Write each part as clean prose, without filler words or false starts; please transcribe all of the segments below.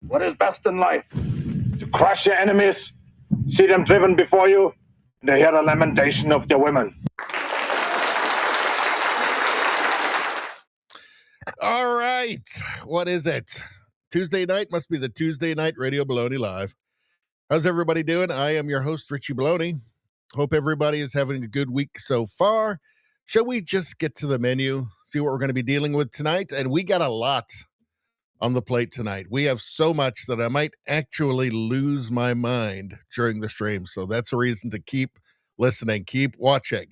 What is best in life? To crush your enemies, see them driven before you, and to hear the lamentation of their women. All right. What is it? Tuesday night must be the Tuesday Night Radio Baloney Live. How's everybody doing? I am your host, Richie Baloney. Hope everybody is having a good week so far. Shall we just get to the menu, see what we're going to be dealing with tonight? And we got a lot on the plate tonight. We have so much that I might actually lose my mind during the stream. So that's a reason to keep listening, keep watching.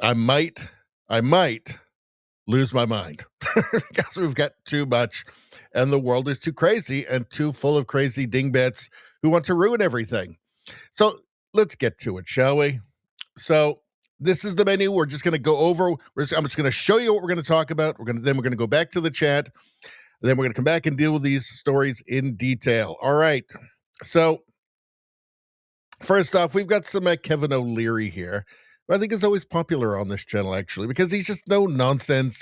I might lose my mind because we've got too much and the world is too crazy and too full of crazy dingbats who want to ruin everything. So let's get to it, shall we? So this is the menu. We're just going to go over. I'm just going to show you what we're going to talk about. Then we're going to go back to the chat. Then we're going to come back and deal with these stories in detail. All right. So first off, we've got some Kevin O'Leary here. I think is always popular on this channel, actually, because he's just no nonsense.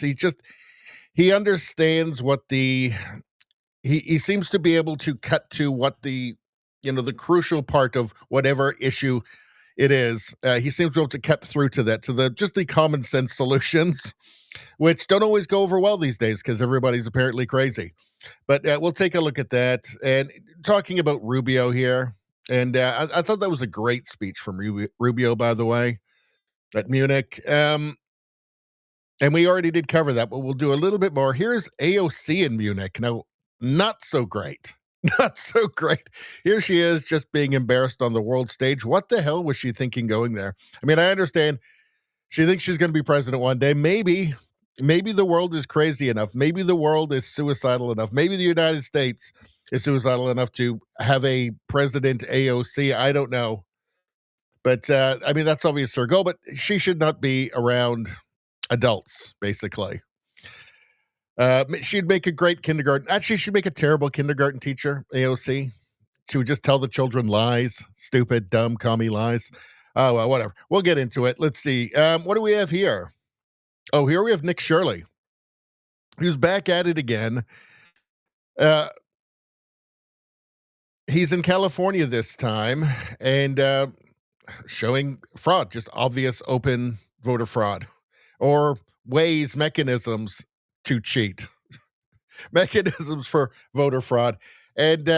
He understands what he seems to be able to cut to what the crucial part of whatever issue it is. He seems to be able to cut through to that, to the common sense solutions, which don't always go over well these days because everybody's apparently crazy. But we'll take a look at that. And talking about Rubio here, and I thought that was a great speech from Rubio, by the way, at Munich. And we already did cover that, but we'll do a little bit more. Here's AOC in Munich. Now, not so great. Not so great. Here she is just being embarrassed on the world stage. What the hell was she thinking going there? I mean, I understand she thinks she's going to be president one day. Maybe the world is crazy enough. Maybe the world is suicidal enough. Maybe the United States is suicidal enough to have a president AOC. I don't know. But, I mean, that's obviously her goal, but she should not be around adults, basically. She'd make a great kindergarten. Actually, she'd make a terrible kindergarten teacher, AOC. She would just tell the children lies, stupid, dumb, commie lies. Oh, well, whatever. We'll get into it. Let's see. What do we have here? Oh, here we have Nick Shirley, who's back at it again. He's in California this time, and showing fraud, just obvious open voter fraud, or mechanisms to cheat, mechanisms for voter fraud. And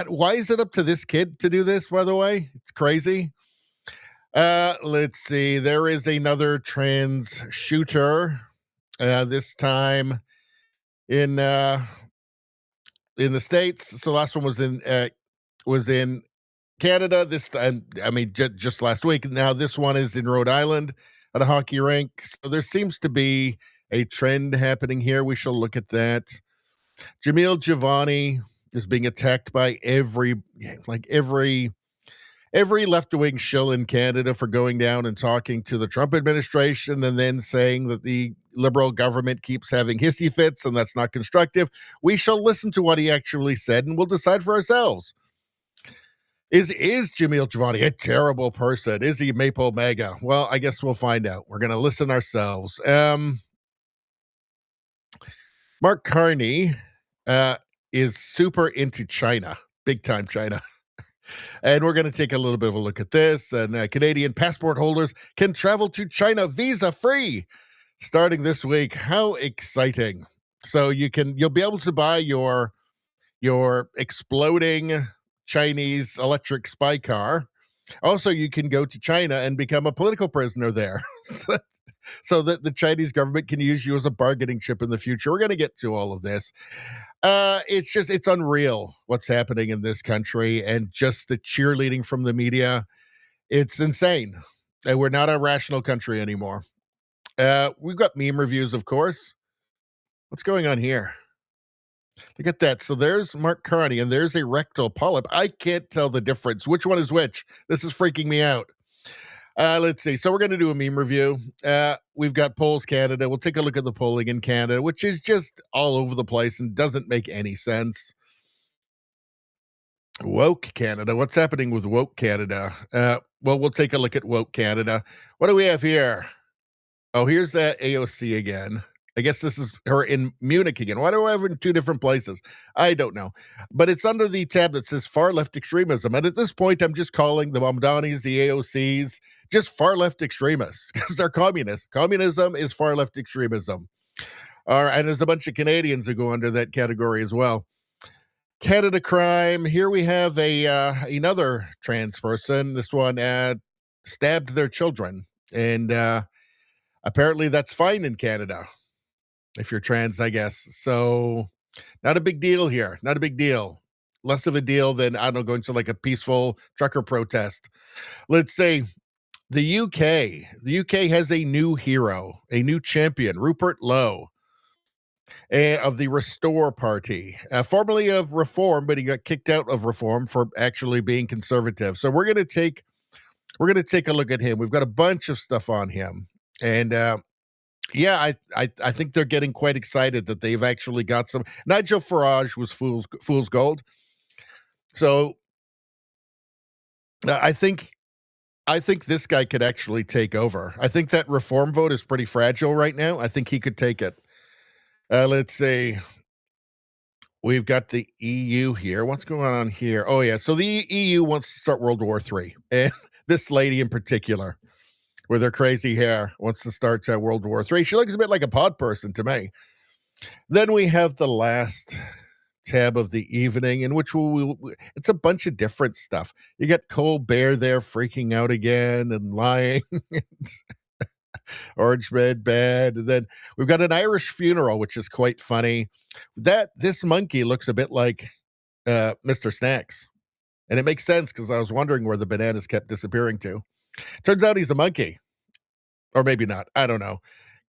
why is it up to this kid to do this, by the way? It's crazy. Let's see. There is another trans shooter, this time in the States. So last one was in Canada. This time, I mean, just last week. Now this one is in Rhode Island at a hockey rink. So there seems to be a trend happening here. We shall look at that. Jamil Jivani is being attacked by every every left-wing shill in Canada for going down and talking to the Trump administration and then saying that the Liberal government keeps having hissy fits and that's not constructive. We shall listen to what he actually said and we'll decide for ourselves. Is Jamil Jivani a terrible person? Is he Maple MAGA? Well, I guess we'll find out. We're going to listen ourselves. Mark Carney is super into China, big time China. And we're going to take a little bit of a look at this. And Canadian passport holders can travel to China visa-free starting this week. How exciting. So you'll be able to buy your exploding Chinese electric spy car. Also, you can go to China and become a political prisoner there. So that the Chinese government can use you as a bargaining chip in the future. We're going to get to all of this. It's unreal what's happening in this country and just the cheerleading from the media. It's insane. We're not a rational country anymore. We've got meme reviews, of course. What's going on here? Look at that. So there's Mark Carney and there's a rectal polyp. I can't tell the difference. Which one is which? This is freaking me out. Let's see. So we're going to do a meme review. We've got Polls Canada. We'll take a look at the polling in Canada, which is just all over the place and doesn't make any sense. Woke Canada. What's happening with Woke Canada? Well, we'll take a look at Woke Canada. What do we have here? Oh, here's AOC again. I guess this is her in Munich again. Why do I have it in two different places? I don't know. But it's under the tab that says far left extremism. And at this point, I'm just calling the Mamdanis, the AOCs, just far left extremists because they're communists. Communism is far left extremism. All right, and there's a bunch of Canadians who go under that category as well. Canada crime. Here we have another trans person. This one stabbed their children. And apparently that's fine in Canada. If you're trans, I guess. So not a big deal here. Not a big deal. Less of a deal than, I don't know, going to like a peaceful trucker protest. Let's say the UK. The UK has a new hero, a new champion, Rupert Lowe, of the Restore Party, formerly of Reform, but he got kicked out of Reform for actually being conservative. So we're going to take a look at him. We've got a bunch of stuff on him. And yeah, I think they're getting quite excited that they've actually got some. Nigel Farage was fool's gold. So I think this guy could actually take over. I think that Reform vote is pretty fragile right now. I think he could take it. Let's see. We've got the EU here. What's going on here? Oh, yeah. So the EU wants to start World War III. And this lady in particular, with her crazy hair, wants to start World War III. She looks a bit like a pod person to me. Then we have the last tab of the evening, in which it's a bunch of different stuff. You got Colbert there freaking out again and lying. Orange Red Bad. And then we've got an Irish funeral, which is quite funny. This monkey looks a bit like Mr. Snacks. And it makes sense because I was wondering where the bananas kept disappearing to. Turns out he's a monkey. Or maybe not. I don't know.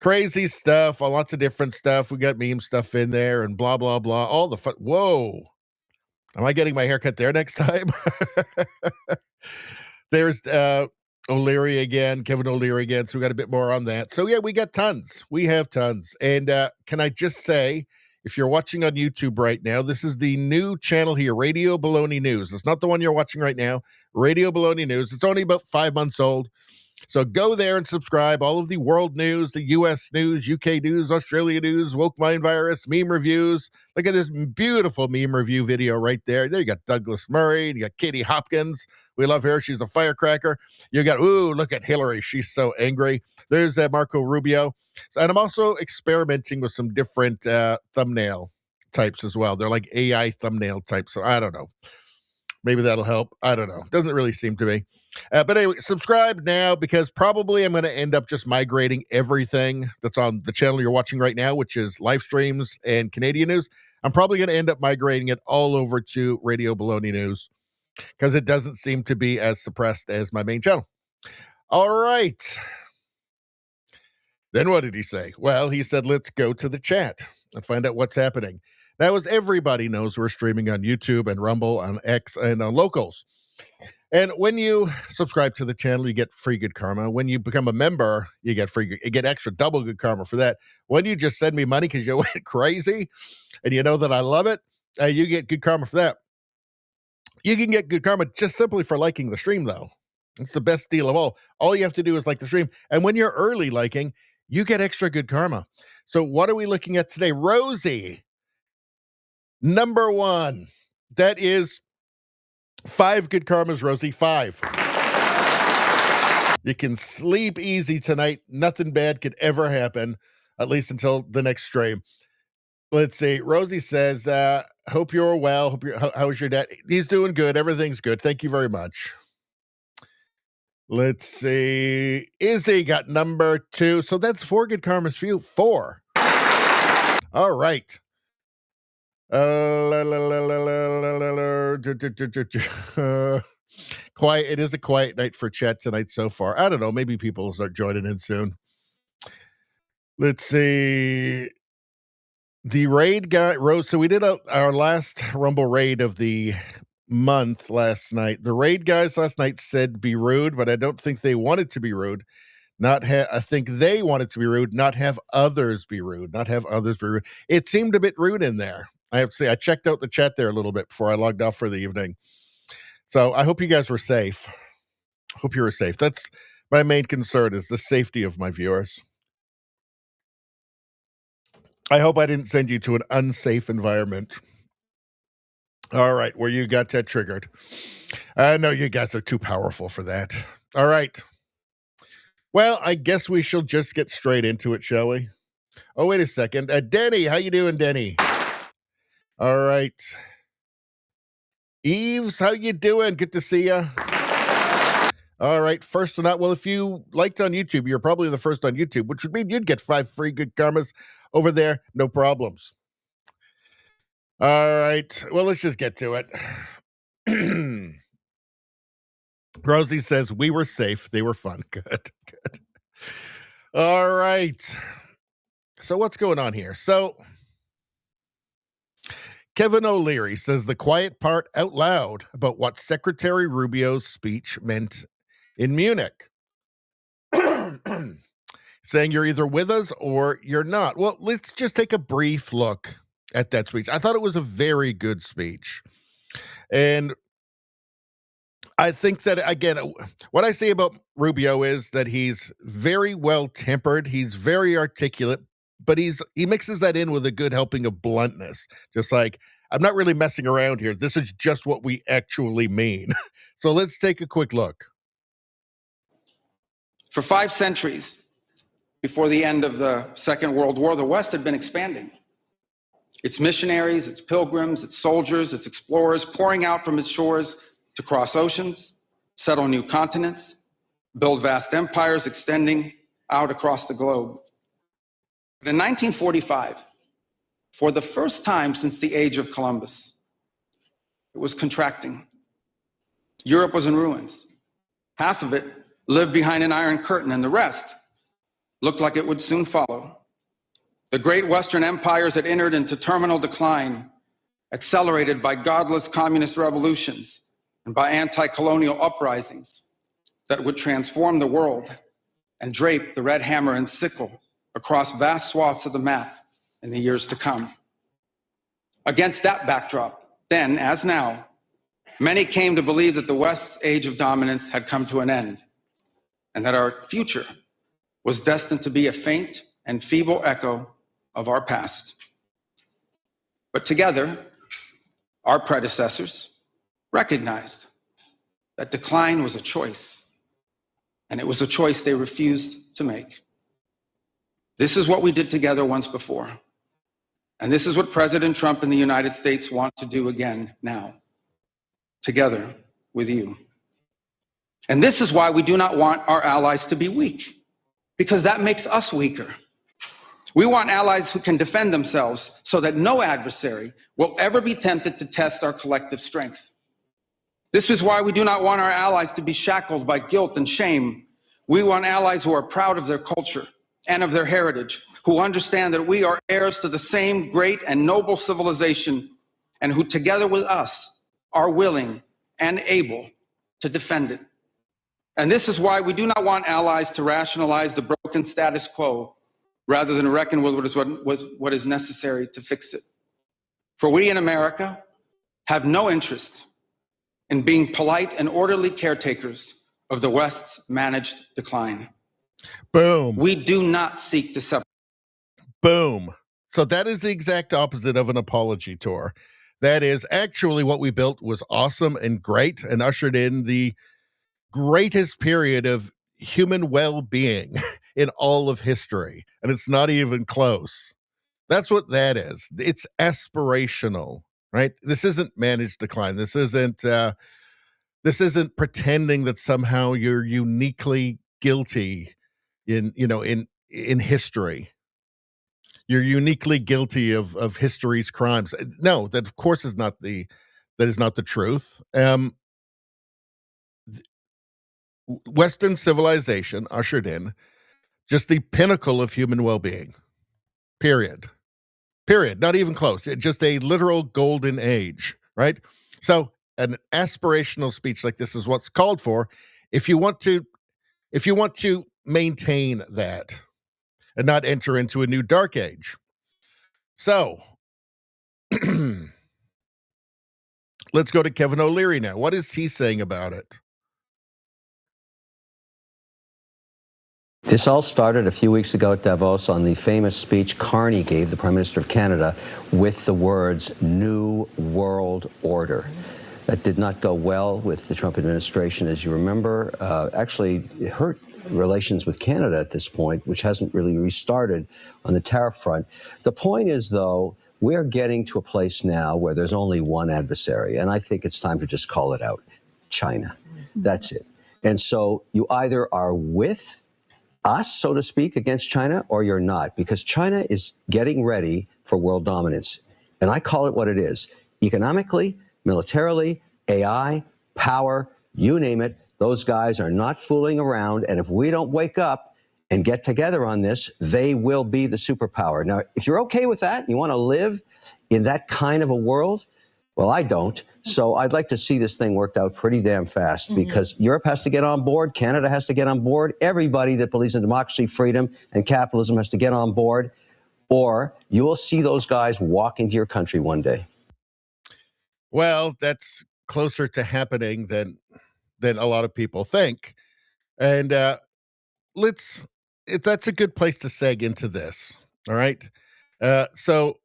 Crazy stuff. Lots of different stuff. We got meme stuff in there and blah, blah, blah. All the fun. Whoa. Am I getting my haircut there next time? There's O'Leary again, Kevin O'Leary again. So we got a bit more on that. So yeah, we got tons. We have tons. And can I just say, if you're watching on YouTube right now, this is the new channel here, Radio Baloney News. It's not the one you're watching right now. Radio Baloney News. It's only about 5 months old. So go there and subscribe. All of the world news, the U.S. news, UK news, Australia news, woke mind virus, meme reviews. Look at this beautiful meme review video right there. There you got Douglas Murray. You got Katie Hopkins. We love her. She's a firecracker. You got, look at Hillary. She's so angry. There's Marco Rubio. And I'm also experimenting with some different thumbnail types as well. They're like AI thumbnail types. So I don't know. Maybe that'll help. I don't know. Doesn't really seem to me. But anyway, subscribe now because probably I'm going to end up just migrating everything that's on the channel you're watching right now, which is live streams and Canadian news. I'm probably going to end up migrating it all over to Radio Baloney News because it doesn't seem to be as suppressed as my main channel. All right. Then what did he say? Well, he said, let's go to the chat and find out what's happening. Now, as everybody knows, we're streaming on YouTube and Rumble, on X, and on Locals. And when you subscribe to the channel, you get free good karma. When you become a member, you get extra double good karma for that. When you just send me money because you went crazy and you know that I love it, you get good karma for that. You can get good karma just simply for liking the stream, though. It's the best deal of all. All you have to do is like the stream. And when you're early liking, you get extra good karma. So what are we looking at today? Rosie, number 1. That is 5 good karmas, Rosie. 5. You can sleep easy tonight. Nothing bad could ever happen, at least until the next stream. Let's see. Rosie says, hope you're well. How's your dad? He's doing good. Everything's good. Thank you very much. Let's see. Izzy got number 2. So that's 4 good karmas for you. 4. All right. Quiet. It is a quiet night for chat tonight so far. I don't know. Maybe people will start joining in soon. Let's see. The raid guy, Rose. So we did our last Rumble raid of the month last night. The raid guys last night said be rude, but I don't think they wanted to be rude. I think they wanted to be rude, not have others be rude. It seemed a bit rude in there. I have to say, I checked out the chat there a little bit before I logged off for the evening. So I hope you guys were safe. Hope you were safe. That's my main concern, is the safety of my viewers. I hope I didn't send you to an unsafe environment. All right, where you got that triggered. No, you guys are too powerful for that. All right. Well, I guess we shall just get straight into it, shall we? Oh, wait a second. Denny, how you doing, Denny? All right. Eves, how you doing? Good to see you. All right, first or not, well, if you liked on YouTube, you're probably the first on YouTube, which would mean you'd get 5 free good karmas over there, no problems. All right, well, let's just get to it. Rosie says, we were safe. They were fun. Good. All right. So what's going on here? So Kevin O'Leary says the quiet part out loud about what Secretary Rubio's speech meant in Munich. Saying you're either with us or you're not. Well, let's just take a brief look at that speech. I thought it was a very good speech. And I think that, again, what I say about Rubio is that he's very well-tempered. He's very articulate, but he mixes that in with a good helping of bluntness. Just like, I'm not really messing around here. This is just what we actually mean. So let's take a quick look. For 5 centuries before the end of the Second World War, the West had been expanding. Its missionaries, its pilgrims, its soldiers, its explorers pouring out from its shores to cross oceans, settle new continents, build vast empires extending out across the globe. But in 1945, for the first time since the age of Columbus, it was contracting. Europe was in ruins. Half of it lived behind an iron curtain, and the rest looked like it would soon follow. The great Western empires had entered into terminal decline, accelerated by godless communist revolutions and by anti-colonial uprisings that would transform the world and drape the red hammer and sickle across vast swaths of the map in the years to come. Against that backdrop, then as now, many came to believe that the West's age of dominance had come to an end, and that our future was destined to be a faint and feeble echo of our past. But together, our predecessors recognized that decline was a choice, and it was a choice they refused to make. This is what we did together once before, and this is what President Trump and the United States want to do again now, together with you. And this is why we do not want our allies to be weak, because that makes us weaker. We want allies who can defend themselves so that no adversary will ever be tempted to test our collective strength. This is why we do not want our allies to be shackled by guilt and shame. We want allies who are proud of their culture and of their heritage, who understand that we are heirs to the same great and noble civilization, and who together with us are willing and able to defend it. And this is why we do not want allies to rationalize the broken status quo rather than reckon with what is necessary to fix it. For we in America have no interest in being polite and orderly caretakers of the West's managed decline. Boom. We do not seek to separate. Boom. So that is the exact opposite of an apology tour. That is actually what we built was awesome and great and ushered in the greatest period of human well-being in all of history. And it's not even close. That's what that is. It's aspirational, right? This isn't managed decline. This isn't pretending that somehow you're uniquely guilty in history. You're uniquely guilty of history's crimes. No, that of course is not the truth. Western civilization ushered in just the pinnacle of human well-being. Period. Not even close. Just a literal golden age, right? So an aspirational speech like this is what's called for if you want to maintain that and not enter into a new dark age. So let's go to Kevin O'Leary now. What is he saying about it? This all started a few weeks ago at Davos on the famous speech Carney gave, the Prime Minister of Canada, with the words, "New World Order." That did not go well with the Trump administration, as you remember. Actually, it hurt relations with Canada at this point, which hasn't really restarted on the tariff front. The point is, though, we're getting to a place now where there's only one adversary, and I think it's time to just call it out: China. That's it. And so you either are with us, so to speak, against China, or you're not, because China is getting ready for world dominance. And I call it what it is: economically, militarily, AI, power, you name it. Those guys are not fooling around. And if we don't wake up and get together on this, they will be the superpower. Now, if you're okay with that, you want to live in that kind of a world, well, I don't. So I'd like to see this thing worked out pretty damn fast, because Europe has to get on board. Canada has to get on board. Everybody that believes in democracy, freedom, and capitalism has to get on board, or you will see those guys walk into your country one day. Well, that's closer to happening than a lot of people think. And that's a good place to seg into this. All right. So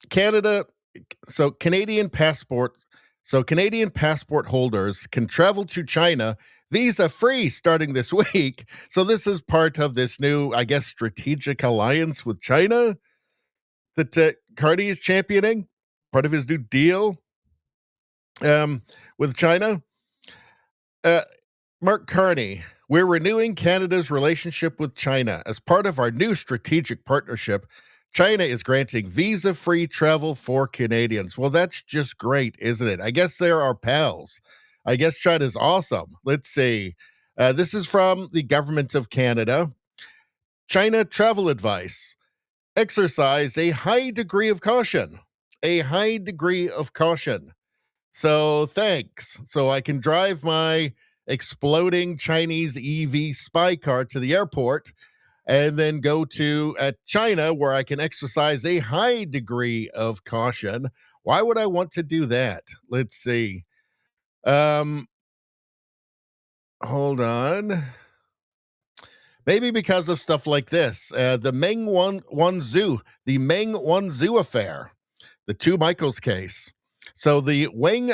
Canadian passport holders can travel to China visa-free starting this week. So this is part of this new, I guess, strategic alliance with China that Carney is championing, part of his new deal with China. Mark Carney, we're renewing Canada's relationship with China. As part of our new strategic partnership, China is granting visa-free travel for Canadians. Well, that's just great, isn't it? I guess they're our pals. I guess China's awesome. Let's see. This is from the Government of Canada. China travel advice. Exercise a high degree of caution. A high degree of caution. So thanks. So I can drive my exploding Chinese EV spy car to the airport and then go to China, where I can exercise a high degree of caution. Why would I want to do that? Let's see. Hold on. Maybe because of stuff like this. The Meng Wanzhou affair, the two Michaels case. So the Meng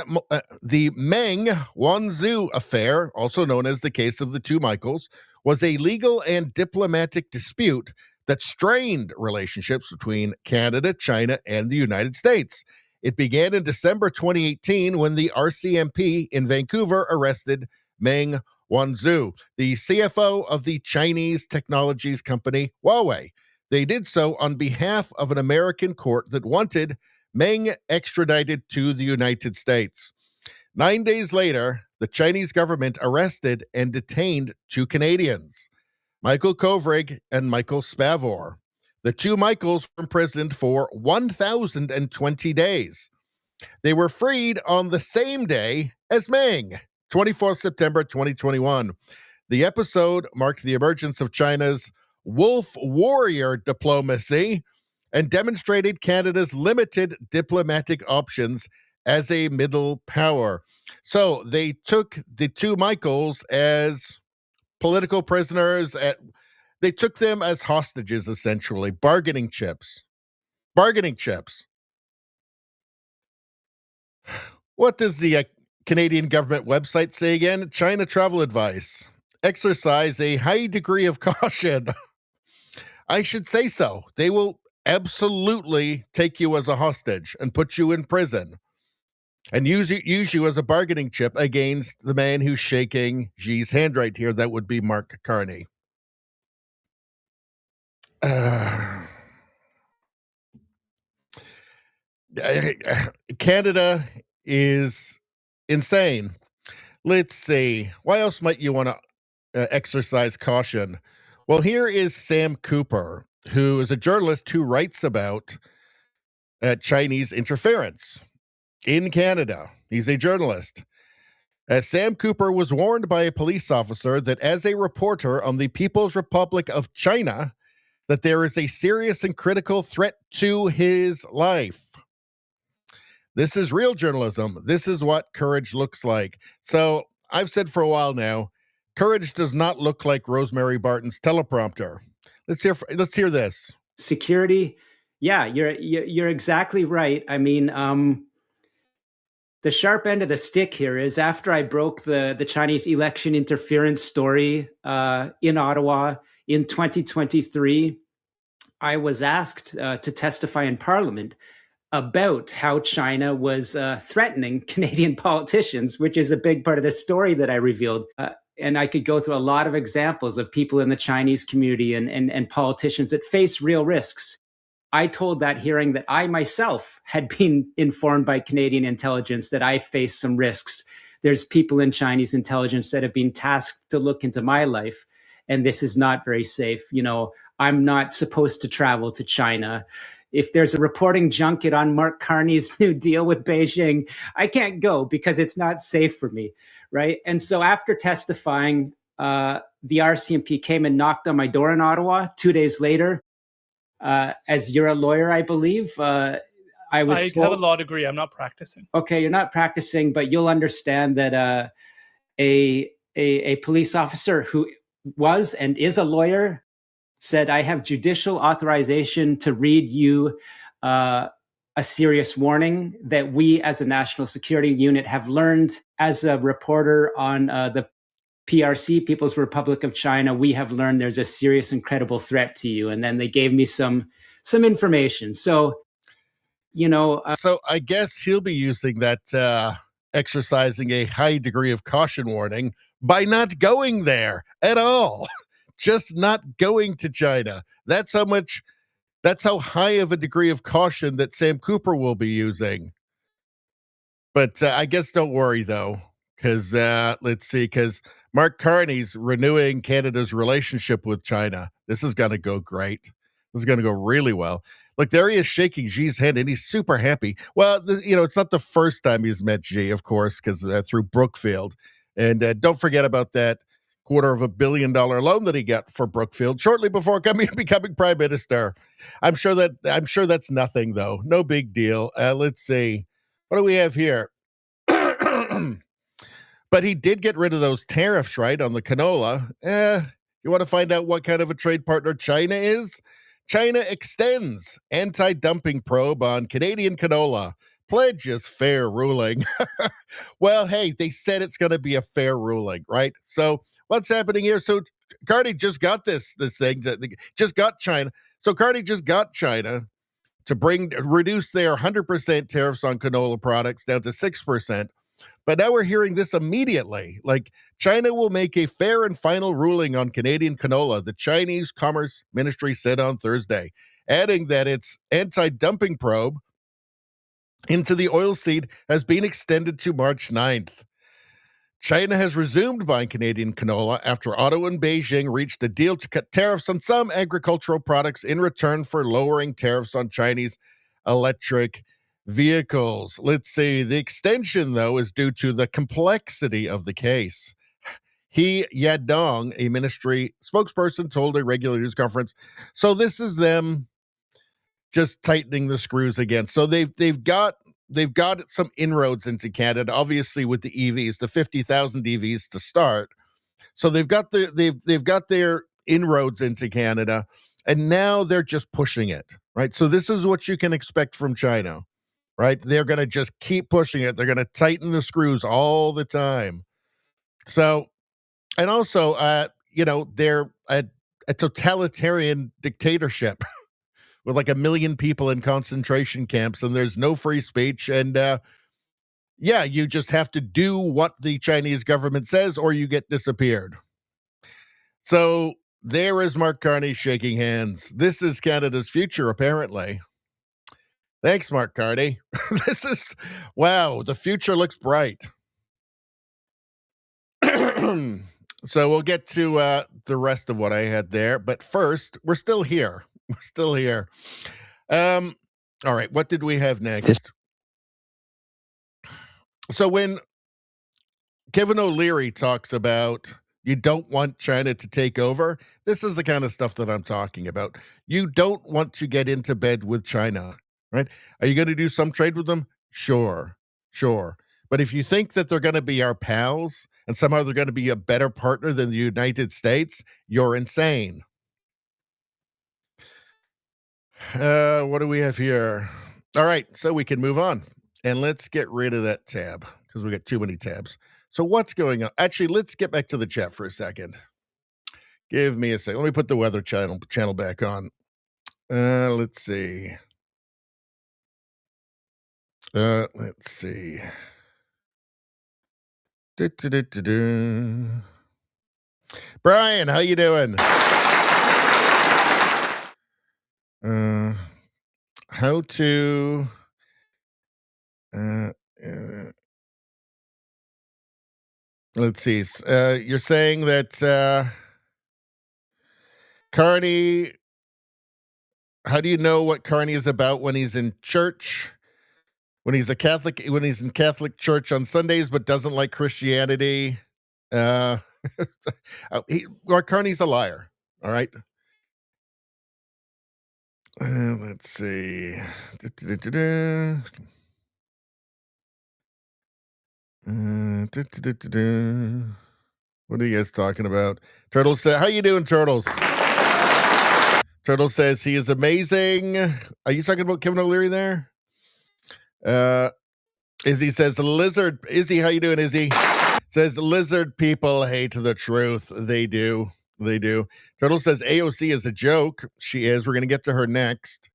Wanzhou affair, also known as the case of the two Michaels, was a legal and diplomatic dispute that strained relationships between Canada, China, and the United States. It began in December 2018 when the RCMP in Vancouver arrested Meng Wanzhou, the CFO of the Chinese technologies company Huawei. They did so on behalf of an American court that wanted Meng extradited to the United States. 9 days later, the Chinese government arrested and detained two Canadians, Michael Kovrig and Michael Spavor. The two Michaels were imprisoned for 1,020 days. They were freed on the same day as Meng, 24th September 2021. The episode marked the emergence of China's wolf warrior diplomacy and demonstrated Canada's limited diplomatic options as a middle power. So they took the two Michaels as political prisoners. They took them as hostages, essentially, bargaining chips. Bargaining chips. What does the Canadian government website say again? China travel advice. Exercise a high degree of caution. I should say so. They will absolutely take you as a hostage and put you in prison and use you as a bargaining chip against the man who's shaking Xi's hand right here. That would be Mark Carney. Canada is insane. Let's see. Why else might you want to exercise caution? Well, here is Sam Cooper, who is a journalist who writes about Chinese interference in Canada. He's a journalist. Sam Cooper was warned by a police officer that as a reporter on the People's Republic of China, that there is a serious and critical threat to his life. This is real journalism. This is what courage looks like. So I've said for a while now, courage does not look like Rosemary Barton's teleprompter. Let's hear this. Security. Yeah, you're exactly right. I mean, the sharp end of the stick here is after I broke the Chinese election interference story in Ottawa in 2023, I was asked to testify in Parliament about how China was threatening Canadian politicians, which is a big part of the story that I revealed. And I could go through a lot of examples of people in the Chinese community and politicians that face real risks. I told that hearing that I myself had been informed by Canadian intelligence that I face some risks. There's people in Chinese intelligence that have been tasked to look into my life, and this is not very safe. You know, I'm not supposed to travel to China. If there's a reporting junket on Mark Carney's new deal with Beijing, I can't go because it's not safe for me, right? And so after testifying, the RCMP came and knocked on my door in Ottawa 2 days later. As you're a lawyer, I believe, I have a law degree. I'm not practicing. Okay, you're not practicing, but you'll understand that a police officer who was and is a lawyer said, I have judicial authorization to read you a serious warning that we as a national security unit have learned as a reporter on the PRC, People's Republic of China. We have learned there's a serious and credible threat to you. And then they gave me some information. So, you know. So I guess he'll be using that exercising a high degree of caution warning by not going there at all. Just not going to China. That's how high of a degree of caution that Sam Cooper will be using. But I guess don't worry, though, because let's see, because Mark Carney's renewing Canada's relationship with China. This is going to go great. This is going to go really well. Look, there he is shaking Xi's hand, and he's super happy. Well, it's not the first time he's met Xi, of course, because through Brookfield. And don't forget about that $250 million loan that he got for Brookfield shortly before becoming prime minister. I'm sure that's nothing, though. No big deal. Let's see. What do we have here? But he did get rid of those tariffs, right, on the canola. You want to find out what kind of a trade partner China is? China extends anti-dumping probe on Canadian canola. Pledges fair ruling. Well, hey, they said it's going to be a fair ruling, right? So what's happening here? So Carney just got this thing, just got China. So Carney just got China to reduce their 100% tariffs on canola products down to 6%. But now we're hearing this immediately. Like, China will make a fair and final ruling on Canadian canola, the Chinese Commerce Ministry said on Thursday, adding that its anti-dumping probe into the oilseed has been extended to March 9th. China has resumed buying Canadian canola after Ottawa and Beijing reached a deal to cut tariffs on some agricultural products in return for lowering tariffs on Chinese electric vehicles. Let's see. The extension, though, is due to the complexity of the case. He Yadong, a ministry spokesperson, told a regular news conference. So this is them just tightening the screws again. So they've got some inroads into Canada, obviously with the EVs, the 50,000 EVs to start. So they've got their inroads into Canada, and now they're just pushing it, right? So this is what you can expect from China, right? They're going to just keep pushing it. They're going to tighten the screws all the time. So, and also, they're a totalitarian dictatorship with like 1 million people in concentration camps, and there's no free speech. And you just have to do what the Chinese government says or you get disappeared. So there is Mark Carney shaking hands. This is Canada's future, apparently. Thanks, Mark Carney. Wow, the future looks bright. So we'll get to the rest of what I had there. But first, we're still here. We're still here. All right, what did we have next? So when Kevin O'Leary talks about you don't want China to take over, this is the kind of stuff that I'm talking about. You don't want to get into bed with China, right? Are you going to do some trade with them? Sure. But if you think that they're going to be our pals and somehow they're going to be a better partner than the United States, you're insane. What do we have here? All right, so we can move on. And let's get rid of that tab because we got too many tabs. So what's going on? Actually, let's get back to the chat for a second. Give me a second. Let me put the weather channel back on. Let's see. Let's see. Brian, how you doing? How to let's see. You're saying that Carney, how do you know what Carney is about when he's in church? When he's in Catholic church on Sundays, but doesn't like Christianity? Carney's a liar. All right. Let's see. What are you guys talking about? Turtle says, how you doing, Turtles? Turtle says he is amazing. Are you talking about Kevin O'Leary there? Izzy says, lizard. Izzy, how you doing, Izzy? Says, lizard people hate the truth. They do. Turtle says, AOC is a joke. She is. We're going to get to her next.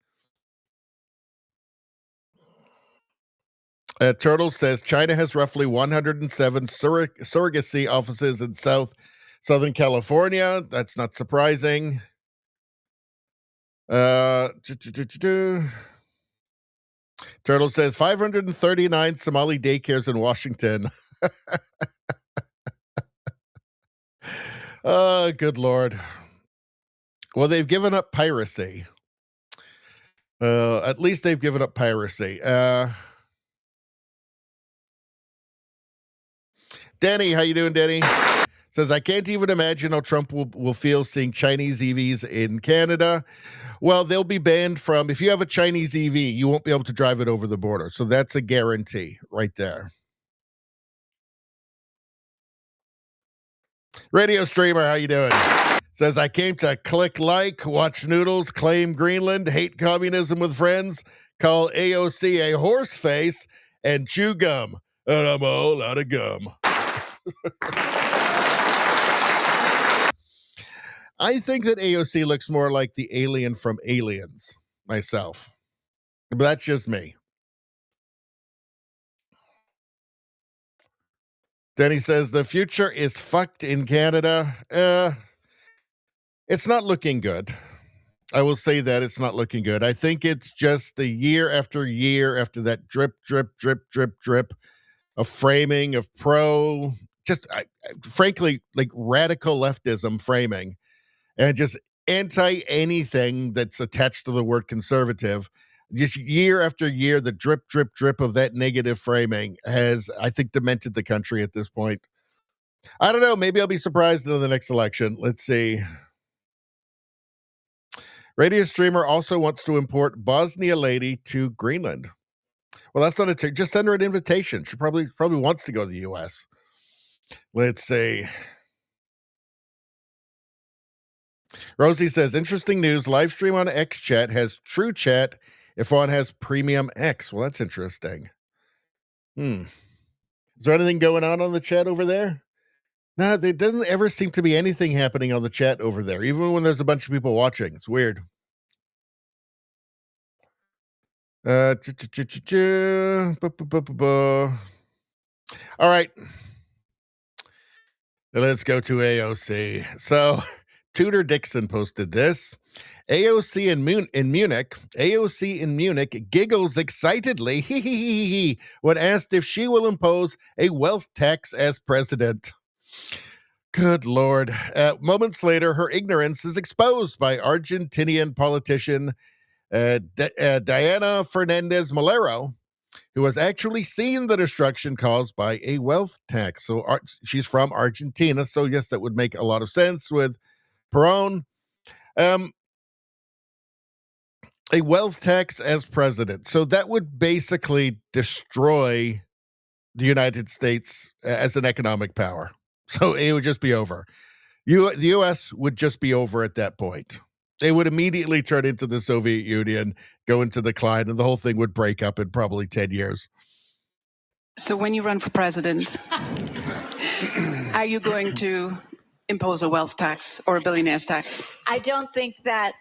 Turtle says, China has roughly 107 surrogacy offices in Southern California. That's not surprising. Turtle says 539 Somali daycares in Washington. Oh, good Lord. Well, they've given up piracy. At least they've given up piracy. Danny, how you doing, Danny? Says, I can't even imagine how Trump will feel seeing Chinese EVs in Canada. Well, they'll be banned from, if you have a Chinese EV, you won't be able to drive it over the border. So that's a guarantee right there. Radio streamer, how you doing? Says, I came to click like, watch noodles, claim Greenland, hate communism with friends, call AOC a horse face, and chew gum. And I'm all out of gum. I think that AOC looks more like the alien from Aliens myself. But that's just me. Denny says, the future is fucked in Canada. It's not looking good. I will say that it's not looking good. I think it's just the year after that drip of framing of frankly, like radical leftism framing and just anti anything that's attached to the word conservative. just year after year, the drip, drip, drip of that negative framing has, I think, demented the country at this point. I don't know. Maybe I'll be surprised in the next election. Let's see. Radio streamer also wants to import Bosnia lady to Greenland. Well, that's not a just send her an invitation. She probably wants to go to the U.S. Let's see. Rosie says, interesting news. Live stream on X Chat has True Chat if one has Premium X. Well, that's interesting. Is there anything going on the chat over there? No, there doesn't ever seem to be anything happening on the chat over there, even when there's a bunch of people watching. It's weird. All right. Let's go to AOC. So Tudor Dixon posted this. AOC in Munich. AOC in Munich giggles excitedly when asked if she will impose a wealth tax as president. Good Lord. Moments later, her ignorance is exposed by Argentinian politician Diana Fernandez Molero, who has actually seen the destruction caused by a wealth tax. So she's from Argentina. So yes, that would make a lot of sense with Perón. A wealth tax as president. So that would basically destroy the United States as an economic power. So it would just be over. The U.S. would just be over at that point. They would immediately turn into the Soviet Union, go into decline, and the whole thing would break up in probably 10 years. So when you run for president, are you going to impose a wealth tax or a billionaire's tax? I don't think that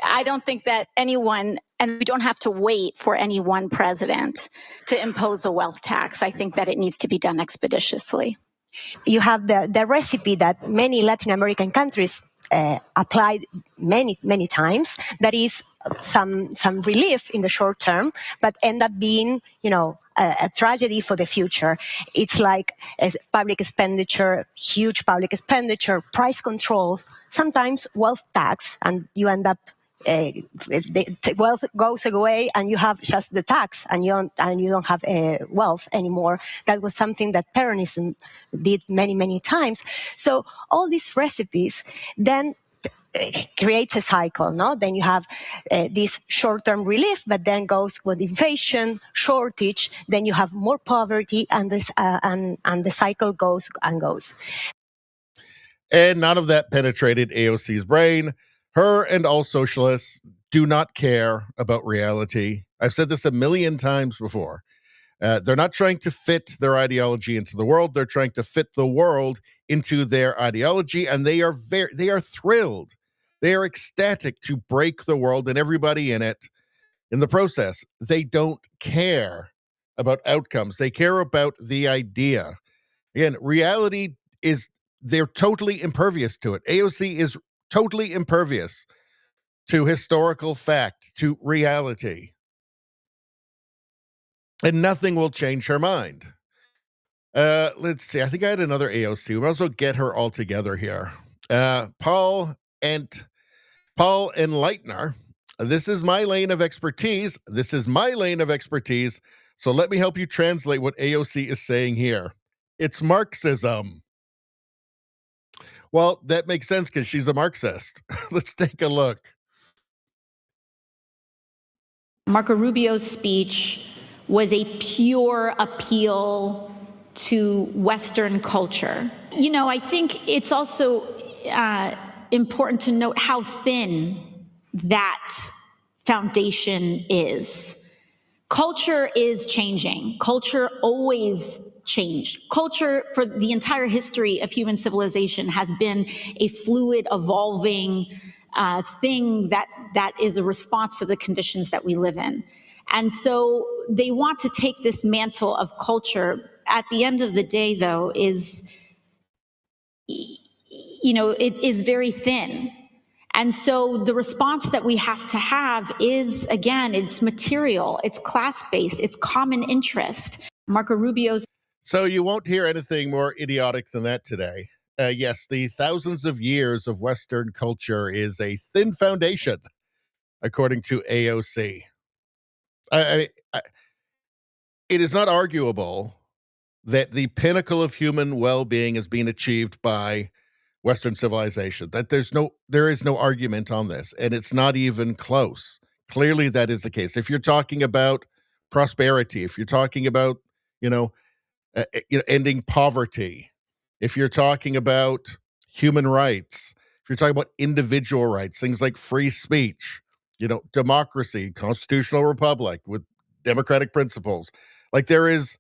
I don't think that anyone, and we don't have to wait for any one president to impose a wealth tax. I think that it needs to be done expeditiously. You have the recipe that many Latin American countries applied many times. That is some relief in the short term, but end up being, a tragedy for the future. It's like public expenditure, huge public expenditure, price control, sometimes wealth tax, and you end up the wealth goes away and you have just the tax and you don't have wealth anymore. That was something that Peronism did many times. So all these recipes then creates a cycle, no? Then you have this short-term relief, but then goes with inflation, shortage, then you have more poverty, and this and the cycle goes and goes. And none of that penetrated AOC's brain. Her and all socialists do not care about reality. I've said this a million times before. They're not trying to fit their ideology into the world. They're trying to fit the world into their ideology, and they are thrilled. They are ecstatic to break the world and everybody in it in the process. They don't care about outcomes. They care about the idea. Again, reality is, they're totally impervious to it. AOC is totally impervious to historical fact, to reality. And nothing will change her mind. Let's see. I think I had another AOC. We might as well get her all together here. Paul Enlightener. This is my lane of expertise. So let me help you translate what AOC is saying here. It's Marxism. Well, that makes sense because she's a Marxist. Let's take a look. Marco Rubio's speech was a pure appeal to Western culture. I think it's also important to note how thin that foundation is. Culture is changing. Culture always changed. Culture for the entire history of human civilization has been a fluid, evolving thing that is a response to the conditions that we live in. And so they want to take this mantle of culture. At the end of the day, though, it is very thin. And so the response that we have to have is, again, it's material, it's class-based, it's common interest. Marco Rubio's. So you won't hear anything more idiotic than that today. Yes, the thousands of years of Western culture is a thin foundation. according to AOC. It is not arguable that the pinnacle of human well-being is being achieved by Western civilization. That there is no argument on this, and it's not even close. Clearly, that is the case. If you're talking about prosperity, if you're talking about, ending poverty, if you're talking about human rights, if you're talking about individual rights, things like free speech, democracy, constitutional republic with democratic principles, like there is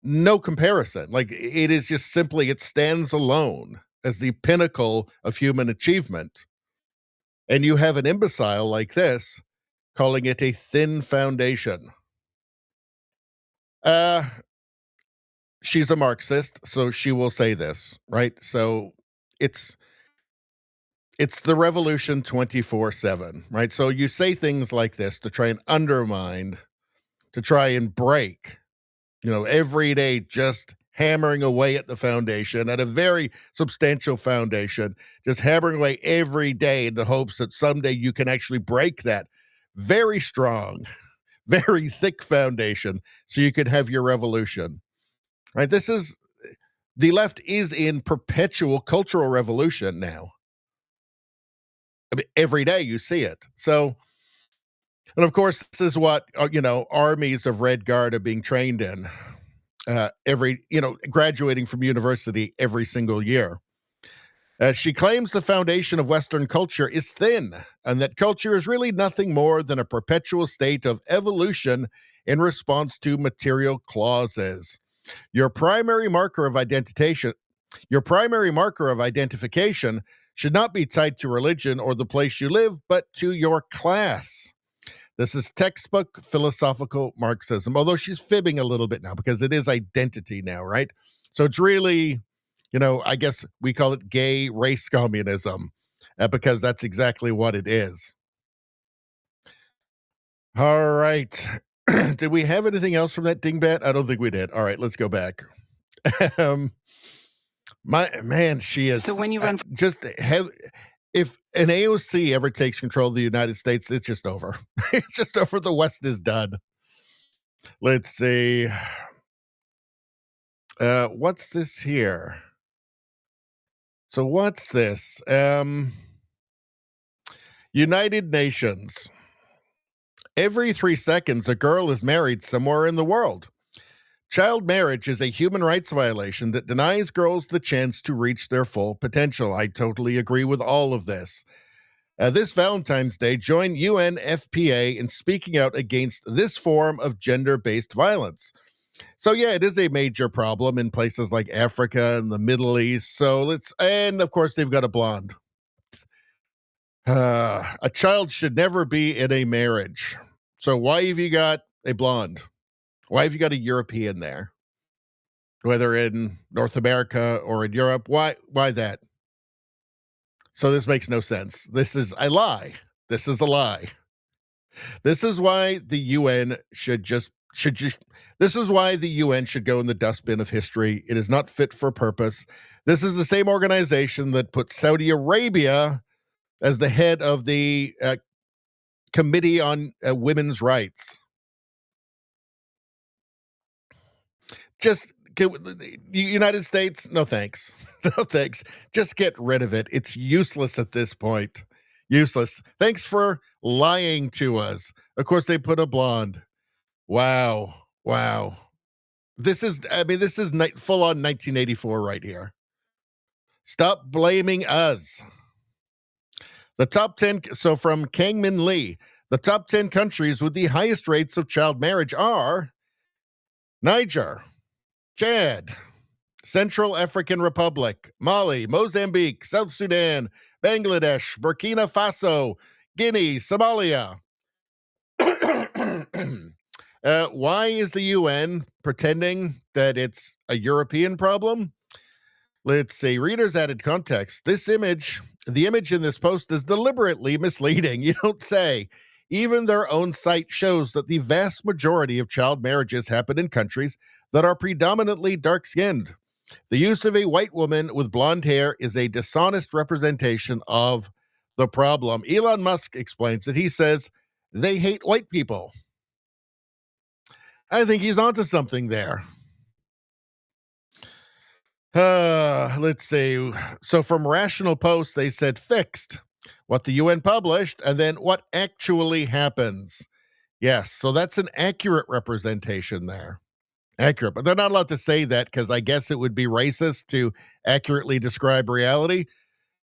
no comparison. Like it is just simply, it stands alone as the pinnacle of human achievement. And you have an imbecile like this calling it a thin foundation. She's a Marxist, so she will say this, right? So it's the revolution 24/7, right? So you say things like this to try and undermine, to try and break, every day just hammering away at the foundation, at a very substantial foundation, just hammering away every day in the hopes that someday you can actually break that very strong, very thick foundation so you could have your revolution, right? The left is in perpetual cultural revolution now. I mean, every day you see it. So, and of course, this is what, armies of Red Guard are being trained in. Graduating from university every single year. She claims the foundation of Western culture is thin, and that culture is really nothing more than a perpetual state of evolution in response to material clauses. Your primary marker of identification should not be tied to religion or the place you live, but to your class. This is textbook philosophical Marxism, although she's fibbing a little bit now because it is identity now, right? So it's really, I guess we call it gay race communism because that's exactly what it is. All right. Did we have anything else from that dingbat? I don't think we did. All right, let's go back. She is. So when you run, if an AOC ever takes control of the United States, it's just over. It's just over. The West is done. Let's see. What's this here? So what's this? United Nations. Every 3 seconds, a girl is married somewhere in the world. Child marriage is a human rights violation that denies girls the chance to reach their full potential. I totally agree with all of this. This Valentine's Day, join UNFPA in speaking out against this form of gender-based violence. So yeah, it is a major problem in places like Africa and the Middle East. And of course, they've got a blonde. A child should never be in a marriage. So why have you got a blonde? Why have you got a European there? Whether in North America or in Europe, why that? So this makes no sense. This is a lie. This is a lie. This is why the UN this is why the UN should go in the dustbin of history. It is not fit for purpose. This is the same organization that put Saudi Arabia as the head of the Committee on Women's Rights. Just United States, no thanks. No thanks. Just get rid of it. It's useless at this point. Useless. Thanks for lying to us. Of course, they put a blonde. Wow. This is full on 1984 right here. Stop blaming us. The top 10, so from Kangmin Lee, the top 10 countries with the highest rates of child marriage are Niger, Chad, Central African Republic, Mali, Mozambique, South Sudan, Bangladesh, Burkina Faso, Guinea, Somalia. Why is the UN pretending that it's a European problem? Let's see. Readers added context. The image in this post is deliberately misleading. You don't say. Even their own site shows that the vast majority of child marriages happen in countries that are predominantly dark-skinned. The use of a white woman with blonde hair is a dishonest representation of the problem. Elon Musk explains it. He says they hate white people. I think he's onto something there. Let's see. So from Rational Post, they said fixed what the UN published and then what actually happens. Yes, so that's an accurate representation there. Accurate, but they're not allowed to say that because I guess it would be racist to accurately describe reality.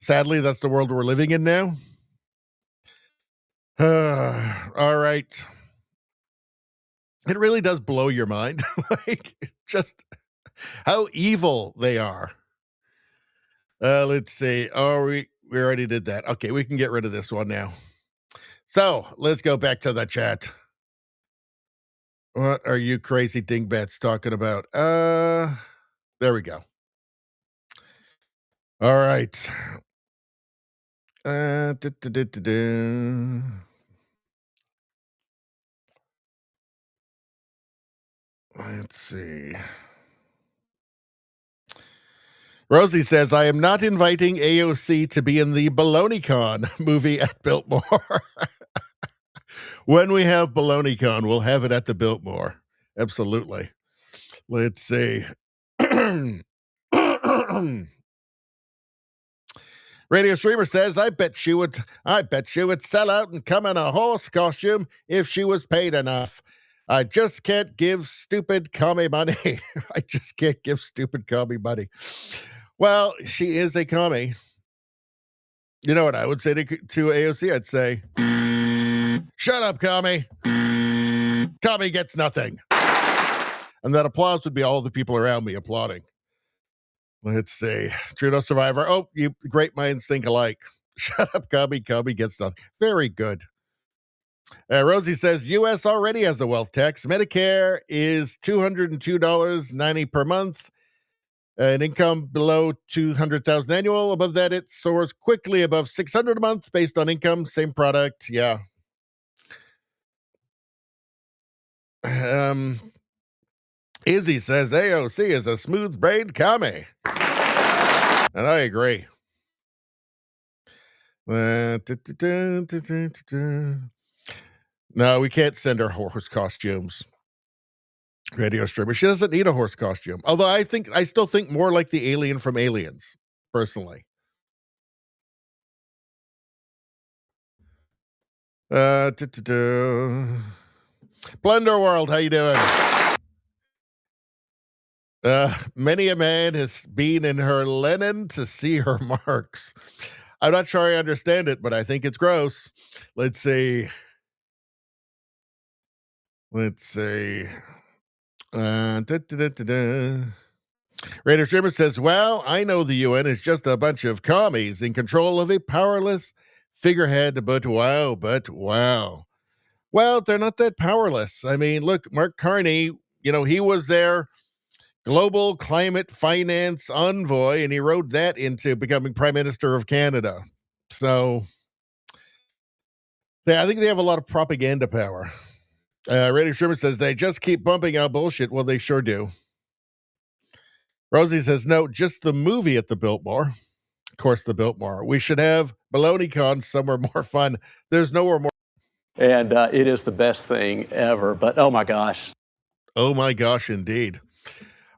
Sadly, that's the world we're living in now. All right. It really does blow your mind. Like, just how evil they are. Let's see. Oh, we already did that. Okay, we can get rid of this one now. So let's go back to the chat. What are you crazy dingbats talking about? There we go. All right. Let's see. Rosie says, I am not inviting AOC to be in the BaloneyCon movie at Biltmore. When we have BaloneyCon, we'll have it at the Biltmore. Absolutely. Let's see. Radio Streamer says, I bet she would sell out and come in a horse costume if she was paid enough. I just can't give stupid commie money. I just can't give stupid commie money. Well, she is a commie. You know what I would say to AOC? I'd say, shut up, commie. Commie gets nothing. And that applause would be all the people around me applauding. Let's see. Trudeau Survivor. Oh, you great minds think alike. Shut up, commie. Commie gets nothing. Very good. Rosie says, U.S. already has a wealth tax. Medicare is $202.90 per month. An income below $200,000 annual. Above that, it soars quickly above $600 a month based on income. Same product. Yeah. Izzy says AOC is a smooth braid commie. And I agree. No, we can't send her horse costumes. Radio streamer. She doesn't need a horse costume. Although I still think more like the alien from Aliens, personally. Blender World, how you doing? Many a man has been in her linen to see her marks. I'm not sure I understand it, but I think it's gross. Let's see. Raider Streamer says, well, I know the UN is just a bunch of commies in control of a powerless figurehead, but wow. Well, they're not that powerless. I mean, look, Mark Carney, he was their global climate finance envoy, and he rode that into becoming Prime Minister of Canada. So, I think they have a lot of propaganda power. Radio Sherman says, they just keep bumping out bullshit. Well, they sure do. Rosie says, no, just the movie at the Biltmore. Of course, the Biltmore. We should have BaloneyCon somewhere more fun. There's nowhere more. And it is the best thing ever. But, oh, my gosh. Oh, my gosh, indeed.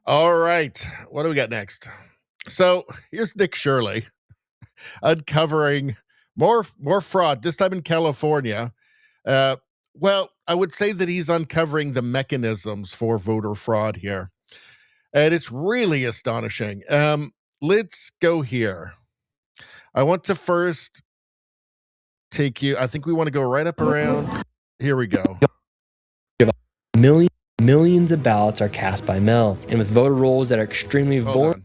All right. What do we got next? So here's Nick Shirley uncovering more fraud, this time in California. Well, I would say that he's uncovering the mechanisms for voter fraud here. And it's really astonishing. Let's go here. I want to first take you. I think we want to go right up around. Here we go. Millions of ballots are cast by mail. And with voter rolls that are extremely vulnerable,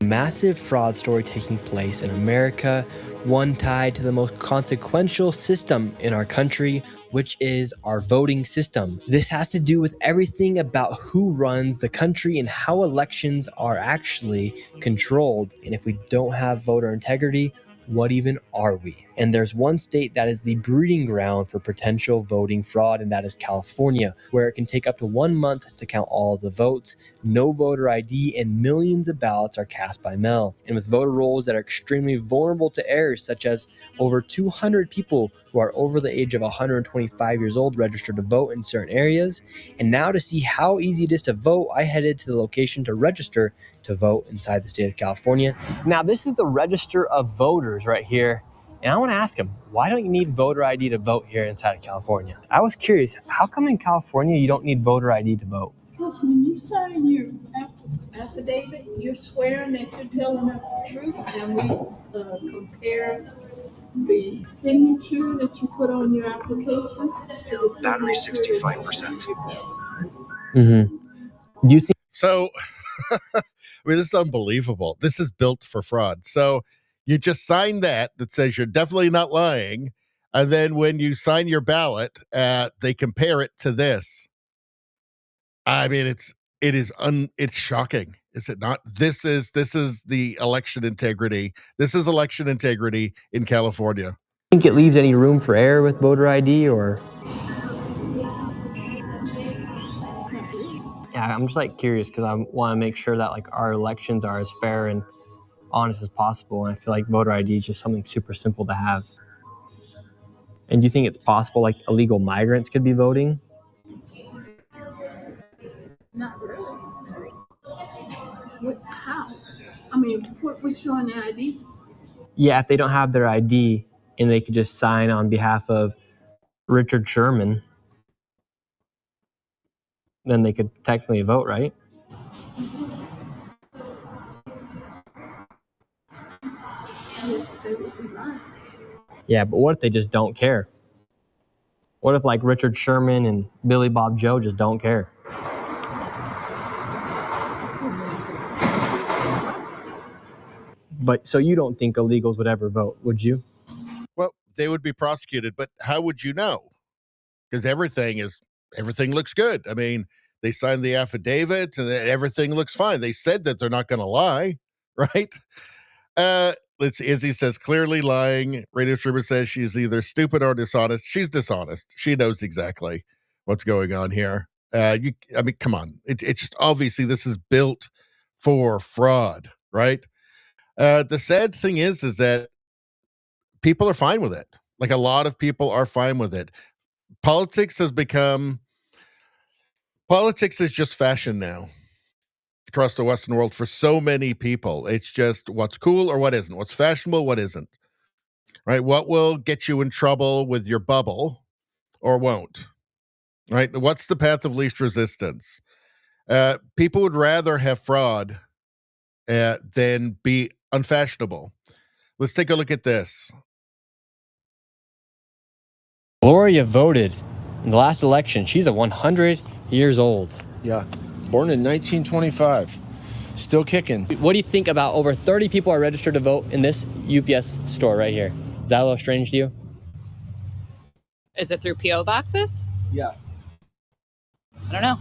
massive fraud story taking place in America, one tied to the most consequential system in our country, which is our voting system. This has to do with everything about who runs the country and how elections are actually controlled. And if we don't have voter integrity, what even are we? And there's one state that is the breeding ground for potential voting fraud, and that is California, where it can take up to 1 month to count all of the votes, no voter ID, and millions of ballots are cast by mail. And with voter rolls that are extremely vulnerable to errors, such as over 200 people who are over the age of 125 years old registered to vote in certain areas. And now to see how easy it is to vote, I headed to the location to register to vote inside the state of California. Now, this is the register of voters right here. And I want to ask him, why don't you need voter ID to vote here inside of California? I was curious, how come in California you don't need voter ID to vote? Because when you sign your affidavit, you're swearing that you're telling us the truth, and we compare the signature that you put on your application to the Battery signature 65%. Do you think So, I mean, this is unbelievable. This is built for fraud. So you just sign that says you're definitely not lying. And then when you sign your ballot, they compare it to this. I mean, it's shocking, is it not? This is the election integrity. This is election integrity in California. think it leaves any room for error with voter ID, or? Yeah, I'm just like curious because I want to make sure that like our elections are as fair and honest as possible. And I feel like voter ID is just something super simple to have. And do you think it's possible like illegal migrants could be voting? Not really. How? I mean, what was showing the ID? Yeah, if they don't have their ID and they could just sign on behalf of Richard Sherman, then they could technically vote, right? They would be right. Yeah, but what if they just don't care? What if like Richard Sherman and Billy Bob Joe just don't care? But so you don't think illegals would ever vote, would you? Well, they would be prosecuted, but how would you know? Because everything looks good. I mean, they signed the affidavit and everything looks fine. They said that they're not going to lie, right? Izzy says clearly lying. Radio Trooper says she's either stupid or dishonest. She's dishonest. She knows exactly what's going on here. I mean, come on. It's just obviously this is built for fraud, right? The sad thing is that people are fine with it. Like a lot of people are fine with it. Politics is just fashion now across the Western world for so many people. It's just what's cool or what isn't, what's fashionable, what isn't, right? What will get you in trouble with your bubble or won't, right? What's the path of least resistance? People would rather have fraud than be unfashionable. Let's take a look at this. Gloria voted in the last election. She's 100 years old. Yeah, born in 1925. Still kicking. What do you think about over 30 people are registered to vote in this UPS store right here? Is that a little strange to you? Is it through P.O. boxes? Yeah. I don't know.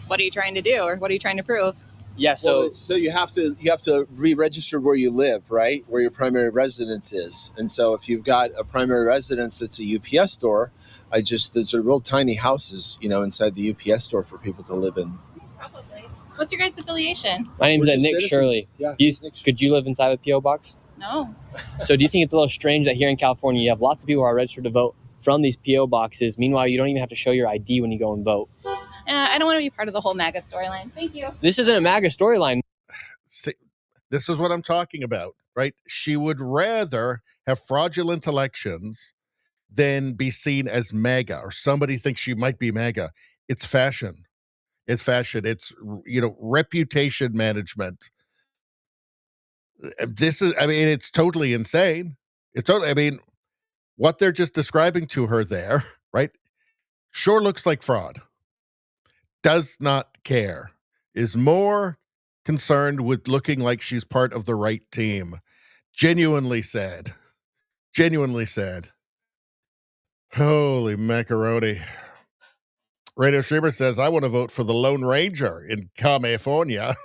What are you trying to do, or what are you trying to prove? Yeah, so you have to re-register where you live, right? Where your primary residence is. And so if you've got a primary residence that's a UPS store, there's a real tiny houses, inside the UPS store for people to live in. Probably. What's your guys' affiliation? My name's Nick citizens. Shirley. Yeah, could you live inside a P.O. box? No. So do you think it's a little strange that here in California you have lots of people who are registered to vote from these P.O. boxes? Meanwhile, you don't even have to show your ID when you go and vote. I don't want to be part of the whole MAGA storyline. Thank you. This isn't a MAGA storyline. See, this is what I'm talking about, right? She would rather have fraudulent elections than be seen as MAGA, or somebody thinks she might be MAGA. It's fashion. It's fashion. It's, reputation management. It's totally insane. What they're just describing to her there, right? Sure looks like fraud. Does not care. Is more concerned with looking like she's part of the right team. Genuinely sad. Genuinely sad. Holy macaroni. Radio Streamer says, I want to vote for the Lone Ranger in California.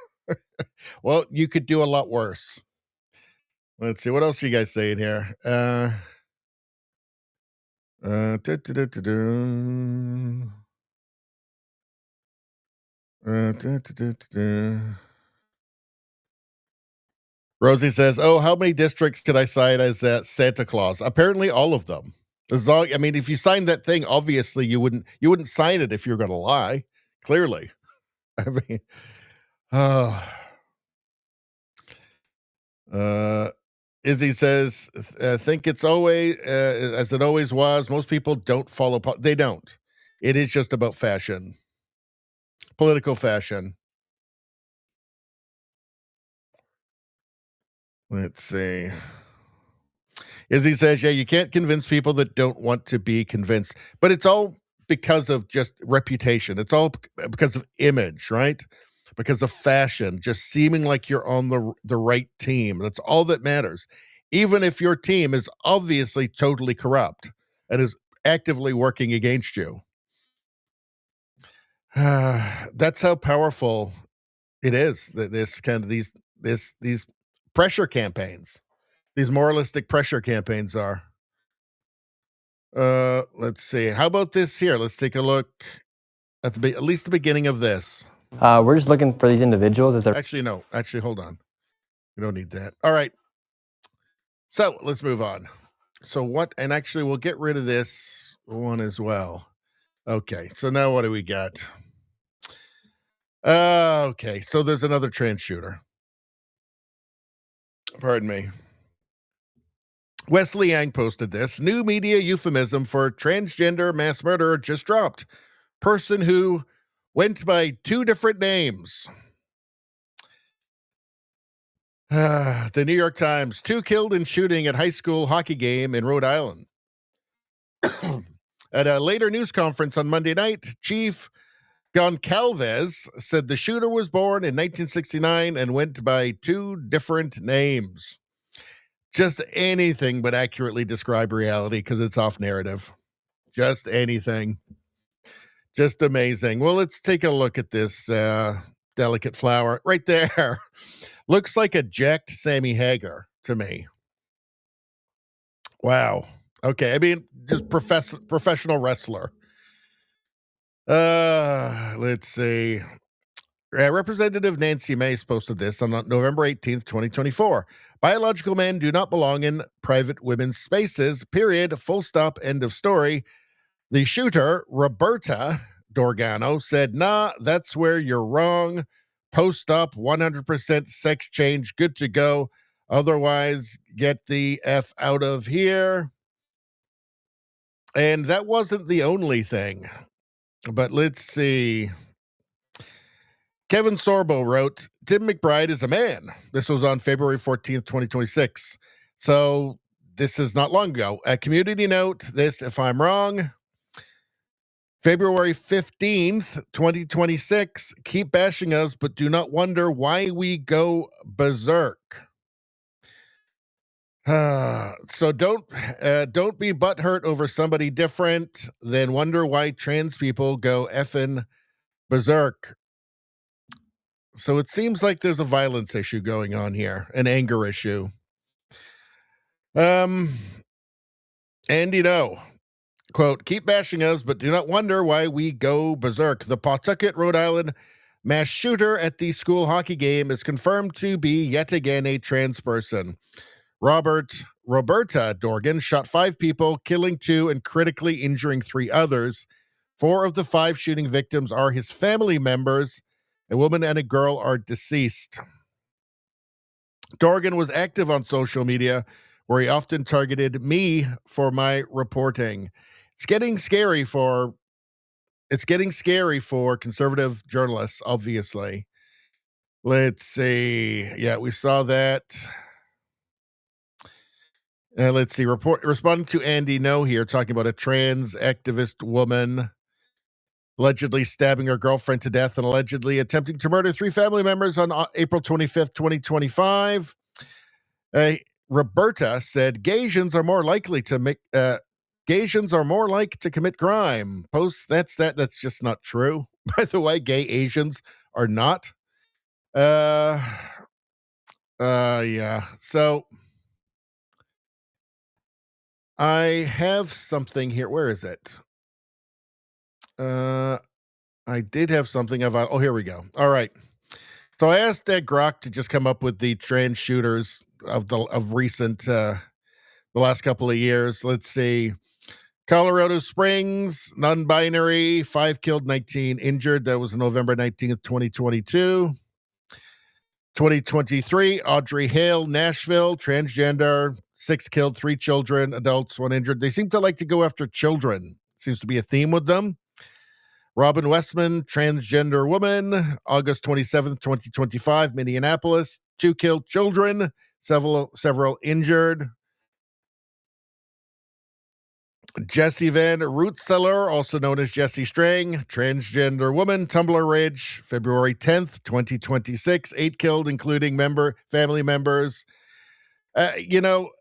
Well, you could do a lot worse. Let's see. What else are you guys saying here? Rosie says, "Oh, how many districts could I cite as Santa Claus? Apparently, all of them. As long, I mean, if you signed that thing, obviously you wouldn't sign it if you're going to lie. Clearly, I mean, Izzy says, think it's always as it always was. Most people don't follow. They don't. It is just about fashion, political fashion." Let's see. Izzy says, yeah, you can't convince people that don't want to be convinced, but it's all because of just reputation. It's all because of image, right? Because of fashion, just seeming like you're on the right team. That's all that matters. Even if your team is obviously totally corrupt and is actively working against you. That's how powerful it is. This kind of these pressure campaigns. These moralistic pressure campaigns are. Let's see. How about this here? Let's take a look at at least the beginning of this. We're just looking for these individuals. Actually, no. Actually, hold on. We don't need that. All right. So let's move on. So what? And actually, we'll get rid of this one as well. Okay. So now what do we got? Okay. So there's another trans shooter. Pardon me. Wesley Yang posted this. New media euphemism for transgender mass murderer just dropped. Person who went by 2 different names. The New York Times. 2 killed in shooting at high school hockey game in Rhode Island. At a later news conference on Monday night, Chief Goncalves said the shooter was born in 1969 and went by 2 different names. Just anything but accurately describe reality because it's off narrative. Just anything. Just amazing. Well, let's take a look at this delicate flower right there. Looks like a jacked Sammy Hagar to me. Wow. Okay. I mean, just professional wrestler. Let's see. Representative Nancy Mace posted this on November 18th, 2024. Biological men do not belong in private women's spaces, period, full stop, end of story. The shooter, Roberta Dorgano, said, nah, that's where you're wrong. Post up, 100% sex change, good to go. Otherwise, get the F out of here. And that wasn't the only thing. But let's see. Kevin Sorbo wrote, Tim McBride is a man. This was on February 14th, 2026. So this is not long ago. A community note, this, if I'm wrong, February 15th, 2026. Keep bashing us, but do not wonder why we go berserk. So don't be butthurt over somebody different, then wonder why trans people go effing berserk. So it seems like there's a violence issue going on here, an anger issue. And you know, quote, keep bashing us, but do not wonder why we go berserk. The Pawtucket, Rhode Island mass shooter at the school hockey game is confirmed to be yet again a trans person. Roberta Dorgan shot 5 people, killing 2 and critically injuring 3 others. 4 of the 5 shooting victims are his family members. A woman and a girl are deceased. Dorgan was active on social media, where he often targeted me for my reporting. It's getting scary for conservative journalists, obviously. Let's see. Yeah, we saw that. Let's see. Responding to Andy No here, talking about a trans activist woman allegedly stabbing her girlfriend to death and allegedly attempting to murder 3 family members on April 25th, 2025. Roberta said Gaysians are more likely to commit crime. That's just not true. By the way, gay Asians are not. Yeah. So I have something here. Where is it? I did have something of. Oh, here we go. All right. So I asked Ed Grok to just come up with the trans shooters of recent the last couple of years. Let's see. Colorado Springs, non-binary, 5 killed, 19 injured. That was November 19th, 2022. 2023, Audrey Hale, Nashville, transgender, 6 killed, 3 children, adults, 1 injured. They seem to like to go after children. Seems to be a theme with them. Robin Westman, transgender woman, August 27th, 2025, Minneapolis, 2 killed children, several injured. Jessie Van Rootseller, also known as Jessie Strang, transgender woman, Tumbler Ridge, February 10th, 2026, 8 killed, including family members. February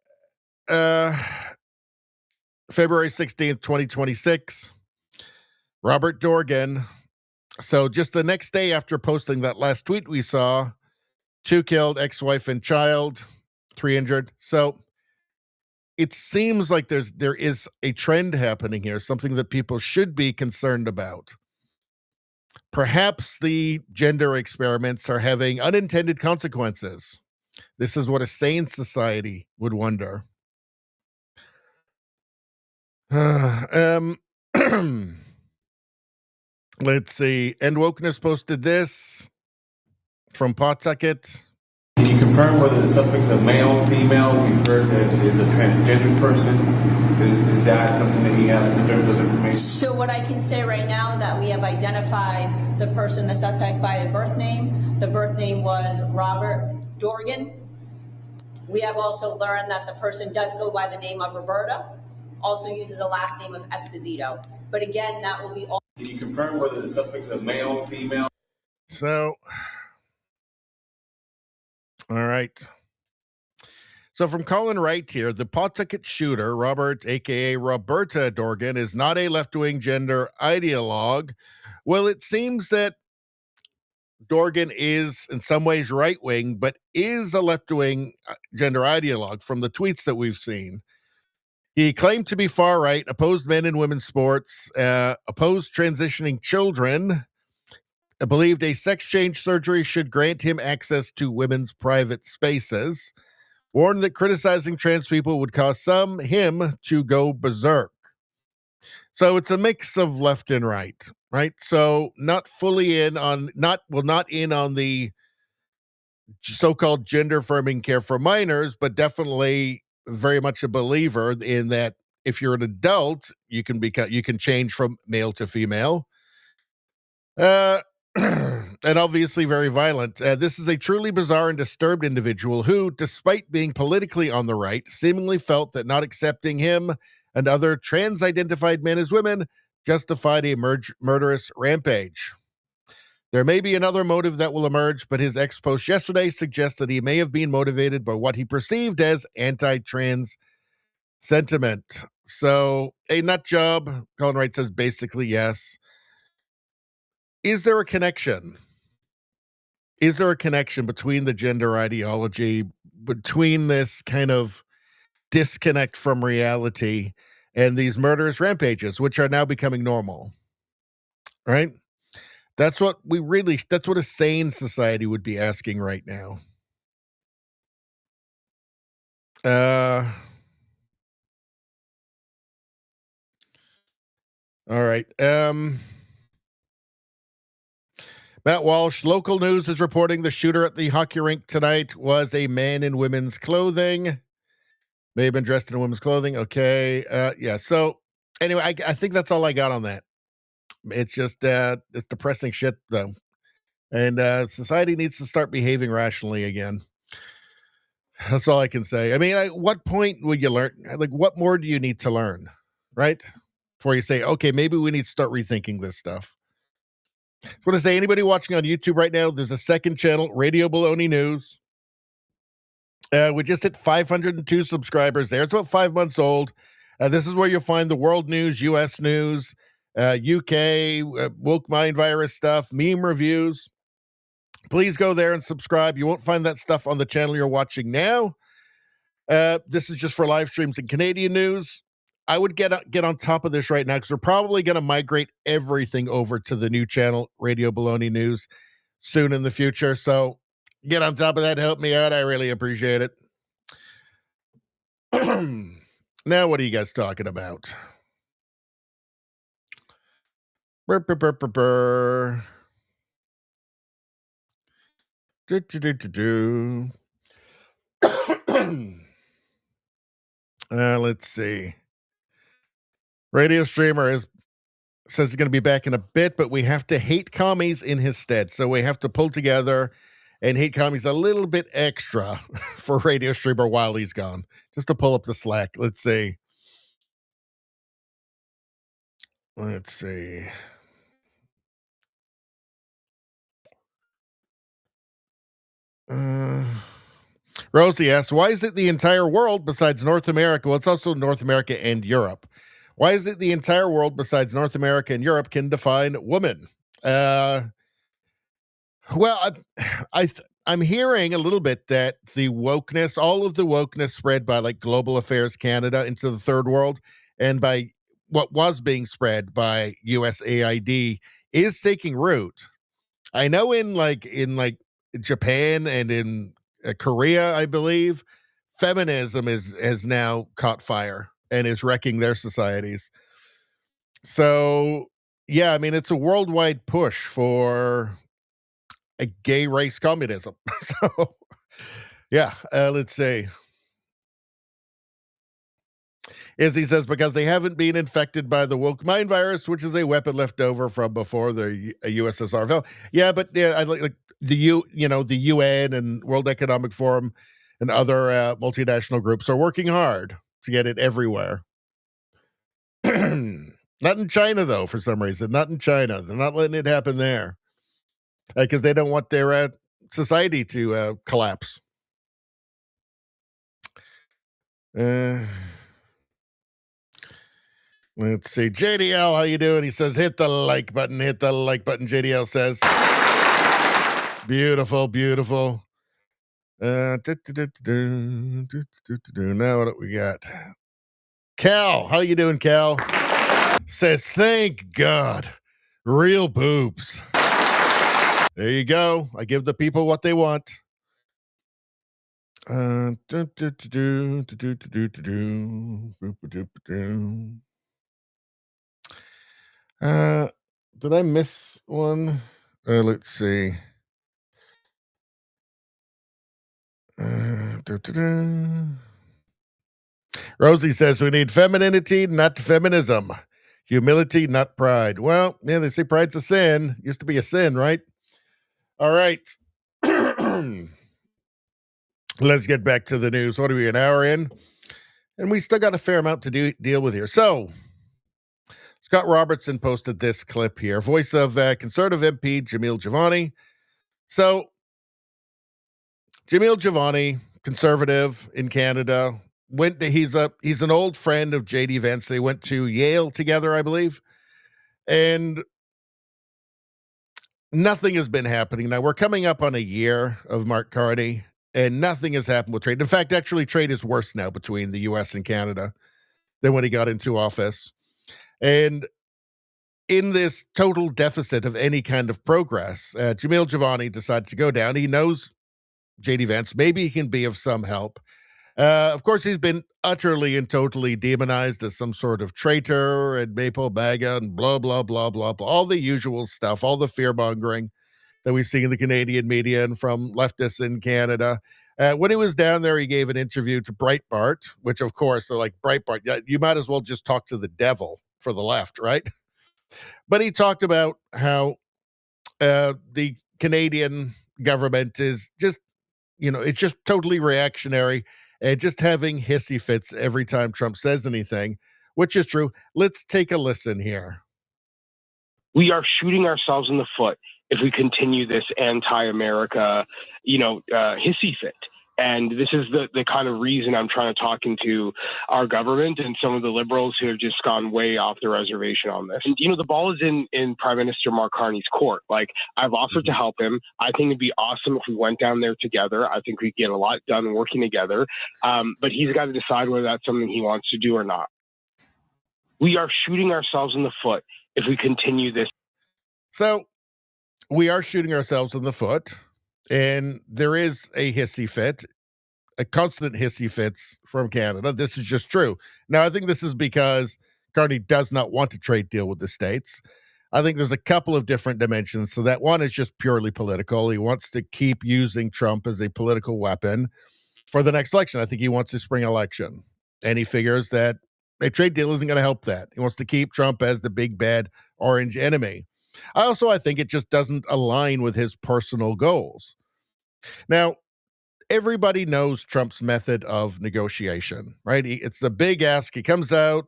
16th, 2026, Robert Dorgan. So just the next day after posting that last tweet we saw, 2 killed, ex-wife and child, 3 injured. So it seems like there is a trend happening here, something that people should be concerned about. Perhaps the gender experiments are having unintended consequences. This is what a sane society would wonder. Let's see. End Wokeness posted this from Pawtucket. Can you confirm whether the suspect's a male, female? We've heard that it's a transgender person. Is that something that you have in terms of information? So what I can say right now that we have identified the person, the suspect, by a birth name. The birth name was Robert Dorgan. We have also learned that the person does go by the name of Roberta, also uses a last name of Esposito. But again, that will be all. Can you confirm whether the suspect's a male, female? So, all right. So from Colin Wright here, the Pawtucket shooter, Robert, a.k.a. Roberta Dorgan, is not a left-wing gender ideologue. Well, it seems that Dorgan is in some ways right-wing, but is a left-wing gender ideologue from the tweets that we've seen. He claimed to be far-right, opposed men and women's sports, opposed transitioning children, believed a sex change surgery should grant him access to women's private spaces, warned that criticizing trans people would cause him to go berserk. So it's a mix of left and right? So not in on the so-called gender affirming care for minors, but definitely very much a believer in that if you're an adult, you can change from male to female. And obviously very violent. This is a truly bizarre and disturbed individual who, despite being politically on the right, seemingly felt that not accepting him and other trans-identified men as women justified a murderous rampage. There may be another motive that will emerge, but his ex-post yesterday suggests that he may have been motivated by what he perceived as anti-trans sentiment. So, a nut job, Colin Wright says basically yes. Is there a connection? Is there a connection between the gender ideology, between this kind of disconnect from reality and these murderous rampages, which are now becoming normal? Right? That's what a sane society would be asking right now. All right. Matt Walsh, local news is reporting the shooter at the hockey rink tonight was a man in women's clothing. May have been dressed in women's clothing. Okay. Yeah. So anyway, I think that's all I got on that. It's just, it's depressing shit though. And society needs to start behaving rationally again. That's all I can say. I mean, at what point would you learn? Like, what more do you need to learn? Right? Before you say, okay, maybe we need to start rethinking this stuff. I want to say, anybody watching on YouTube right now, there's a second channel, Radio Baloney News. We just hit 502 subscribers there. It's about 5 months old. This is where you'll find the world news, U.S. news, UK, woke mind virus stuff, meme reviews. Please go there and subscribe. You won't find that stuff on the channel you're watching now. This is just for live streams and Canadian news. I would get on top of this right now because we're probably going to migrate everything over to the new channel, Radio Baloney News, soon in the future. So get on top of that. Help me out. I really appreciate it. Now, what are you guys talking about? Burr, burr, burr, burr, burr. Do, do, do, do, do. Let's see. Radio Streamer says he's going to be back in a bit, but we have to hate commies in his stead. So we have to pull together and hate commies a little bit extra for Radio Streamer while he's gone, just to pull up the slack. Let's see. Let's see. Rosie asks, why is it the entire world besides North America? Well, it's also North America and Europe. Why is it the entire world besides North America and Europe can define woman? Well, I'm hearing a little bit that the wokeness, all of the wokeness spread by like Global Affairs Canada into the third world and by what was being spread by USAID is taking root. I know in Japan and in Korea, I believe, feminism has now caught fire and is wrecking their societies. So, yeah, I mean, it's a worldwide push for a gay race communism. So, yeah, let's see. Izzy says, because they haven't been infected by the woke mind virus, which is a weapon left over from before the USSR fell. Yeah, but I like the UN and World Economic Forum and other multinational groups are working hard to get it everywhere. Not in China, though, for some reason. Not in China. They're not letting it happen there because they don't want their society to collapse. Let's see. JDL, how you doing? He says, hit the like button. Hit the like button, JDL says. Beautiful, beautiful. Now what do we got? Cal, how you doing, Cal? Says, thank God. Real boobs. There you go. I give the people what they want. Did I miss one? Let's see. Rosie says we need femininity, not feminism. Humility, not pride. Well, yeah, they say pride's a sin. Used to be a sin, right? All right. Let's get back to the news. What are we, an hour in? And we still got a fair amount to deal with here. So, Scott Robertson posted this clip here. Voice of Conservative MP Jamil Jivani. So, Jamil Jivani, Conservative in Canada, he's an old friend of J.D. Vance. They went to Yale together, I believe. And nothing has been happening. Now, we're coming up on a year of Mark Carney, and nothing has happened with trade. In fact, actually, trade is worse now between the U.S. and Canada than when he got into office. And in this total deficit of any kind of progress, Jamil Jivani decided to go down. He knows J.D. Vance. Maybe he can be of some help. Of course, he's been utterly and totally demonized as some sort of traitor and Maple MAGA and blah, blah, blah, blah, blah. All the usual stuff, all the fear-mongering that we see in the Canadian media and from leftists in Canada. When he was down there, he gave an interview to Breitbart, which, of course, they're like, Breitbart, you might as well just talk to the devil for the left, right? But he talked about how the Canadian government is just, it's just totally reactionary and just having hissy fits every time Trump says anything, which is true. Let's take a listen here. We are shooting ourselves in the foot if we continue this anti-America, hissy fit. And this is the kind of reason I'm trying to talk into our government and some of the liberals who have just gone way off the reservation on this. And, the ball is in Prime Minister Mark Carney's court. Like, I've offered to help him. I think it'd be awesome if we went down there together. I think we'd get a lot done working together. But he's got to decide whether that's something he wants to do or not. We are shooting ourselves in the foot if we continue this. So we are shooting ourselves in the foot, and there is a hissy fit, a constant hissy fits from Canada. This is just true. Now, I think this is because Carney does not want a trade deal with the states. I think there's a couple of different dimensions. So that one is just purely political. He wants to keep using Trump as a political weapon for the next election. I think he wants a spring election, and he figures that a trade deal isn't going to help that. He wants to keep Trump as the big bad orange enemy. I think it just doesn't align with his personal goals. Now, everybody knows Trump's method of negotiation, right? It's the big ask. He comes out,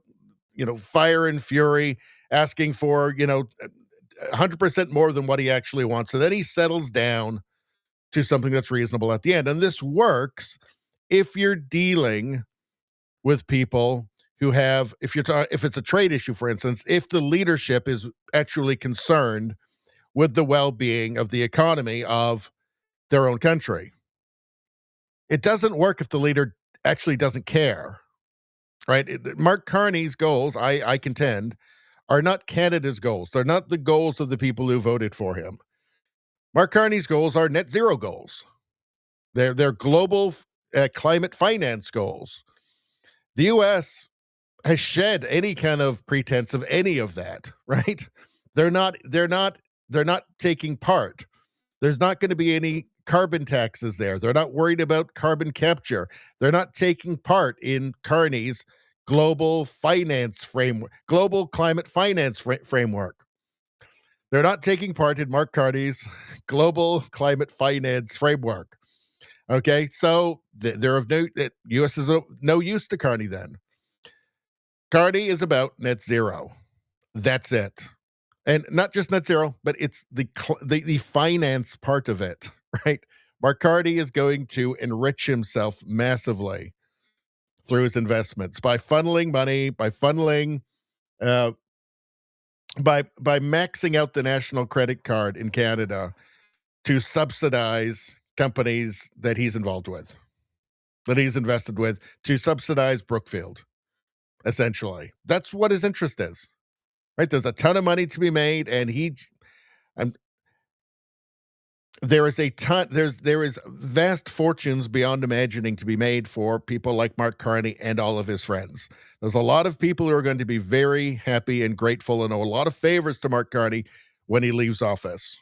fire and fury, asking for, 100% more than what he actually wants. And then he settles down to something that's reasonable at the end. And this works if you're dealing with people who have, if it's a trade issue, for instance, if the leadership is actually concerned with the well-being of the economy of their own country. It doesn't work if the leader actually doesn't care, right? Mark Carney's goals, I contend, are not Canada's goals. They're not the goals of the people who voted for him. Mark Carney's goals are net zero goals. They're global climate finance goals. The U.S. has shed any kind of pretense of any of that, right? They're not taking part. There's not going to be any carbon taxes there. They're not worried about carbon capture. They're not taking part in Carney's global finance framework, global climate finance framework. They're not taking part in Mark Carney's global climate finance framework. Okay, so they're of no, U.S. is of no use to Carney then. Carney is about net zero. That's it. And not just net zero, but it's the finance part of it, right? Mark Carney is going to enrich himself massively through his investments by funneling money, by maxing out the national credit card in Canada to subsidize companies that he's involved with, that he's invested with, to subsidize Brookfield, essentially. That's what his interest is. Right, there's a ton of money to be made, and there is vast fortunes beyond imagining to be made for people like Mark Carney and all of his friends. There's a lot of people who are going to be very happy and grateful and owe a lot of favors to Mark Carney when he leaves office.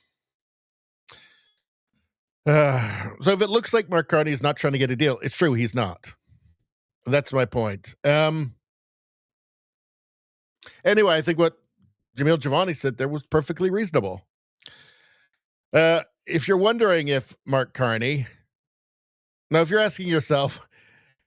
So if it looks like Mark Carney is not trying to get a deal, it's true, he's not. That's my point. Anyway, I think what Jamil Jivani said there was perfectly reasonable. If you're wondering if Mark Carney, now if you're asking yourself,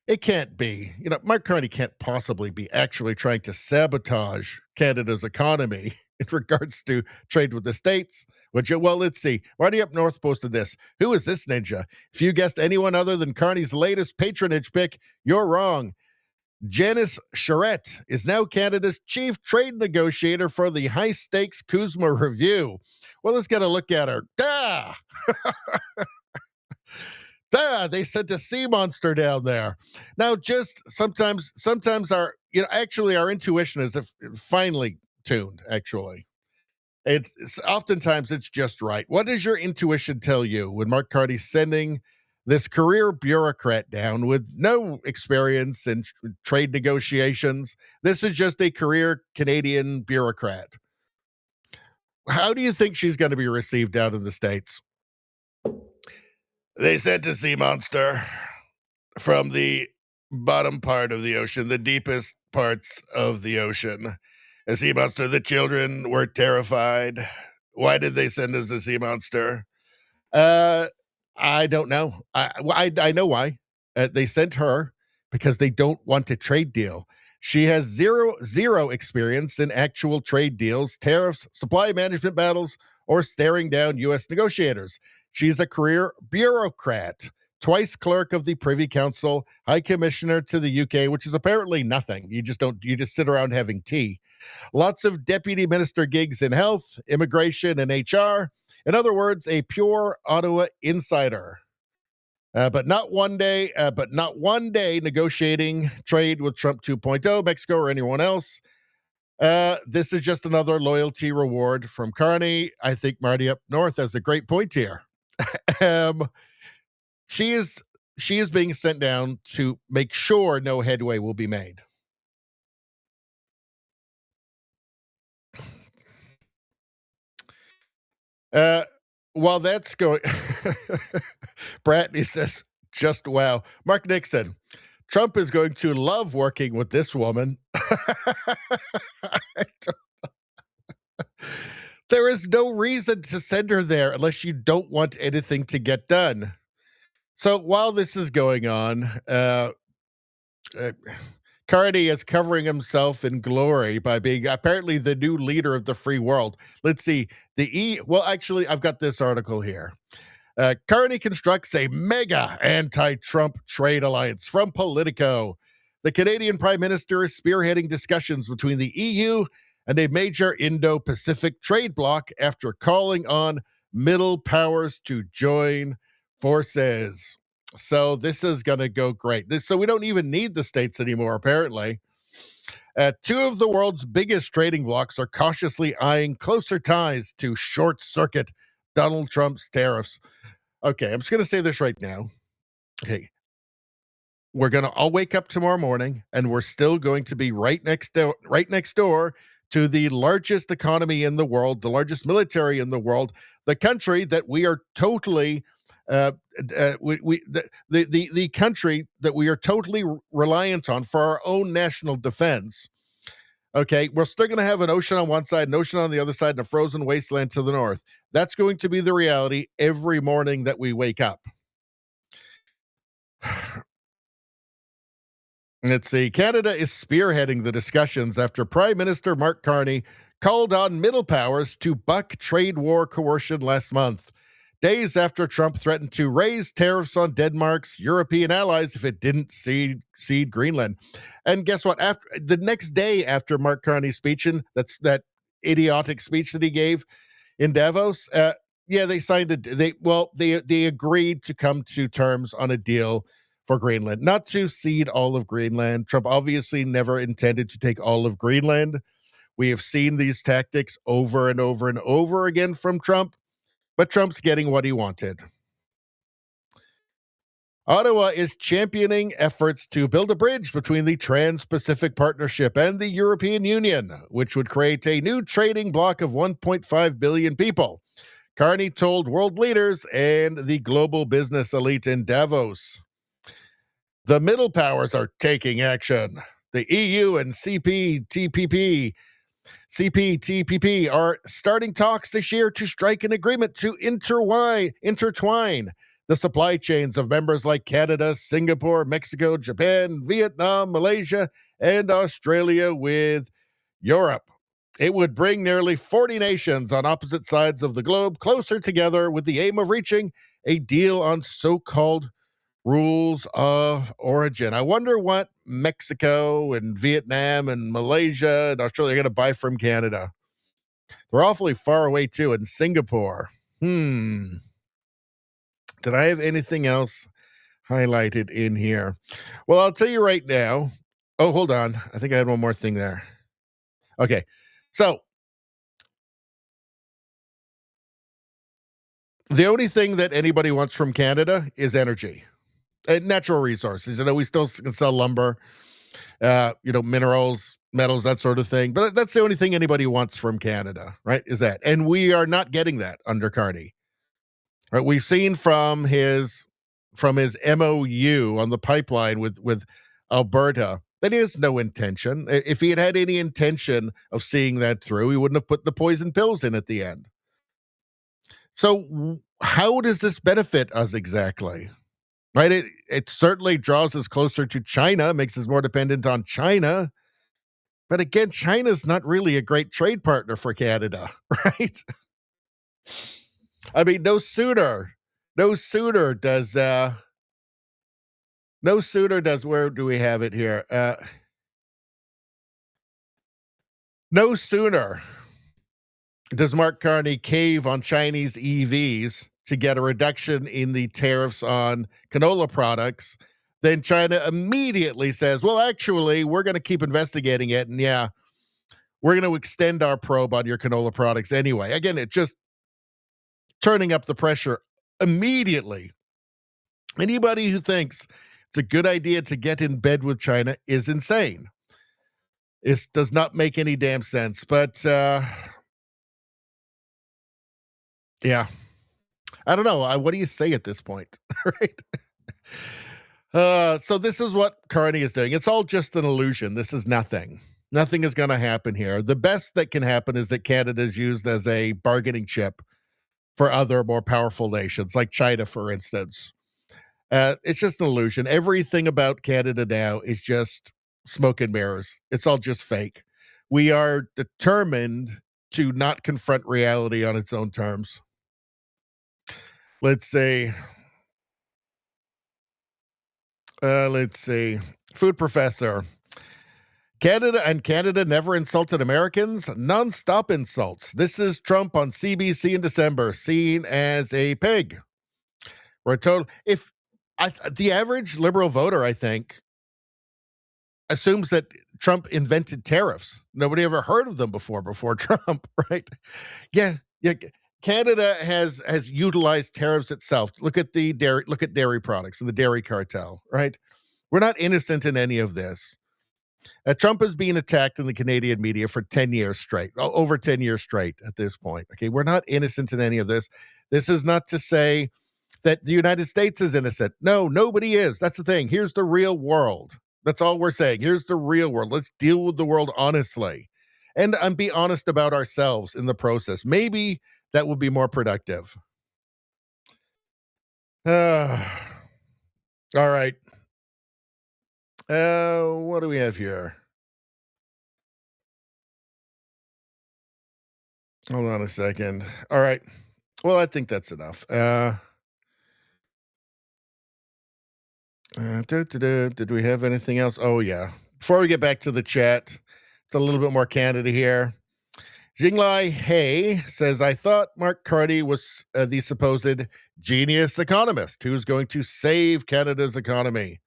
it can't be, Mark Carney can't possibly be actually trying to sabotage Canada's economy in regards to trade with the states. Well, let's see. Marty Up North posted this. Who is this ninja? If you guessed anyone other than Carney's latest patronage pick, you're wrong. Janice Charette is now Canada's chief trade negotiator for the high-stakes Kuzma Review. Well, let's get a look at her. They sent a sea monster down there. Now, just sometimes our, our intuition is finely tuned, actually. Oftentimes it's just right. What does your intuition tell you when Mark Carney's sending this career bureaucrat down with no experience in trade negotiations? This is just a career Canadian bureaucrat. How do you think she's going to be received out in the States? They sent a sea monster from the bottom part of the ocean, the deepest parts of the ocean. A sea monster. The children were terrified. Why did they send us a sea monster? I don't know. I know why. They sent her because they don't want a trade deal. She has zero experience in actual trade deals, tariffs, supply management battles, or staring down U.S. negotiators. She's a career bureaucrat, twice clerk of the Privy Council, High Commissioner to the UK, which is apparently nothing. You just sit around having tea. Lots of deputy minister gigs in health, immigration, and HR. In other words, a pure Ottawa insider. But not one day negotiating trade with Trump 2.0, Mexico, or anyone else. This is just another loyalty reward from Carney. I think Marty up north has a great point here. She is being sent down to make sure no headway will be made. While that's going, Bratney says, just wow. Mark Nixon, Trump is going to love working with this woman. There is no reason to send her there unless you don't want anything to get done. So while this is going on, Carney is covering himself in glory by being apparently the new leader of the free world. Let's see. Well, actually, I've got this article here. Carney constructs a mega anti-Trump trade alliance from Politico. The Canadian Prime Minister is spearheading discussions between the EU and a major Indo-Pacific trade bloc after calling on middle powers to join forces. So this is going to go great. So we don't even need the states anymore, apparently. Two of the world's biggest trading blocs are cautiously eyeing closer ties to short-circuit Donald Trump's tariffs. Okay, I'm just going to say this right now. Okay, we're going to all wake up tomorrow morning, and we're still going to be right next door to the largest economy in the world, the largest military in the world, the country that we are totally the country that we are totally reliant on for our own national defense. Okay, we're still going to have an ocean on one side, an ocean on the other side, and a frozen wasteland to the north. That's going to be the reality every morning that we wake up. Let's see. Canada is spearheading the discussions after Prime Minister Mark Carney called on middle powers to buck trade war coercion last month, days after Trump threatened to raise tariffs on Denmark's European allies if it didn't cede Greenland. And guess what? After the next day after Mark Carney's speech, and that's that idiotic speech that he gave in Davos, they signed they agreed to come to terms on a deal for Greenland, not to cede all of Greenland. Trump obviously never intended to take all of Greenland. We have seen these tactics over and over and over again from Trump, but Trump's getting what he wanted. Ottawa is championing efforts to build a bridge between the Trans-Pacific Partnership and the European Union, which would create a new trading bloc of 1.5 billion people. Carney told world leaders and the global business elite in Davos. The middle powers are taking action. The EU and CPTPP are starting talks this year to strike an agreement to intertwine the supply chains of members like Canada, Singapore, Mexico, Japan, Vietnam, Malaysia, and Australia with Europe. It would bring nearly 40 nations on opposite sides of the globe closer together with the aim of reaching a deal on so-called rules of origin. I wonder what Mexico and Vietnam and Malaysia and Australia are going to buy from Canada. They're awfully far away, too, in Singapore. Did I have anything else highlighted in here? Well, I'll tell you right now. Oh, hold on. I think I had one more thing there. Okay. So, the only thing that anybody wants from Canada is energy. Natural resources. We still can sell lumber, minerals, metals, that sort of thing. But that's the only thing anybody wants from Canada, right? Is that. And we are not getting that under Carney. Right? We've seen from his MOU on the pipeline with Alberta that he has no intention. If he had had any intention of seeing that through, he wouldn't have put the poison pills in at the end. So how does this benefit us exactly? Right? It certainly draws us closer to China, makes us more dependent on China. But again, China's not really a great trade partner for Canada, right? I mean, no sooner does, where do we have it here? No sooner does Mark Carney cave on Chinese EVs to get a reduction in the tariffs on canola products, then China immediately says, well, actually, we're going to keep investigating it. And yeah, we're going to extend our probe on your canola products anyway. Again, it's just turning up the pressure immediately. Anybody who thinks it's a good idea to get in bed with China is insane. It does not make any damn sense. But, yeah. I don't know. What do you say at this point? Right? So this is what Carney is doing. It's all just an illusion. This is nothing. Nothing is going to happen here. The best that can happen is that Canada is used as a bargaining chip for other more powerful nations, like China, for instance. It's just an illusion. Everything about Canada now is just smoke and mirrors. It's all just fake. We are determined to not confront reality on its own terms. Let's see. Food professor. Canada never insulted Americans. Non-stop insults. This is Trump on CBC in December, seen as a pig. We're told the average liberal voter, I think, assumes that Trump invented tariffs. Nobody ever heard of them before Trump, right? Yeah. Canada has utilized tariffs itself. Look at dairy products and the dairy cartel, right? We're not innocent in any of this. Trump is being attacked in the Canadian media for 10 years straight, over 10 years straight at this point. Okay, we're not innocent in any of this. This is not to say that the United States is innocent. No, nobody is. That's the thing. Here's the real world. That's all we're saying. Here's the real world. Let's deal with the world honestly and be honest about ourselves in the process. Maybe that will be more productive. All right. What do we have here? Hold on a second. All right. Well, I think that's enough. Did we have anything else? Oh, yeah. Before we get back to the chat, it's a little bit more Canada here. Jinglai Hay says, I thought Mark Carney was the supposed genius economist who's going to save Canada's economy.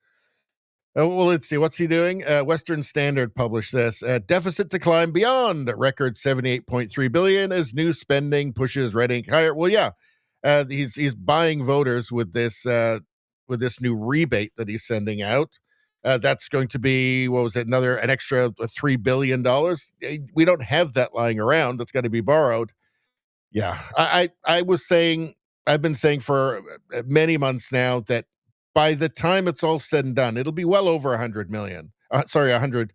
Well, let's see. What's he doing? Western Standard published this. Deficit to climb beyond record $78.3 billion as new spending pushes red ink higher. Well, yeah, he's buying voters with this new rebate that he's sending out. That's going to be, an extra $3 billion. We don't have that lying around. That's got to be borrowed. Yeah, I've been saying for many months now that by the time it's all said and done, it'll be well over 100 million. 100.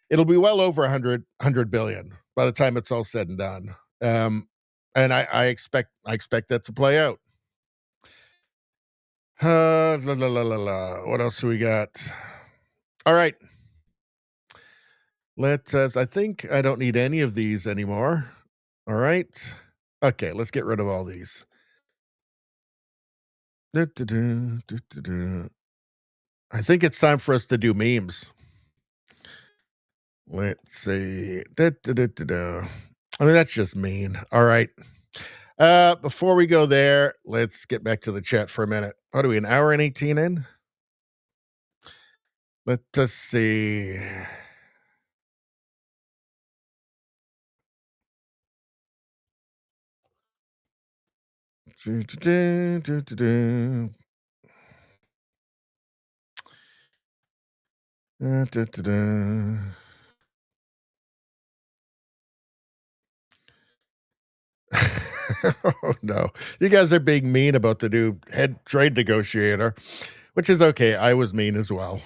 It'll be well over 100 billion by the time it's all said and done. And I expect that to play out. What else do we got? All right. I think I don't need any of these anymore. All right. Okay, let's get rid of all these. I think it's time for us to do memes. Let's see. I mean, that's just mean. All right. Before we go there, let's get back to the chat for a minute. What are we, an hour and 18 in? Let us see. Oh, no. You guys are being mean about the new head trade negotiator, which is okay. I was mean as well.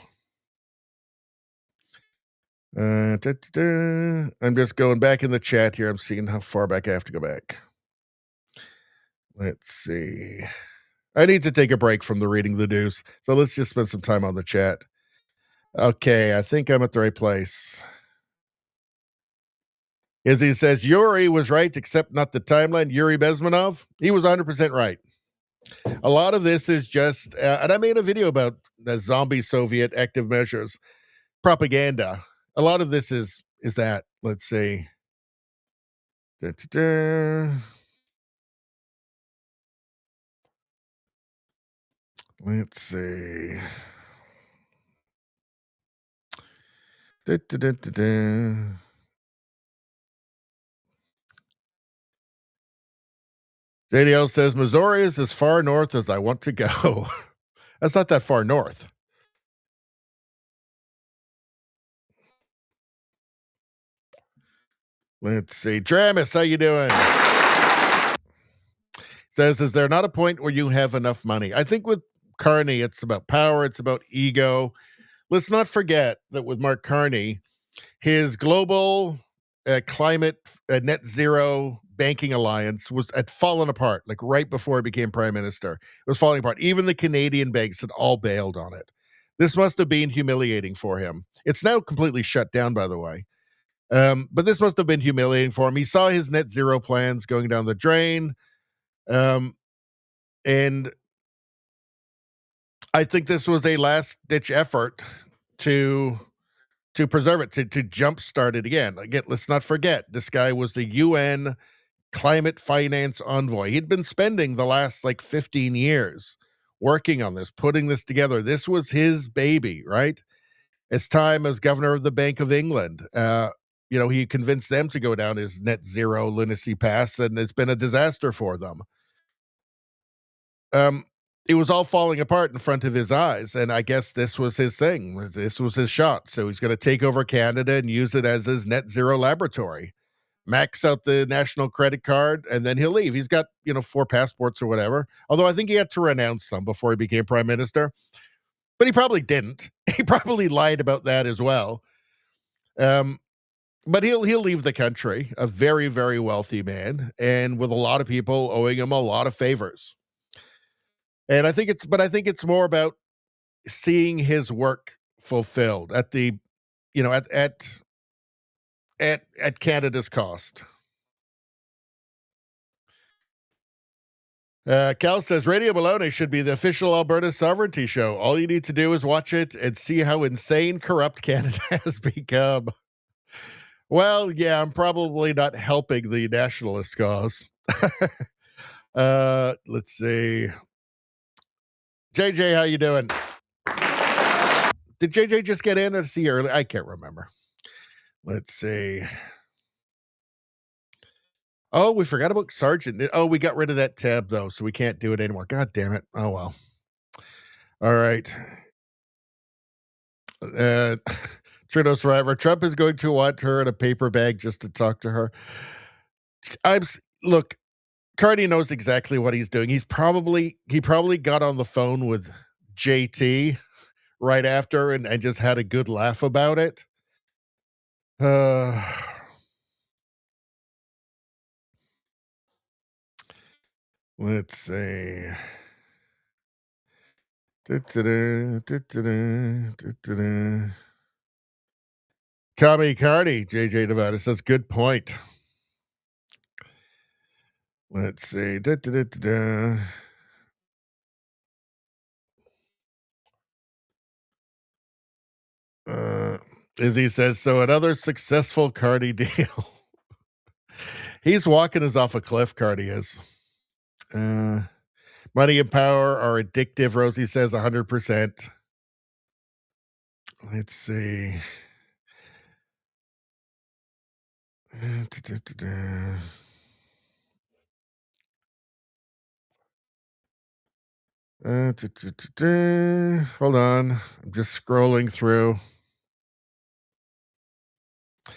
I'm just going back in the chat here. I'm seeing how far back I have to go back. Let's see. I need to take a break from the reading the news, so let's just spend some time on the chat. Okay, I think I'm at the right place. As he says, Yuri was right, except not the timeline. Yuri Bezmenov, he was 100% right. A lot of this is just, and I made a video about zombie Soviet active measures, propaganda. A lot of this is that. Let's see. Let's see. JDL says, Missouri is as far north as I want to go. That's not that far north. Let's see. Travis, how you doing? Says, is there not a point where you have enough money? I think with Carney, it's about power. It's about ego. Let's not forget that with Mark Carney, his global climate net zero banking alliance had fallen apart, like right before he became prime minister. It was falling apart. Even the Canadian banks had all bailed on it. This must have been humiliating for him. It's now completely shut down, by the way. But this must have been humiliating for him. He saw his net zero plans going down the drain. And I think this was a last-ditch effort to preserve it, to jumpstart it again. Again, let's not forget, this guy was the UN climate finance envoy. He'd been spending the last 15 years working on this, putting this together. This was his baby, right? His time as governor of the Bank of England. He convinced them to go down his net zero lunacy path, and it's been a disaster for them. It was all falling apart in front of his eyes, and I guess this was his thing. This was his shot. So he's going to take over Canada and use it as his net zero laboratory. Max out the national credit card, and then he'll leave. He's got, 4 passports or whatever. Although I think he had to renounce some before he became prime minister. But he probably didn't. He probably lied about that as well. But he'll leave the country, a very, very wealthy man, and with a lot of people owing him a lot of favors. And I think it's more about seeing his work fulfilled at the, at Canada's cost. Cal says Radio Baloney should be the official Alberta sovereignty show. All you need to do is watch it and see how insane corrupt Canada has become. Well, yeah, I'm probably not helping the nationalist cause. Let's see. JJ, how you doing? Did JJ just get in or see you early? I can't remember. Let's see. Oh, we forgot about Sergeant. Oh, we got rid of that tab, though, so we can't do it anymore. God damn it. Oh, well. All right. Trudeau survivor. Trump is going to want her in a paper bag just to talk to her. Look, Carney knows exactly what he's doing. He probably got on the phone with JT right after and just had a good laugh about it. Let's see. Kami Carney, JJ Nevada says, good point. Let's see. Izzy says, so another successful Carney deal. He's walking us off a cliff, Carney is. Money and power are addictive, Rosie says, 100%. Let's see. Hold on. I'm just scrolling through.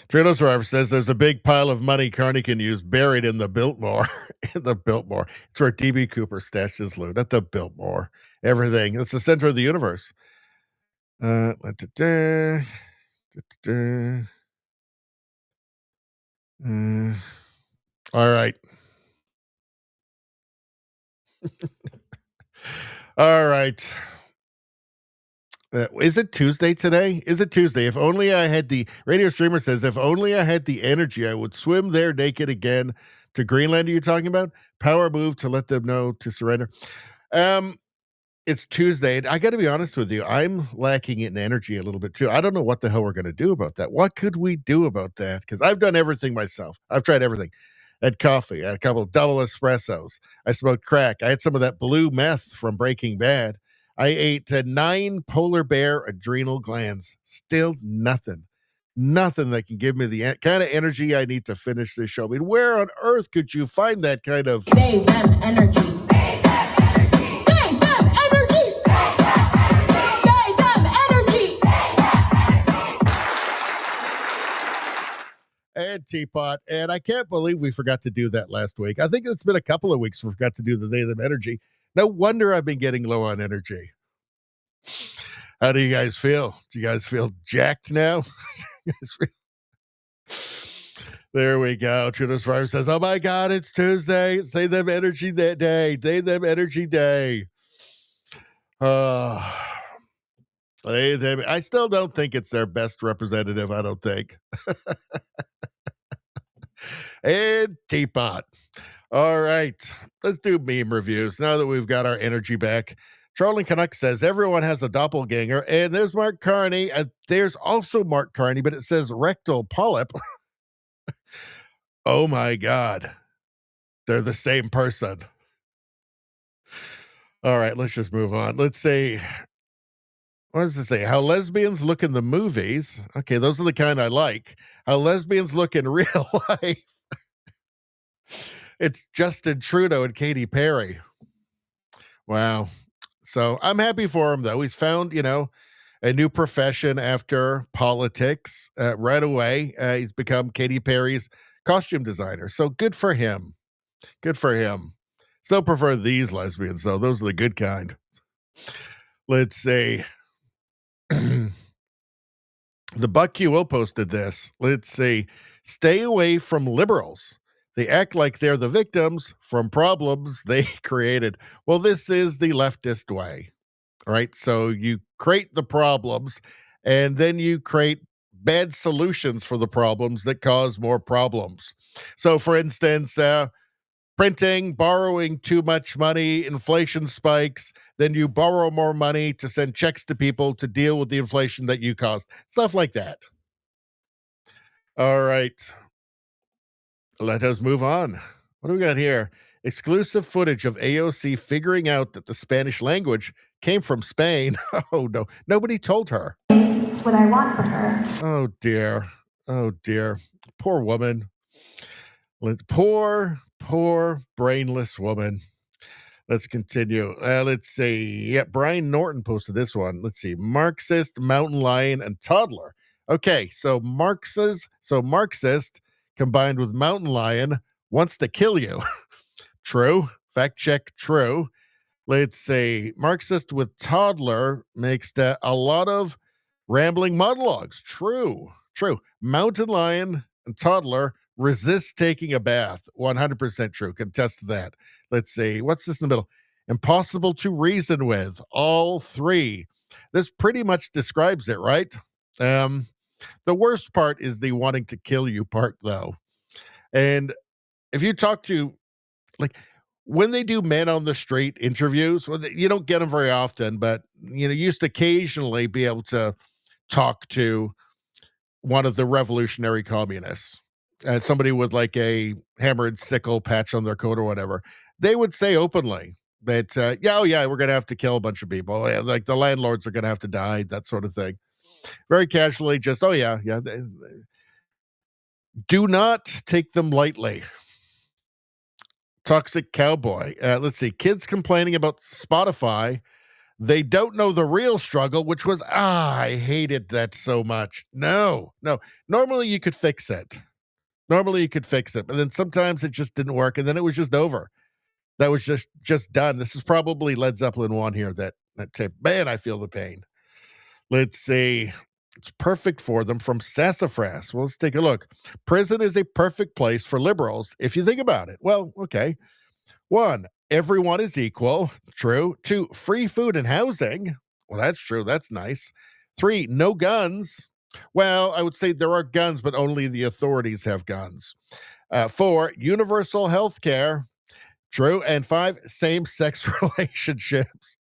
Trudeau Survivor says there's a big pile of money Carney can use buried in the Biltmore. In the Biltmore. It's where D.B. Cooper stashed his loot. At the Biltmore. Everything. It's the center of the universe. All right. All right. Is it Tuesday today? Is it Tuesday? If only I had the radio streamer says, if only I had the energy, I would swim there naked again to Greenland. Are you talking about? Power move to let them know to surrender. It's Tuesday. I got to be honest with you. I'm lacking in energy a little bit too. I don't know what the hell we're going to do about that. What could we do about that? Because I've done everything myself. I've tried everything. I had coffee. I had a couple of double espressos. I smoked crack. I had some of that blue meth from Breaking Bad. I ate 9 polar bear adrenal glands. Still nothing. Nothing that can give me the kind of energy I need to finish this show. I mean, where on earth could you find that kind of... They, them, energy. They, them, energy. They, them, energy. They, them, energy. And Teapot. And I can't believe we forgot to do that last week. I think it's been a couple of weeks we forgot to do the They, Them, energy. No wonder I've been getting low on energy. How do you guys feel? Do you guys feel jacked now? There we go. Trudeau's Fire says, oh my God, it's Tuesday. It's They, Them, energy that day. They, Them, energy day. They, them. I still don't think it's their best representative. I don't think. And Teapot. All right. Let's do meme reviews now that we've got our energy back. Charlie Canuck says everyone has a doppelganger, and there's Mark Carney, and there's also Mark Carney, but it says rectal polyp. Oh my God. They're the same person. All right, let's just move on. Let's say, what does it say? How lesbians look in the movies. Okay, those are the kind I like. How lesbians look in real life. It's Justin Trudeau and Katy Perry. Wow. So I'm happy for him, though. He's found, a new profession after politics right away. He's become Katy Perry's costume designer. So good for him. Good for him. Still prefer these lesbians, though. Those are the good kind. Let's see. The Buck QO posted this. Let's see. Stay away from liberals. They act like they're the victims from problems they created. Well, this is the leftist way, right? So you create the problems, and then you create bad solutions for the problems that cause more problems. So, for instance, printing, borrowing too much money, inflation spikes, then you borrow more money to send checks to people to deal with the inflation that you caused. Stuff like that. All right. Let us move on. What do we got here? Exclusive footage of AOC figuring out that the Spanish language came from Spain. Oh, no. Nobody told her. What I want for her. Oh, dear. Oh, dear. Poor woman. Poor brainless woman. Let's continue. Let's see. Yeah, Brian Norton posted this one. Let's see. Marxist, mountain lion, and toddler. Okay, so Marxist combined with mountain lion wants to kill you. True. Fact check, true. Let's see. Marxist with toddler makes a lot of rambling monologues. True. Mountain lion and toddler resist taking a bath. 100% true. Contest that. Let's see. What's this in the middle? Impossible to reason with. All three. This pretty much describes it, right? The worst part is the wanting to kill you part, though. And if you talk to, when they do men on the street interviews, well, you don't get them very often, but, you used to occasionally be able to talk to one of the revolutionary communists, somebody with a hammer and sickle patch on their coat or whatever. They would say openly that, we're going to have to kill a bunch of people. Like the landlords are going to have to die, that sort of thing. Very casually, just, do not take them lightly. Toxic cowboy. Let's see. Kids complaining about Spotify. They don't know the real struggle, which was, I hated that so much. No. Normally you could fix it. But then sometimes it just didn't work, and then it was just over. That was just done. This is probably Led Zeppelin 1 here that tape. Man, I feel the pain. Let's see. It's perfect for them from Sassafras. Well, let's take a look. Prison is a perfect place for liberals, if you think about it. Well, okay. 1, everyone is equal. True. 2, free food and housing. Well, that's true. That's nice. 3, no guns. Well, I would say there are guns, but only the authorities have guns. 4, universal health care. True. And 5, same-sex relationships.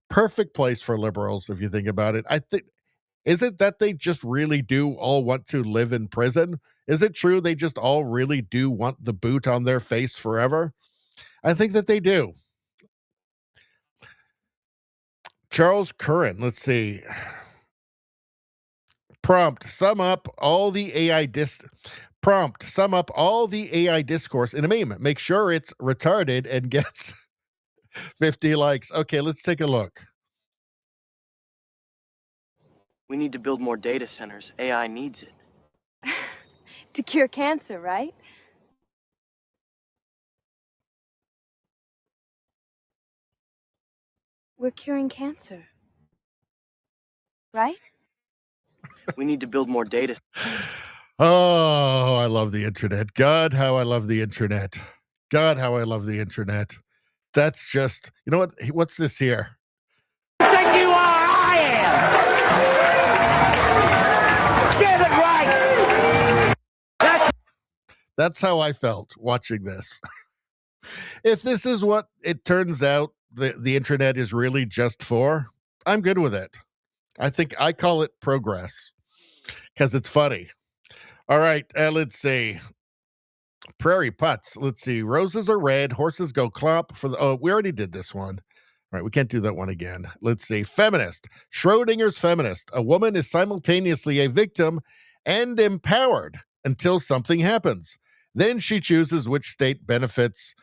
Perfect place for liberals, if you think about it. I think, is it that they just really do all want to live in prison? Is it true they just all really do want the boot on their face forever? I think that they do. Charles Curran, let's see. Prompt, sum up all the AI discourse in a meme. Make sure it's retarded and gets 50 likes. Okay, let's take a look. We need to build more data centers. AI needs it. To cure cancer, right? We're curing cancer. Right? We need to build more data. Oh, I love the internet. God, how I love the internet. God, how I love the internet. That's just, you know what? What's this here? Think you are, I am. Get it right. That's how I felt watching this. If this is what it turns out the internet is really just for, I'm good with it. I think I call it progress because it's funny. All right, let's see. Prairie putts. Let's see. Roses are red. Horses go clomp for the. Oh, we already did this one. All right, we can't do that one again. Let's see. Feminist. Schrodinger's feminist. A woman is simultaneously a victim and empowered until something happens. Then she chooses which state benefits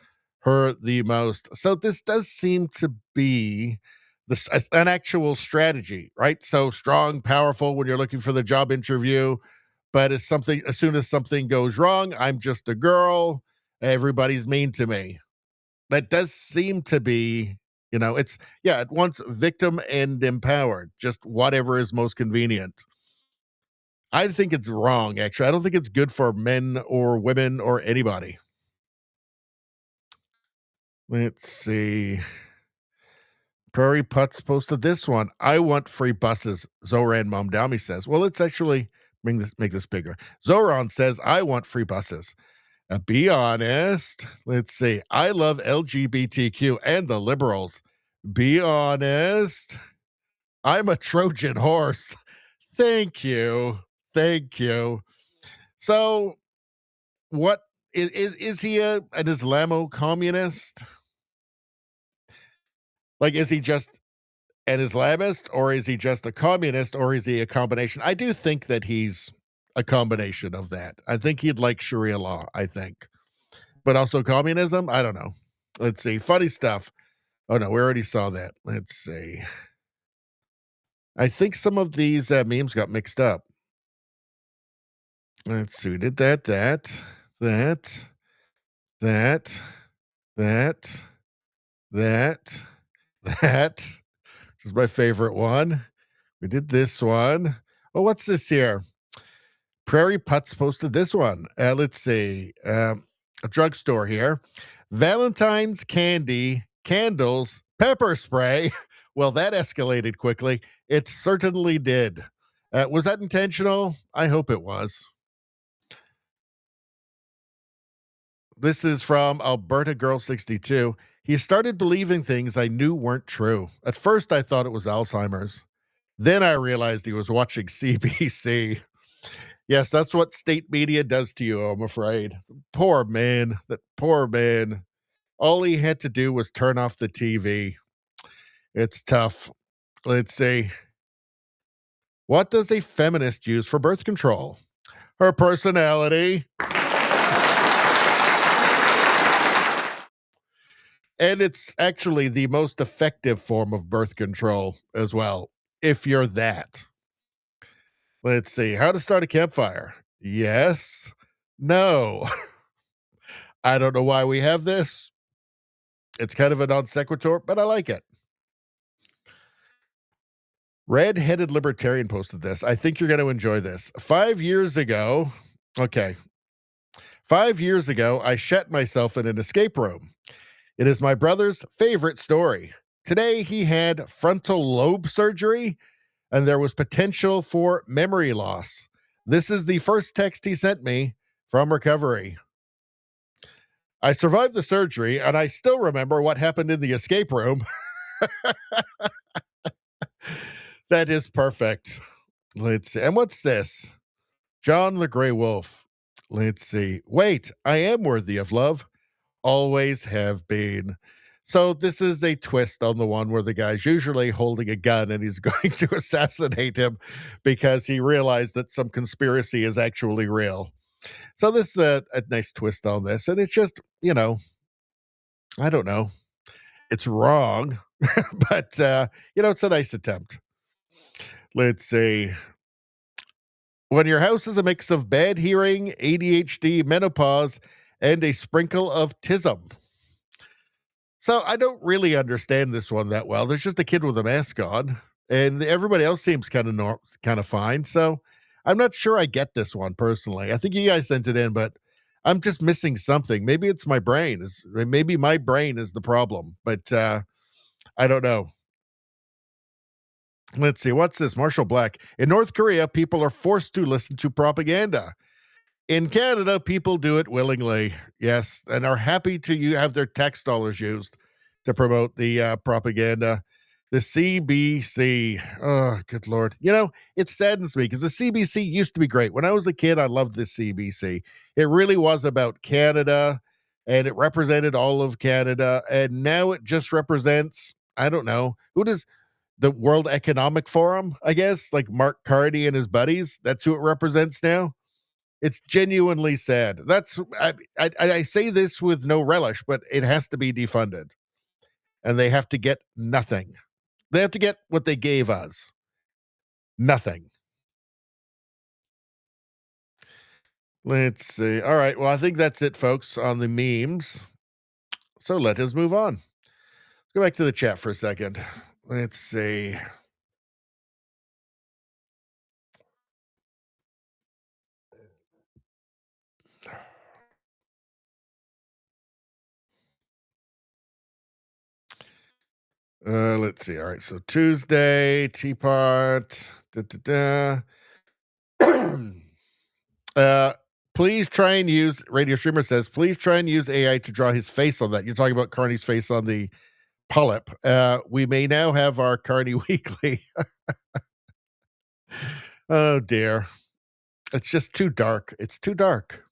her the most. So this does seem to be an actual strategy, right? So strong, powerful when you're looking for the job interview. But as soon as something goes wrong, I'm just a girl. Everybody's mean to me. That does seem to be, it's at once victim and empowered, just whatever is most convenient. I think it's wrong, actually. I don't think it's good for men or women or anybody. Let's see. Prairie Putts posted this one. I want free buses, Zoran Momdami says. Well, let's actually make this bigger. Zoran says, I want free buses. Be honest. Let's see. I love LGBTQ and the liberals. Be honest. I'm a Trojan horse. Thank you. Thank you. So what is he an Islamo-communist? Like, is he just an Islamist, or is he just a communist, or is he a combination? I do think that he's a combination of that. I think he'd like Sharia law, I think. But also communism? I don't know. Let's see. Funny stuff. Oh, no, we already saw that. Let's see. I think some of these memes got mixed up. Let's see. We did that. Which is my favorite one. We did this one. Oh, what's this here? Prairie Putts posted this one. Let's see. A drugstore here. Valentine's candy, candles, pepper spray. Well, that escalated quickly. It certainly did. Was that intentional? I hope it was. This is from Alberta Girl 62. He started believing things I knew weren't true. At first, I thought it was Alzheimer's. Then I realized he was watching CBC. Yes, that's what state media does to you, I'm afraid. Poor man. That poor man. All he had to do was turn off the TV. It's tough. Let's see. What does a feminist use for birth control? Her personality. And it's actually the most effective form of birth control as well, if you're that. Let's see. How to start a campfire. Yes. No. I don't know why we have this. It's kind of a non sequitur, but I like it. Red-headed libertarian posted this. I think you're going to enjoy this. 5 years ago, I shat myself in an escape room. It is my brother's favorite story. Today, he had frontal lobe surgery, and there was potential for memory loss. This is the first text he sent me from recovery. I survived the surgery, and I still remember what happened in the escape room. That is perfect. Let's see. And what's this? John the Grey Wolf. Let's see. Wait, I am worthy of love. Always have been. So this is a twist on the one where the guy's usually holding a gun and he's going to assassinate him because he realized that some conspiracy is actually real. So this is a nice twist on this. And it's just, I don't know. It's wrong, but, it's a nice attempt. Let's see. When your house is a mix of bad hearing, ADHD, menopause, and a sprinkle of tism. So I don't really understand this one that well. There's just a kid with a mask on, and everybody else seems kind of fine. So I'm not sure I get this one personally. I think you guys sent it in, but I'm just missing something. Maybe it's my brain. Maybe my brain is the problem, but I don't know. Let's see. What's this? Marshall Black. In North Korea, people are forced to listen to propaganda. In Canada, people do it willingly, yes, and are happy to have their tax dollars used to promote the propaganda. The CBC, oh, good Lord. It saddens me because the CBC used to be great. When I was a kid, I loved the CBC. It really was about Canada, and it represented all of Canada, and now it just represents, I don't know, who does the World Economic Forum, I guess, like Mark Carney and his buddies? That's who it represents now? It's genuinely sad. I say this with no relish, but it has to be defunded. And they have to get nothing. They have to get what they gave us. Nothing. Let's see. All right. Well, I think that's it, folks, on the memes. So let us move on. Go back to the chat for a second. Let's see. Let's see. All right. So Tuesday, Teapot. Please try and use, Radio Streamer says, please try and use AI to draw his face on that. You're talking about Carney's face on the polyp. We may now have our Carney Weekly. Oh, dear. It's just too dark. It's too dark.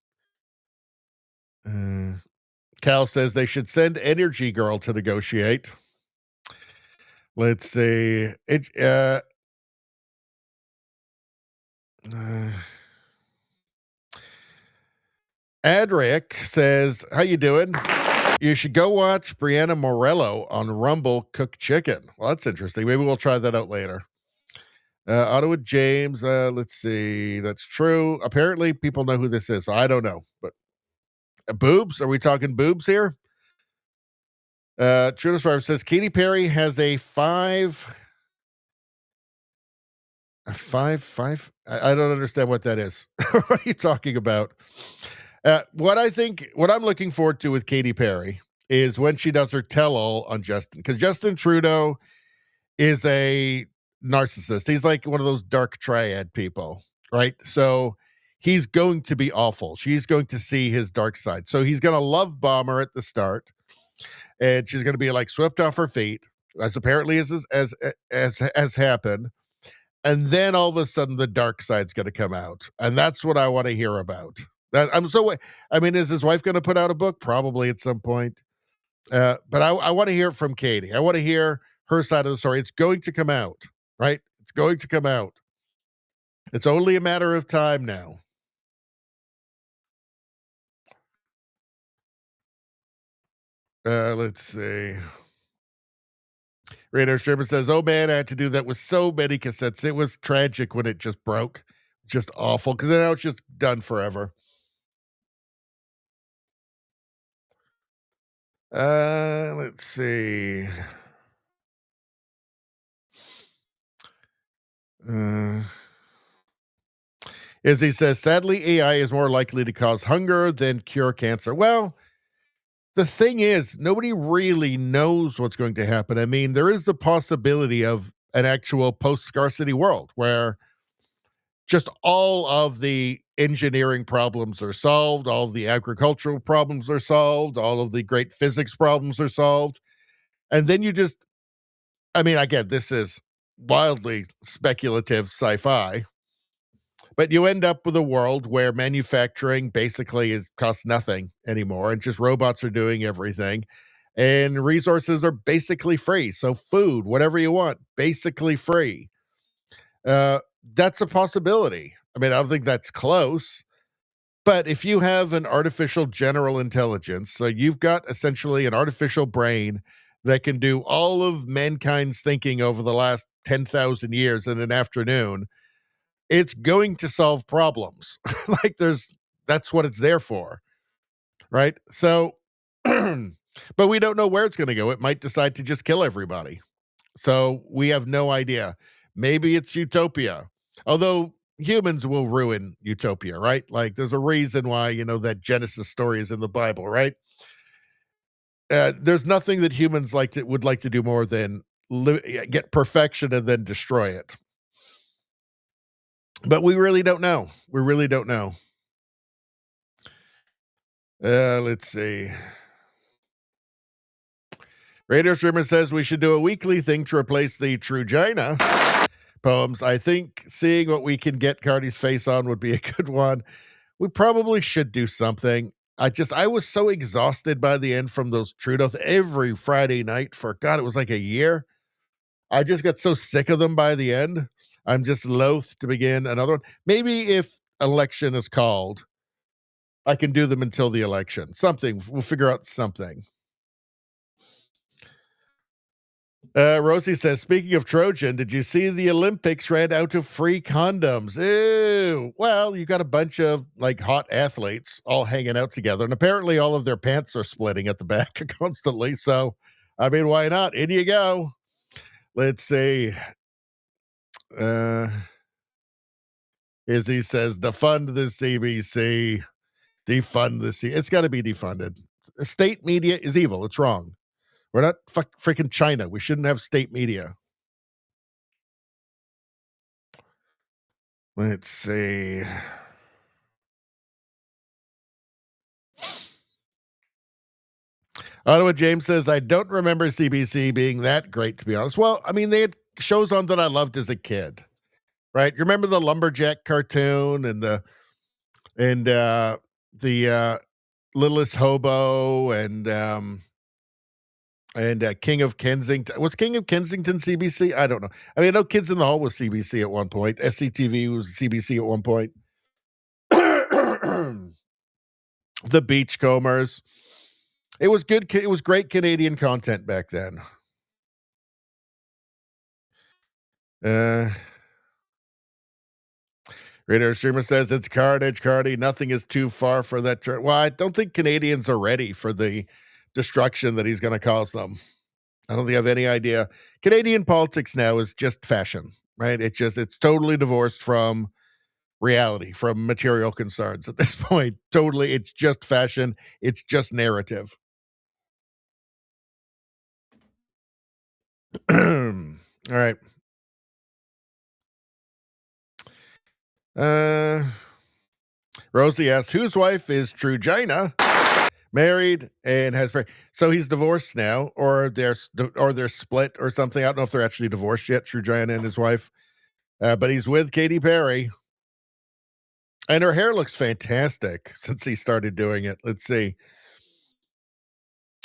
Cal says they should send Energy Girl to negotiate. Let's see. Adric says, how you doing? You should go watch Brianna Morello on Rumble cook chicken. Well, that's interesting. Maybe we'll try that out later. Ottawa James, let's see. That's true. Apparently, people know who this is. So I don't know. But boobs? Are we talking boobs here? True Survivor says Katy Perry has a five. I don't understand what that is. What are you talking about? What I'm looking forward to with Katy Perry is when she does her tell-all on Justin, because Justin Trudeau is a narcissist. He's like one of those dark triad people, right? So he's going to be awful. She's going to see his dark side. So he's going to love bomb her at the start, and she's going to be like swept off her feet, as apparently as happened. And then all of a sudden, the dark side's going to come out, and that's what I want to hear about. Is his wife going to put out a book? Probably at some point. But I want to hear it from Katie. I want to hear her side of the story. It's going to come out, right? It's going to come out. It's only a matter of time now. Let's see. Radar Streamer says, oh man, I had to do that with so many cassettes. It was tragic when it just broke. Just awful, because now it's just done forever. Let's see. Izzy says, sadly, AI is more likely to cause hunger than cure cancer. Well, the thing is, nobody really knows what's going to happen. I mean, there is the possibility of an actual post-scarcity world where just all of the engineering problems are solved, all of the agricultural problems are solved, all of the great physics problems are solved. And then you just, again, this is wildly speculative sci-fi, but you end up with a world where manufacturing basically costs nothing anymore, and just robots are doing everything. and resources are basically free. So food, whatever you want, basically free. That's a possibility. I mean, I don't think that's close. But if you have an artificial general intelligence, so you've got essentially an artificial brain that can do all of mankind's thinking over the last 10,000 years in an afternoon, it's going to solve problems. Like that's what it's there for, right? So, but we don't know where it's going to go. It might decide to just kill everybody. So we have no idea. Maybe it's utopia. Although humans will ruin utopia, right? Like there's a reason why, that Genesis story is in the Bible, right? There's nothing that humans would like to do more than get perfection and then destroy it. But we really don't know. We really don't know. Let's see. Radio Streamer says we should do a weekly thing to replace the True China poems. I think seeing what we can get Carney's face on would be a good one. We probably should do something. I was so exhausted by the end from those Trudeau every Friday night for, God, it was like a year. I just got so sick of them by the end. I'm just loath to begin another one. Maybe if election is called, I can do them until the election. Something. We'll figure out something. Rosie says, speaking of Trojan, did you see the Olympics ran out of free condoms? Ew. Well, you got a bunch of hot athletes all hanging out together, and apparently all of their pants are splitting at the back constantly. So, I mean, why not? In you go. Let's see. Izzy says, defund the CBC. Defund the CBC. It's got to be defunded. State media is evil. It's wrong. We're not freaking China. We shouldn't have state media. Let's see. Ottawa James says, I don't remember CBC being that great, to be honest. Well, I mean, they had shows on that I loved as a kid, right? You remember the Lumberjack cartoon and the Littlest Hobo and King of Kensington. Was King of Kensington CBC? I don't know. I mean, I know Kids in the Hall was CBC at one point. SCTV was CBC at one point. The Beachcombers. It was good. It was great Canadian content back then. Radio Streamer says it's carnage, Carney. Nothing is too far for that. Well, I don't think Canadians are ready for the destruction that he's going to cause them. I don't think I have any idea. Canadian politics now is just fashion, right? It's totally divorced from reality, from material concerns at this point. Totally, it's just fashion. It's just narrative. All right. Rosie asks, whose wife is True China? Married and has, so he's divorced now, or they're split or something. I don't know if they're actually divorced yet, True China and his wife, but he's with Katy Perry, and her hair looks fantastic since he started doing it. Let's see.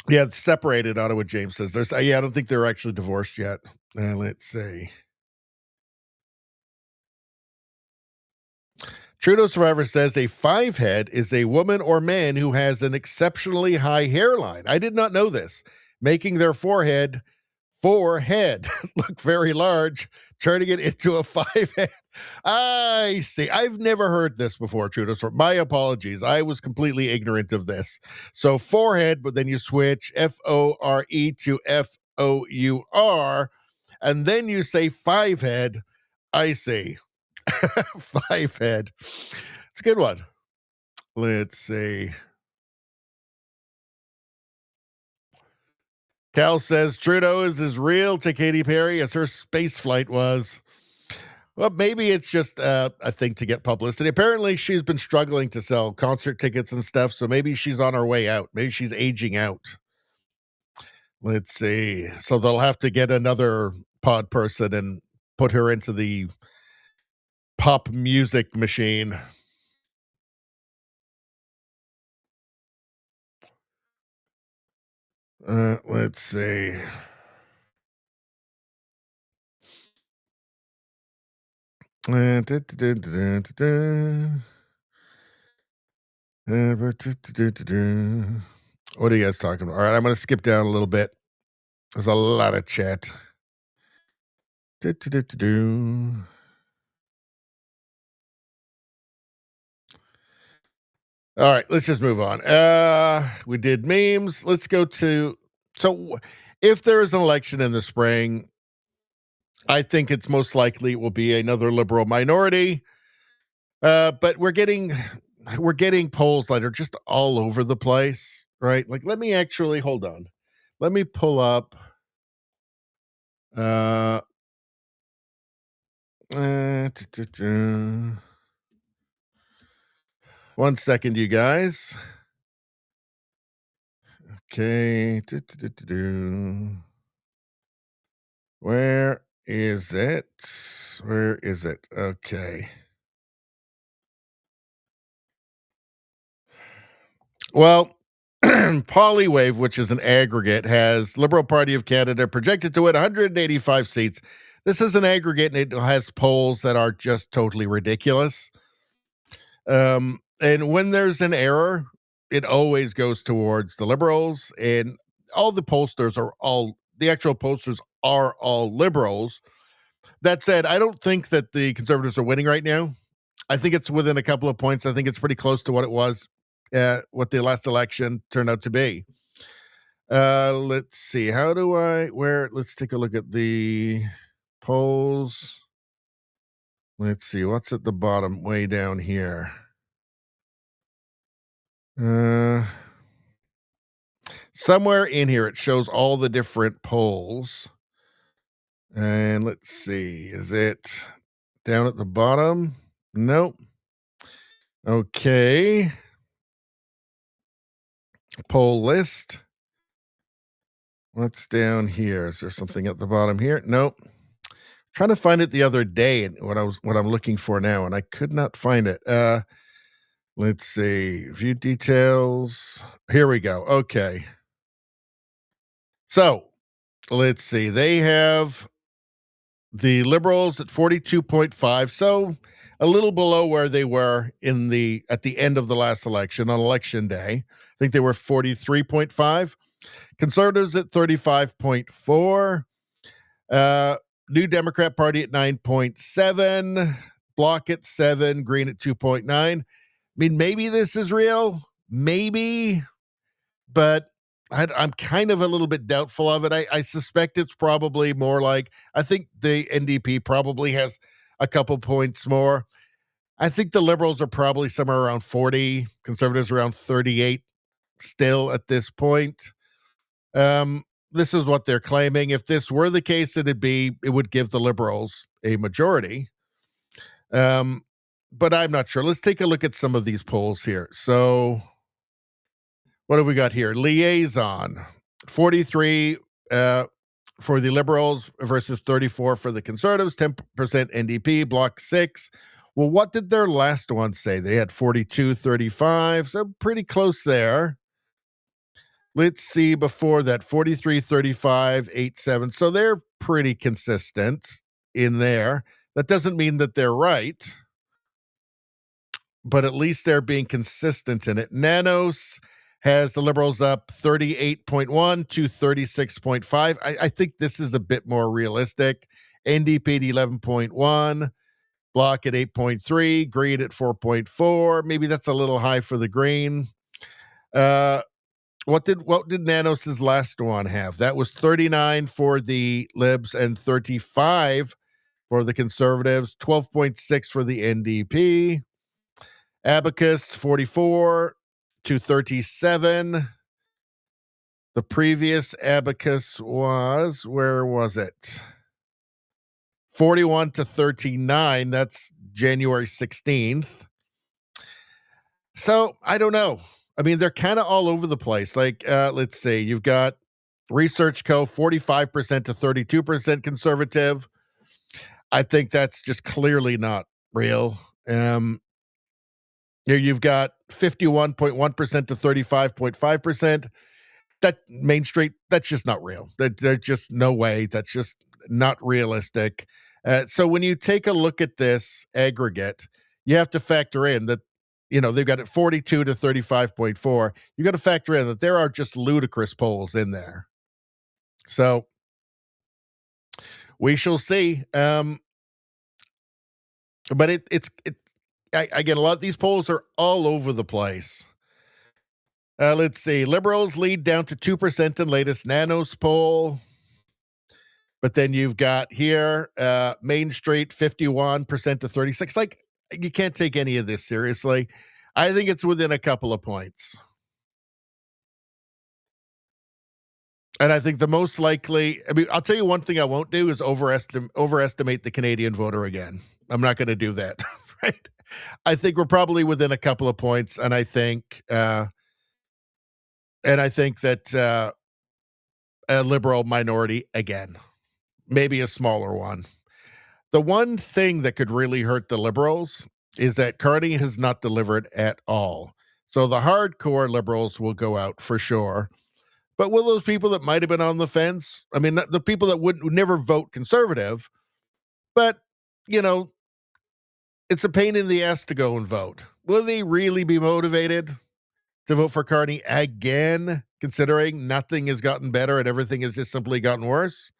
Yeah, it's separated. Ottawa James says there's. I don't think they're actually divorced yet. Let's see. Trudeau Survivor says a 5-head is a woman or man who has an exceptionally high hairline. I did not know this, making their forehead look very large, turning it into a 5-head. I see. I've never heard this before, Trudeau. My apologies. I was completely ignorant of this. So forehead, but then you switch FORE to FOUR, and then you say 5-head. I see. 5-head. It's a good one. Let's see. Cal says Trudeau is as real to Katy Perry as her space flight was. Well, maybe it's just a thing to get publicity. Apparently, she's been struggling to sell concert tickets and stuff, so maybe she's on her way out. Maybe she's aging out. Let's see. So they'll have to get another pod person and put her into the pop music machine. Let's see. What are you guys talking about? All right, I'm going to skip down a little bit. There's a lot of chat. All right, let's just move on. We did memes. Let's go to, so if there is an election in the spring, I think it's most likely it will be another liberal minority. But we're getting polls that are just all over the place, right? Like, let me actually hold on. Let me pull up. One second, you guys. Okay. Where is it? Where is it? Okay. Well, Polywave, which is an aggregate, has Liberal Party of Canada projected to win 185 seats. This is an aggregate, and it has polls that are just totally ridiculous. And when there's an error, it always goes towards the Liberals, and all the pollsters are all, the actual pollsters are all Liberals. That said, I don't think that the Conservatives are winning right now. I think it's within a couple of points. I think it's pretty close to what it was, what the last election turned out to be. Let's see. Let's take a look at the polls. Let's see. What's at the bottom, way down here? Somewhere in here, it shows all the different polls. And let's see. Is it down at the bottom? Nope. Okay. Poll list. What's down here? Is there something at the bottom here? Nope. Trying to find it the other day, and what I'm looking for now, and I could not find it. Let's see. View details. Here we go. Okay. So let's see. They have the Liberals at 42.5, so a little below where they were at the end of the last election on election day. I think they were 43.5. Conservatives at 35.4. New Democrat Party at 9.7. Bloc at 7. Green at 2.9. I mean, maybe this is real. Maybe. But I'm kind of a little bit doubtful of it. I suspect it's probably more like, I think the NDP probably has a couple points more. I think the Liberals are probably somewhere around 40. Conservatives around 38 still at this point. This is what they're claiming. If this were the case, it would give the Liberals a majority. But I'm not sure. Let's take a look at some of these polls here. So what have we got here? Liaison, 43 for the Liberals versus 34 for the Conservatives, 10% NDP, Bloc 6. Well, what did their last one say? They had 42-35, so pretty close there. Let's see before that, 43-35, 8-7. So they're pretty consistent in there. That doesn't mean that they're right, but at least they're being consistent in it. Nanos has the Liberals up 38.1 to 36.5. I think this is a bit more realistic. NDP at 11.1, Bloc at 8.3, Green at 4.4. Maybe that's a little high for the Green. What did Nanos's last one have? That was 39 for the Libs and 35 for the Conservatives, 12.6 for the NDP. Abacus 44 to 37. The previous Abacus was, where was it? 41 to 39. That's January 16th. So I don't know. I mean, they're kind of all over the place. Like, let's see, you've got Research Co. 45% to 32% conservative. I think that's just clearly not real. Here you've got 51.1% to 35.5%. that Main Street, that's just not real. There's just no way. That's just not realistic. So when you take a look at this aggregate, you have to factor in that, they've got it 42 to 35.4. You got to factor in that there are just ludicrous polls in there. So we shall see. But again, a lot of these polls are all over the place. Let's see. Liberals lead down to 2% in latest Nanos poll. But then you've got here, Main Street, 51% to 36. Like, you can't take any of this seriously. I think it's within a couple of points. And I think the most likely, I'll tell you one thing I won't do is overestimate the Canadian voter again. I'm not going to do that. Right? I think we're probably within a couple of points, and I think that a liberal minority again, maybe a smaller one. The one thing that could really hurt the liberals is that Carney has not delivered at all. So the hardcore liberals will go out for sure. But will those people that might have been on the fence, the people that would never vote conservative, but, it's a pain in the ass to go and vote. Will they really be motivated to vote for Carney again, considering nothing has gotten better and everything has just simply gotten worse?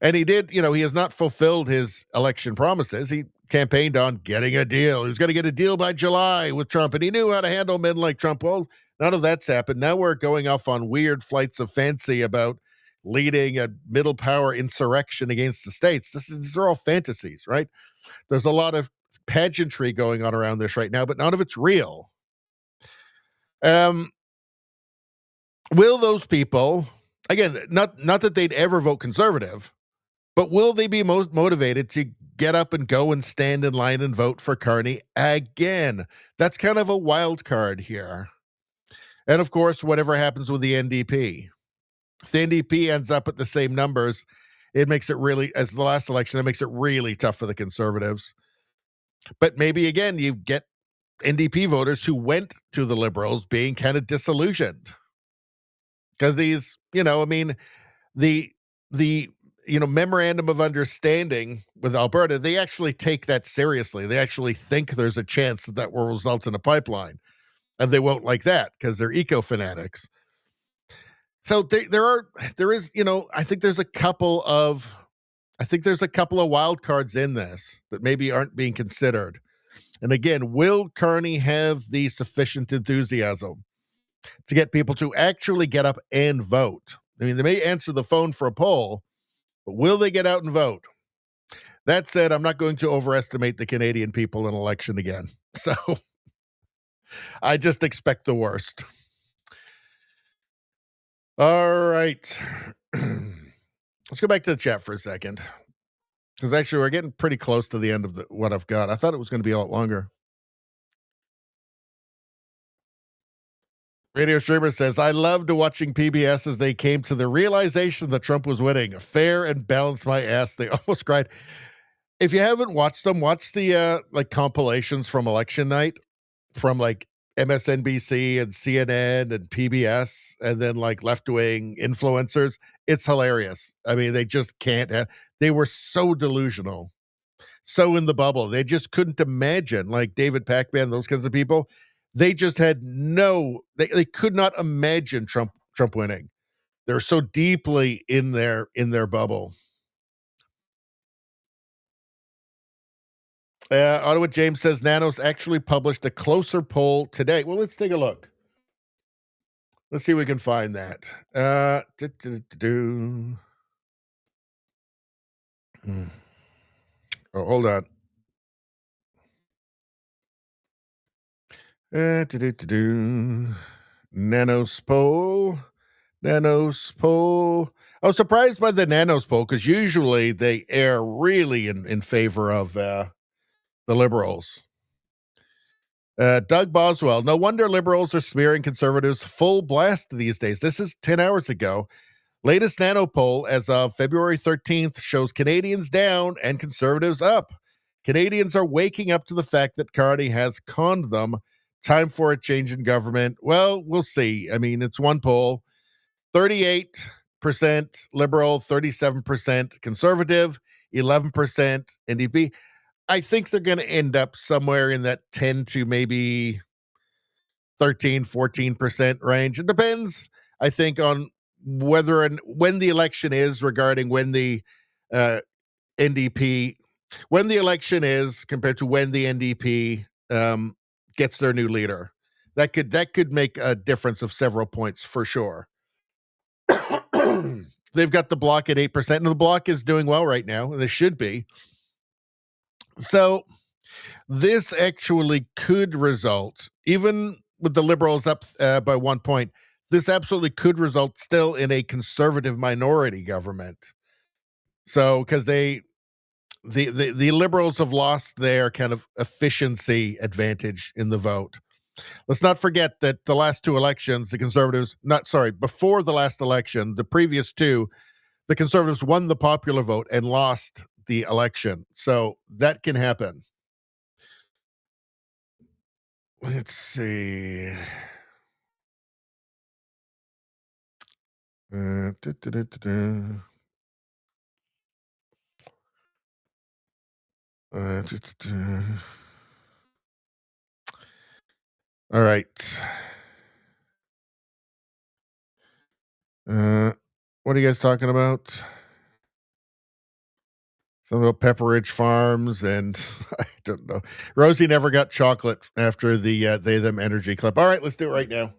And he did, he has not fulfilled his election promises. He campaigned on getting a deal. He was going to get a deal by July with Trump, and he knew how to handle men like Trump. Well, none of that's happened. Now we're going off on weird flights of fancy about leading a middle power insurrection against the states. These are all fantasies, right? There's a lot of pageantry going on around this right now, but none of it's real. Will those people, again, not that they'd ever vote conservative, but will they be most motivated to get up and go and stand in line and vote for Carney again? That's kind of a wild card here. And of course, whatever happens with the NDP. If the NDP ends up at the same numbers, it makes it really, as the last election, it makes it really tough for the Conservatives. But maybe, again, you get NDP voters who went to the Liberals being kind of disillusioned. Because these, the memorandum of understanding with Alberta, they actually take that seriously. They actually think there's a chance that will result in a pipeline. And they won't like that because they're eco-fanatics. So there is, I think there's a couple of wild cards in this that maybe aren't being considered. And again, will Carney have the sufficient enthusiasm to get people to actually get up and vote? They may answer the phone for a poll, but will they get out and vote? That said, I'm not going to overestimate the Canadian people in election again. So I just expect the worst. All right. Let's go back to the chat for a second. Because actually, we're getting pretty close to the end of what I've got. I thought it was going to be a lot longer. Radio Streamer says, I loved watching PBS as they came to the realization that Trump was winning. Fair and balanced, my ass. They almost cried. If you haven't watched them, watch the compilations from election night from MSNBC and CNN and PBS and then left-wing influencers. It's hilarious. They just can't they were so delusional, so in the bubble. They just couldn't imagine, David Pacman, those kinds of people. They just had they could not imagine Trump winning. They're so deeply in their bubble. Ottawa James says Nanos actually published a closer poll today. Well, let's take a look. Let's see if we can find that. Oh, hold on. Nanos poll. I was surprised by the Nanos poll because usually they err really in favor of the Liberals. Doug Boswell, no wonder Liberals are smearing Conservatives full blast these days. This is 10 hours ago. Latest Nano poll as of February 13th shows Canadians down and Conservatives up. Canadians are waking up to the fact that Carney has conned them Time for a change in government. Well, we'll see. I mean, it's one poll. 38% liberal, 37% conservative, 11% NDP. I think they're going to end up somewhere in that 10 to maybe 13, 14% range. It depends, I think, on whether and when the election is regarding when the NDP, when the election is compared to when the NDP gets their new leader. That could make a difference of several points for sure. They've got the bloc at 8%, and the bloc is doing well right now, and they should be. So this actually could result, even with the Liberals up by 1 point, this absolutely could result still in a conservative minority government. So, because the Liberals have lost their kind of efficiency advantage in the vote. Let's not forget that the last two elections, the Conservatives, before the last election, the previous two, the Conservatives won the popular vote and lost the election. So that can happen. Let's see. All right. What are you guys talking about? Something about Pepperidge Farms, and I don't know. Rosie never got chocolate after the They Them Energy clip. All right, let's do it right now.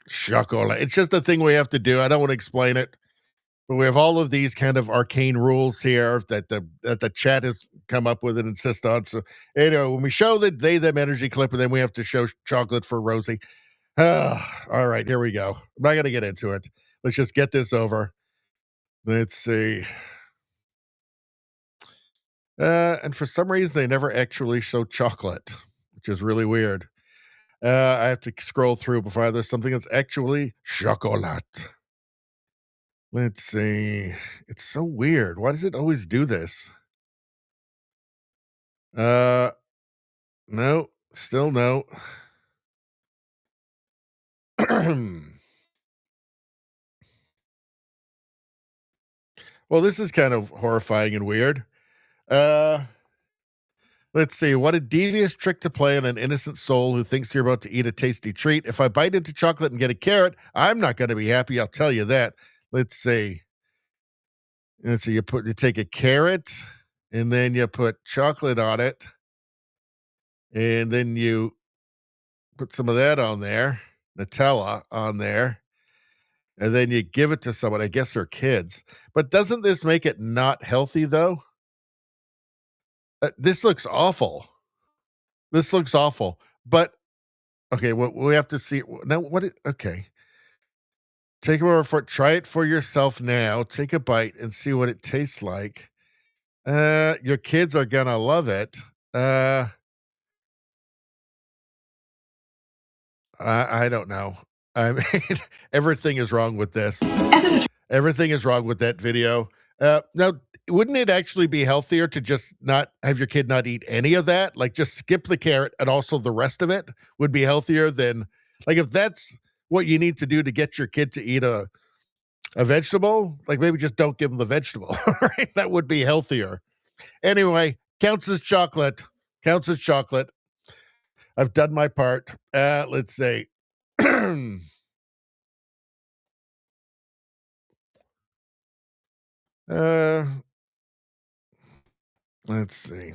Chocolate. It's just a thing we have to do. I don't want to explain it, but we have all of these kind of arcane rules here that the chat has come up with and insist on. So, when we show the They Them Energy clip, and then we have to show chocolate for Rosie. All right, here we go. I'm not going to get into it. Let's just get this over. Let's see. And for some reason, they never actually show chocolate, which is really weird. I have to scroll through before there's something that's actually chocolate. Let's see. It's so weird. Why does it always do this? No, still no. Well, this is kind of horrifying and weird. Let's see. What a devious trick to play on an innocent soul who thinks you're about to eat a tasty treat. If I bite into chocolate and get a carrot, I'm not going to be happy. I'll tell you that. Let's see. You take a carrot and then you put chocolate on it. And then you put some of that on there, Nutella on there. And then you give it to someone. I guess they're kids. But doesn't this make it not healthy, though? This looks awful. This looks awful. But, okay, we have to see. Now, okay. Take a word for it. Try it for yourself now. Take a bite and see what it tastes like. Your kids are going to love it. I don't know. I mean, everything is wrong with this. Everything is wrong with that video. Now, wouldn't it actually be healthier to just not have your kid not eat any of that? Like, just skip the carrot and also the rest of it would be healthier than, like, if that's what you need to do to get your kid to eat a vegetable, like, maybe just don't give them the vegetable, right? That would be healthier. Anyway, counts as chocolate. Counts as chocolate. I've done my part. Let's see. Let's see.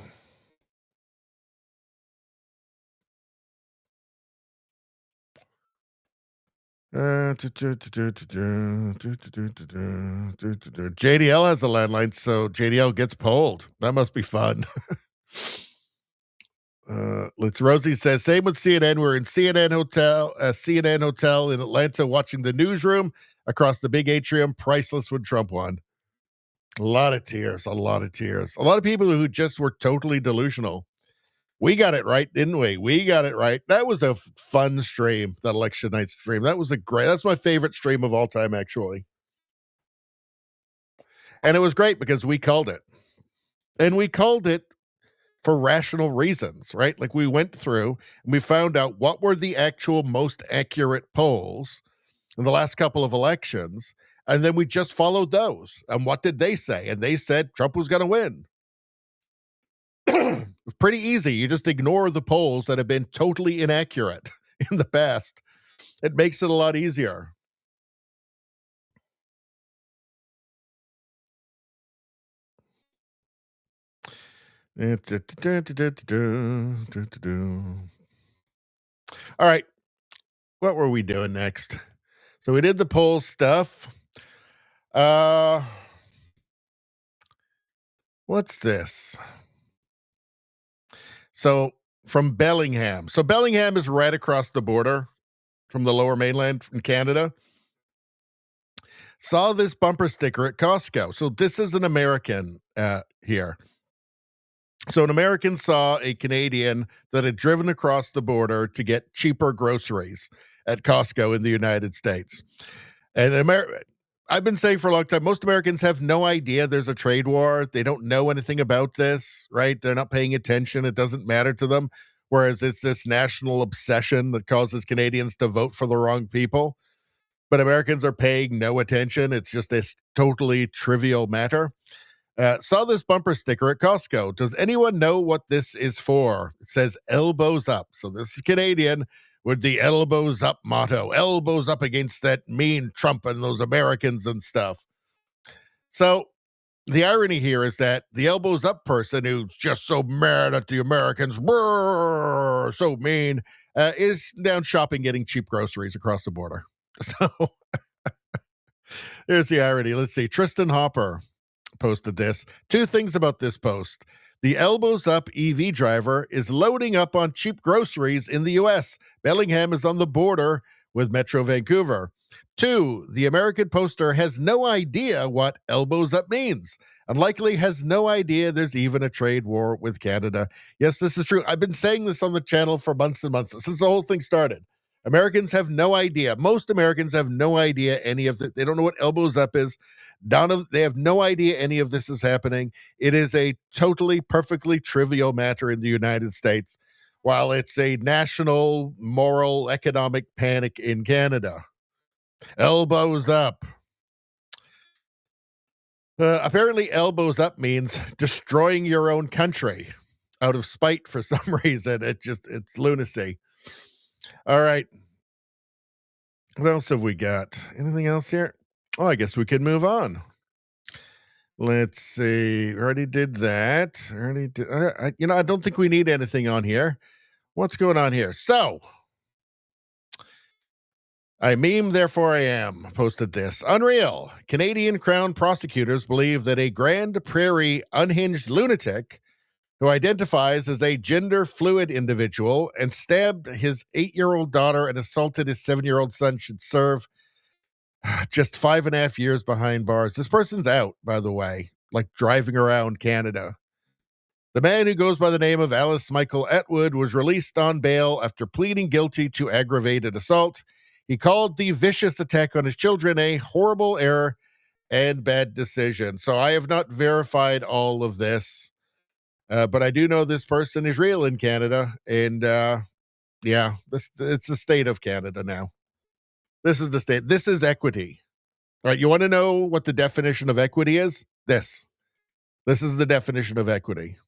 JDL has a landline, so JDL gets polled. That must be fun. Rosie says, same with CNN. We're in CNN hotel in Atlanta watching the newsroom across the big atrium. Priceless when Trump won. A lot of tears. A lot of people who just were totally delusional. We got it right, didn't we? We got it right. That was a fun stream, that election night stream. That's my favorite stream of all time, actually. And it was great because we called it. And we called it for rational reasons, right? Like we went through and we found out what were the actual most accurate polls in the last couple of elections, and then we just followed those. And what did they say? And they said Trump was going to win. Pretty easy. You just ignore the polls that have been totally inaccurate in the past. It makes it a lot easier. All right. What were we doing next? So we did the poll stuff. What's this? So from Bellingham. So Bellingham is right across the border from the Lower Mainland in Canada. Saw this bumper sticker at Costco. So this is an American here. So an American saw a Canadian that had driven across the border to get cheaper groceries at Costco in the United States. And I've been saying for a long time, most Americans have no idea there's a trade war. They don't know anything about this, right? They're not paying attention. It doesn't matter to them. Whereas it's this national obsession that causes Canadians to vote for the wrong people. But Americans are paying no attention. It's just this totally trivial matter. Saw this bumper sticker at Costco. Does anyone know what this is for? It says elbows up. So this is Canadian with the elbows up motto. Elbows up against that mean Trump and those Americans and stuff. So the irony here is that the elbows up person who's just so mad at the Americans, so mean, is down shopping getting cheap groceries across the border. So here's the irony. Let's see. Tristan Hopper posted this. Two things about this post. The elbows up EV driver is loading up on cheap groceries in the U.S. Bellingham is on the border with Metro Vancouver. Two, the American poster has no idea what elbows up means and likely has no idea there's even a trade war with Canada. Yes, this is true. I've been saying this on the channel for months and months since the whole thing started. Americans have no idea. Most Americans have no idea any of it. They don't know what elbows up is. They have no idea any of this is happening. It is a totally, perfectly trivial matter in the United States, while it's a national, moral, economic panic in Canada. Elbows up. Apparently, elbows up means destroying your own country out of spite for some reason. It's lunacy. All right. What else have we got? Anything else here? Oh, I guess we can move on. Let's see. Already did that. I don't think we need anything on here. What's going on here? So, I meme, therefore I am, posted this. Unreal. Canadian Crown prosecutors believe that a Grand Prairie unhinged lunatic who identifies as a gender-fluid individual and stabbed his 8-year-old daughter and assaulted his 7-year-old son should serve just 5.5 years behind bars. This person's out, by the way, like driving around Canada. The man, who goes by the name of Alice Michael Atwood, was released on bail after pleading guilty to aggravated assault. He called the vicious attack on his children a horrible error and bad decision. So I have not verified all of this. But I do know this person is real in Canada, and it's the state of Canada now. This is the state. This is equity. All right, you want to know what the definition of equity is? This is the definition of equity.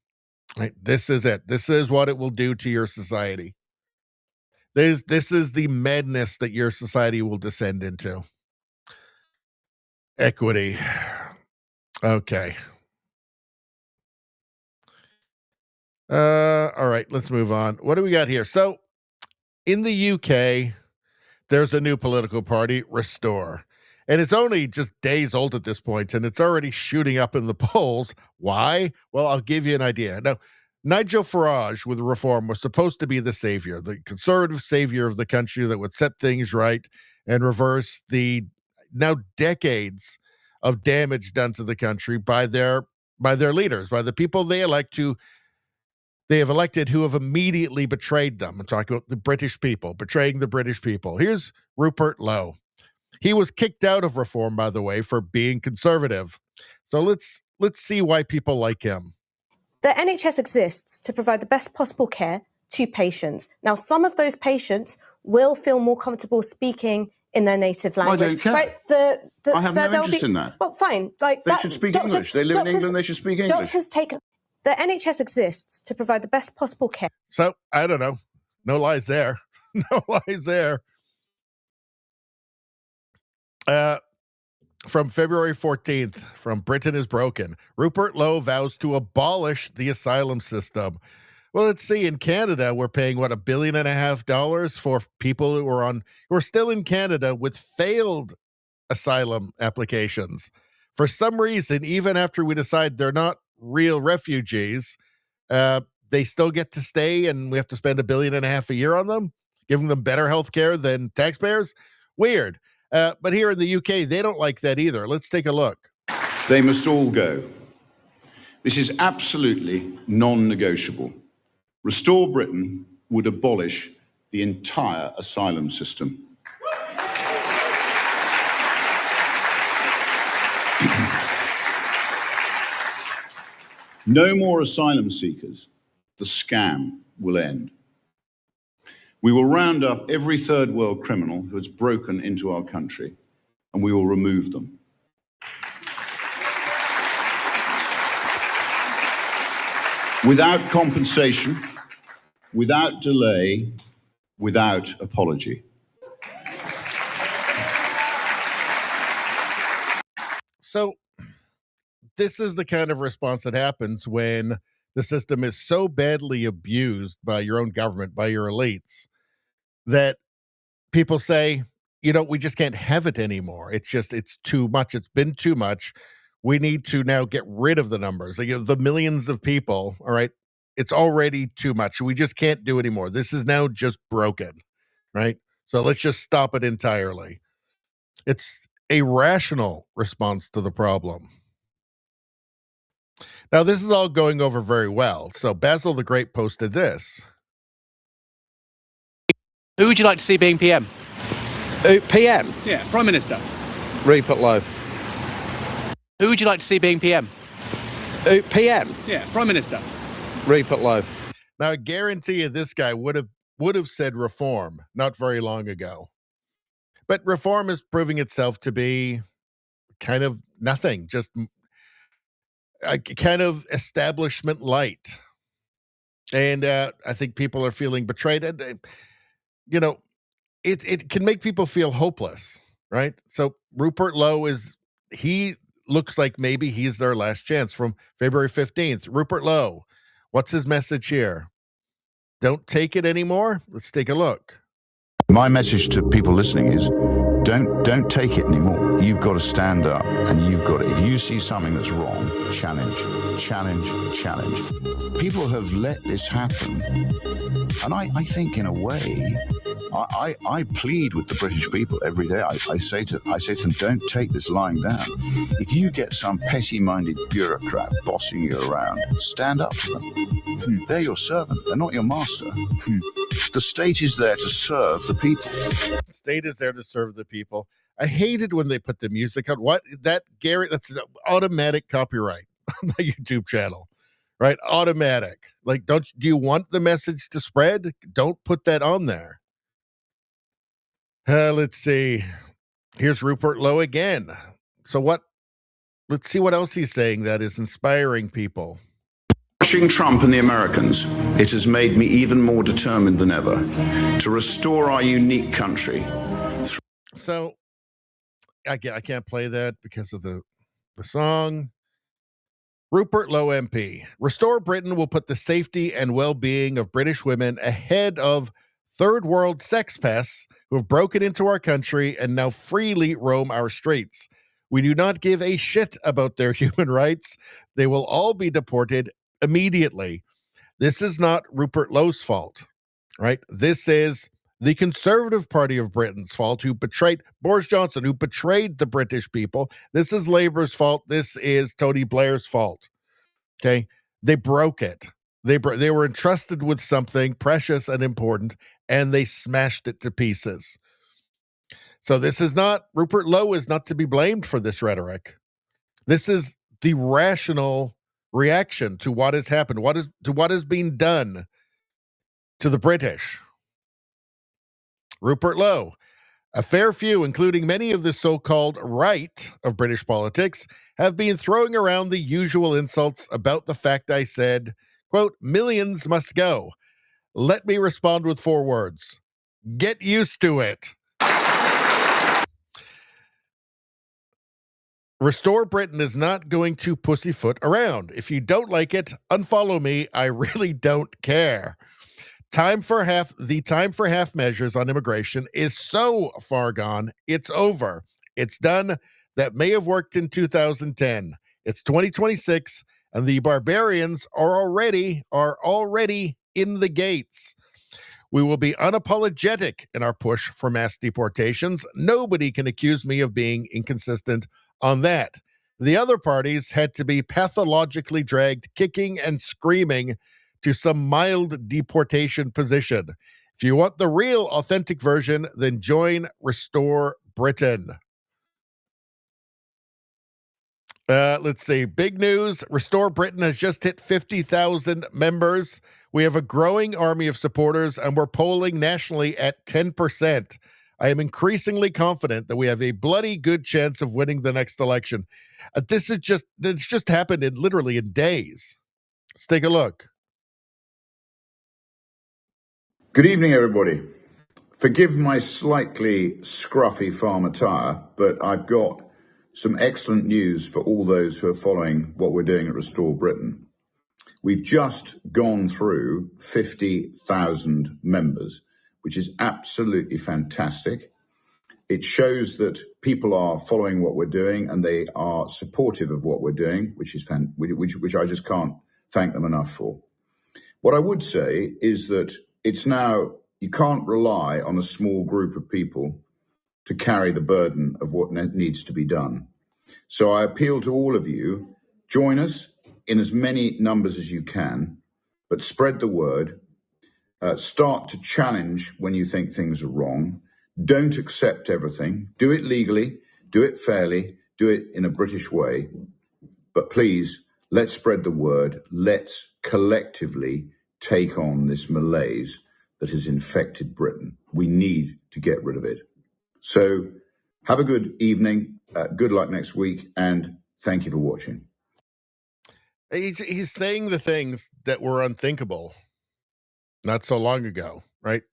Right? This is it. This is what it will do to your society. This is the madness that your society will descend into. Equity. Okay. All right, let's move on. What do we got here? So, in the UK, there's a new political party, Restore. And it's only just days old at this point, and it's already shooting up in the polls. Why? Well, I'll give you an idea. Now, Nigel Farage with Reform was supposed to be the savior, the conservative savior of the country that would set things right and reverse the now decades of damage done to the country by their leaders, by the people they have elected who have immediately betrayed them. I'm talking about the British people, betraying the British people. Here's Rupert Lowe. He was kicked out of Reform, by the way, for being conservative. So let's see why people like him. The NHS exists to provide the best possible care to patients. Now, some of those patients will feel more comfortable speaking in their native language. I don't care. Right? I have no interest in that. Well, fine. Like They should speak English. They live in England, they should speak English. Doctors take... The NHS exists to provide the best possible care. So, I don't know. No lies there. No lies there. From February 14th, from Britain is Broken, Rupert Lowe vows to abolish the asylum system. Well, let's see. In Canada, we're paying, what, $1.5 billion for people who are still in Canada with failed asylum applications. For some reason, even after we decide they're not real refugees, they still get to stay, and we have to spend $1.5 billion a year on them, giving them better health care than taxpayers. Weird. But here in the UK, they don't like that either. Let's take a look. They must all go. This is absolutely non-negotiable. Restore Britain would abolish the entire asylum system. No more asylum seekers. The scam will end. We will round up every third world criminal who has broken into our country, and we will remove them. Without compensation, without delay, without apology. So this is the kind of response that happens when the system is so badly abused by your own government, by your elites, that people say, we just can't have it anymore. It's too much. It's been too much. We need to now get rid of the numbers. The millions of people, all right, it's already too much. We just can't do anymore. This is now just broken, right? So let's just stop it entirely. It's a rational response to the problem. Now, this is all going over very well. So Basil the Great posted this. Who would you like to see being PM? PM? Yeah, Prime Minister. Rupert Lowe. Who would you like to see being PM? PM? Yeah, Prime Minister. Rupert Lowe. Now, I guarantee you this guy would have said reform not very long ago. But reform is proving itself to be kind of nothing, just a kind of establishment light. And I think people are feeling betrayed. And, it can make people feel hopeless, right? So Rupert Lowe he looks like maybe he's their last chance. From February 15th, Rupert Lowe, what's his message here? Don't take it anymore? Let's take a look. My message to people listening is, don't take it anymore. You've got to stand up, and you've got to, if you see something that's wrong, challenge. People have let this happen, and I think in a way, I plead with the British people every day. I say to them, don't take this lying down. If you get some petty-minded bureaucrat bossing you around, stand up to them. They're your servant. They're not your master. The state is there to serve the people. The state is there to serve the people. I hated when they put the music on. That's an automatic copyright on the YouTube channel, right? Automatic. Like, do you want the message to spread? Don't put that on there. Let's see. Here's Rupert Lowe again. Let's see what else he's saying that is inspiring people. Watching Trump and the Americans, it has made me even more determined than ever to restore our unique country. So, I can't play that because of the song. Rupert Lowe MP. Restore Britain will put the safety and well-being of British women ahead of third world sex pests who have broken into our country and now freely roam our streets. We do not give a shit about their human rights. They will all be deported immediately. This is not Rupert Lowe's fault, right? This is the Conservative Party of Britain's fault, who betrayed Boris Johnson, who betrayed the British people. This is Labour's fault. This is Tony Blair's fault. Okay? They broke it. They were entrusted with something precious and important, and they smashed it to pieces. So Rupert Lowe is not to be blamed for this rhetoric. This is the rational reaction to what has happened, what has been done to the British. Rupert Lowe. A fair few, including many of the so-called right of British politics, have been throwing around the usual insults about the fact I said, quote, millions must go. Let me respond with 4 words. Get used to it. Restore Britain is not going to pussyfoot around. If you don't like it, unfollow me. I really don't care. The time for half measures on immigration is so far gone, it's over. It's done. That may have worked in 2010. It's 2026, and the barbarians are already in the gates. We will be unapologetic in our push for mass deportations. Nobody can accuse me of being inconsistent on that. The other parties had to be pathologically dragged, kicking and screaming, to some mild deportation position. If you want the real, authentic version, then join Restore Britain. Let's see. Big news. Restore Britain has just hit 50,000 members. We have a growing army of supporters, and we're polling nationally at 10%. I am increasingly confident that we have a bloody good chance of winning the next election. It's just happened literally in days. Let's take a look. Good evening, everybody. Forgive my slightly scruffy farm attire, but I've got some excellent news for all those who are following what we're doing at Restore Britain. We've just gone through 50,000 members, which is absolutely fantastic. It shows that people are following what we're doing and they are supportive of what we're doing, which I just can't thank them enough for. What I would say is that you can't rely on a small group of people to carry the burden of what needs to be done. So I appeal to all of you, join us in as many numbers as you can, but spread the word, start to challenge when you think things are wrong, don't accept everything, do it legally, do it fairly, do it in a British way, but please, let's spread the word, let's collectively take on this malaise that has infected Britain. We need to get rid of it. So have a good evening, good luck next week, and thank you for watching. He's saying the things that were unthinkable not so long ago, right?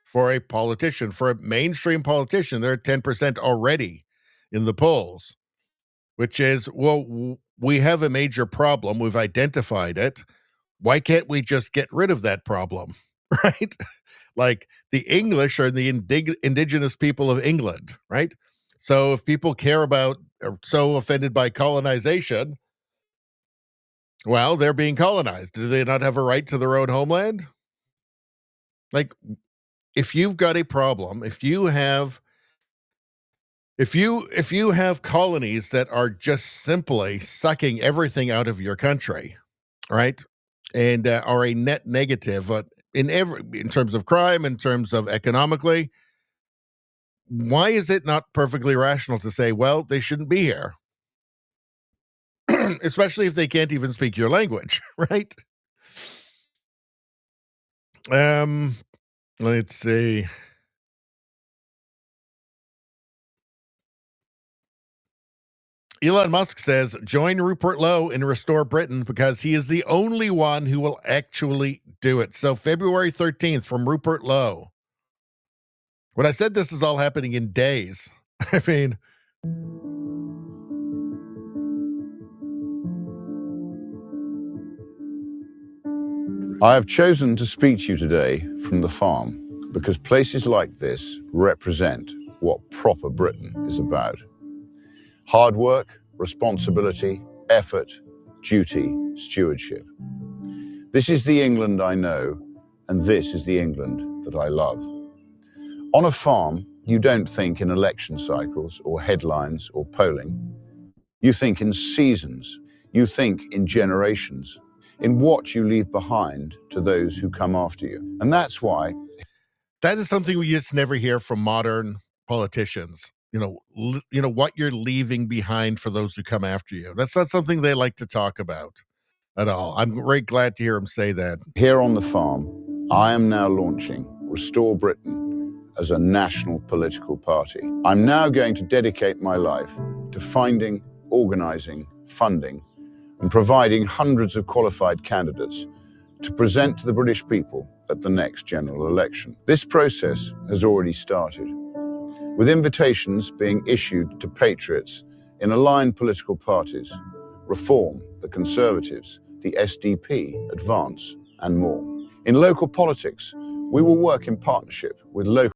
For a politician, for a mainstream politician, they're at 10% already in the polls, which is, well, we have a major problem. We've identified it. Why can't we just get rid of that problem, right? Like the English are the indigenous people of England, right? So if people care about, are so offended by colonization, well, they're being colonized. Do they not have a right to their own homeland? Like, if you've got a problem, if you have colonies that are just simply sucking everything out of your country, right, and are a net negative in terms of crime, in terms of economically, why is it not perfectly rational to say, well, they shouldn't be here? Especially if they can't even speak your language, right? Let's see. Elon Musk says, join Rupert Lowe in Restore Britain because he is the only one who will actually do it. So February 13th from Rupert Lowe. When I said this is all happening in days, I mean, I have chosen to speak to you today from the farm because places like this represent what proper Britain is about. Hard work, responsibility, effort, duty, stewardship. This is the England I know, and this is the England that I love. On a farm, you don't think in election cycles or headlines or polling. You think in seasons. You think in generations, in what you leave behind to those who come after you. And that's why. That is something we just never hear from modern politicians. You know what you're leaving behind for those who come after you. That's not something they like to talk about. at all. I'm very glad to hear him say that. Here on the farm, I am now launching Restore Britain as a national political party. I'm now going to dedicate my life to finding, organising, funding, and providing hundreds of qualified candidates to present to the British people at the next general election. This process has already started, with invitations being issued to patriots in aligned political parties, Reform, the Conservatives, the SDP, Advance, and more. In local politics, we will work in partnership with local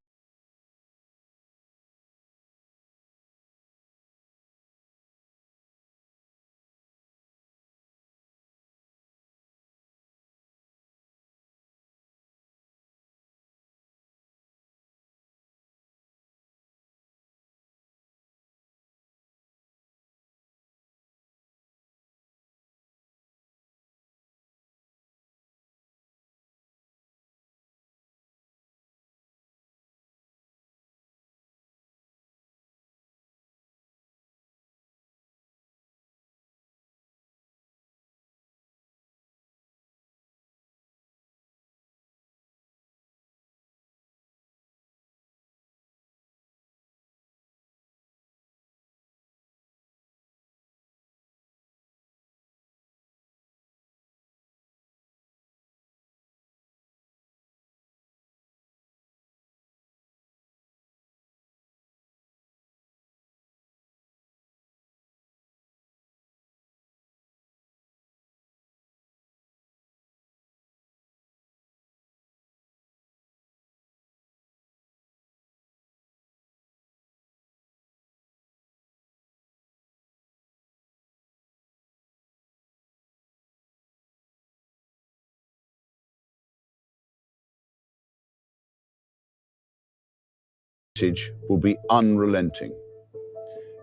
message will be unrelenting.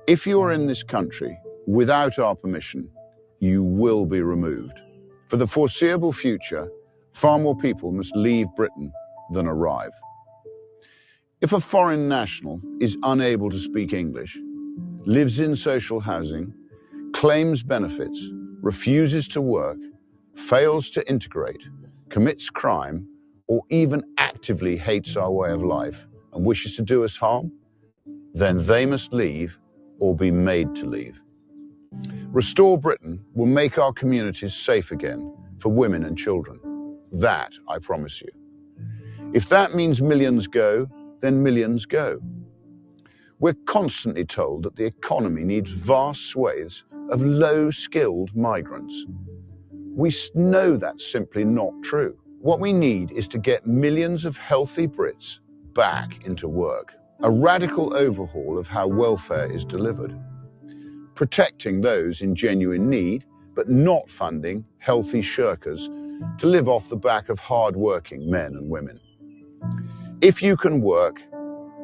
If you are in this country without our permission, you will be removed. For the foreseeable future, far more people must leave Britain than arrive. If a foreign national is unable to speak English, lives in social housing, claims benefits, refuses to work, fails to integrate, commits crime, or even actively hates our way of life and wishes to do us harm, then they must leave or be made to leave. Restore Britain will make our communities safe again for women and children. That I promise you. If that means millions go, then millions go. We're constantly told that the economy needs vast swathes of low-skilled migrants. We know that's simply not true. What we need is to get millions of healthy Brits back into work. A radical overhaul of how welfare is delivered. Protecting those in genuine need, but not funding healthy shirkers to live off the back of hard-working men and women. If you can work,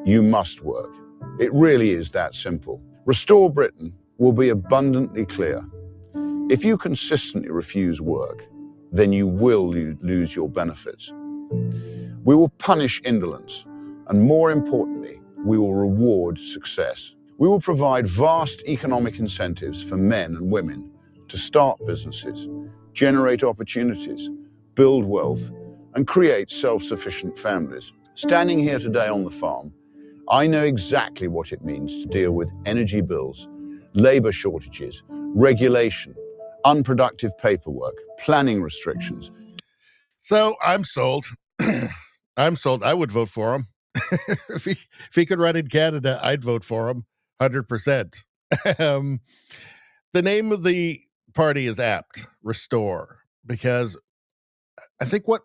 you must work. It really is that simple. Restore Britain will be abundantly clear. If you consistently refuse work, then you will lose your benefits. We will punish indolence, and more importantly, we will reward success. We will provide vast economic incentives for men and women to start businesses, generate opportunities, build wealth, and create self-sufficient families. Standing here today on the farm, I know exactly what it means to deal with energy bills, labor shortages, regulation, unproductive paperwork, planning restrictions. So I'm sold. I'm sold. I would vote for him. if he could run in Canada, I'd vote for him 100%. The name of the party is apt, Restore, because I think what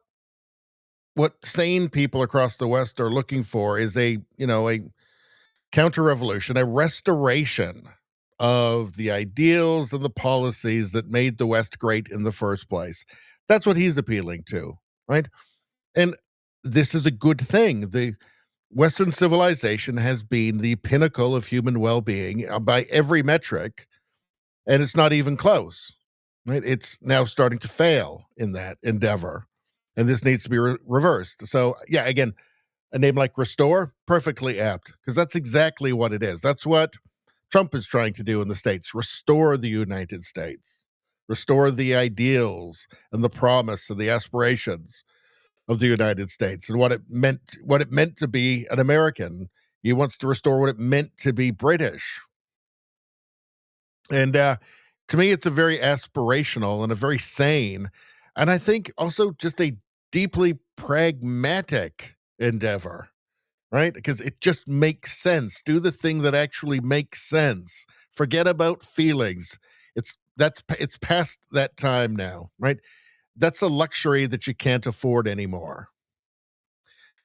sane people across the West are looking for is a counter-revolution, a restoration of the ideals and the policies that made the West great in the first place. That's what he's appealing to, right? And this is a good thing. The Western civilization has been the pinnacle of human well-being by every metric, and it's not even close, right? It's now starting to fail in that endeavor, and this needs to be reversed. So, yeah, again, a name like Restore, perfectly apt, because that's exactly what it is. That's what Trump is trying to do in the States, restore the United States. restore the ideals and the promise and the aspirations of the United States and what it meant to be an American. He wants to restore what it meant to be British. And to me, it's a very aspirational and a very sane, and I think also just a deeply pragmatic endeavor, right? Because it just makes sense. Do the thing that actually makes sense. Forget about feelings. It's past that time now, right? That's a luxury that you can't afford anymore.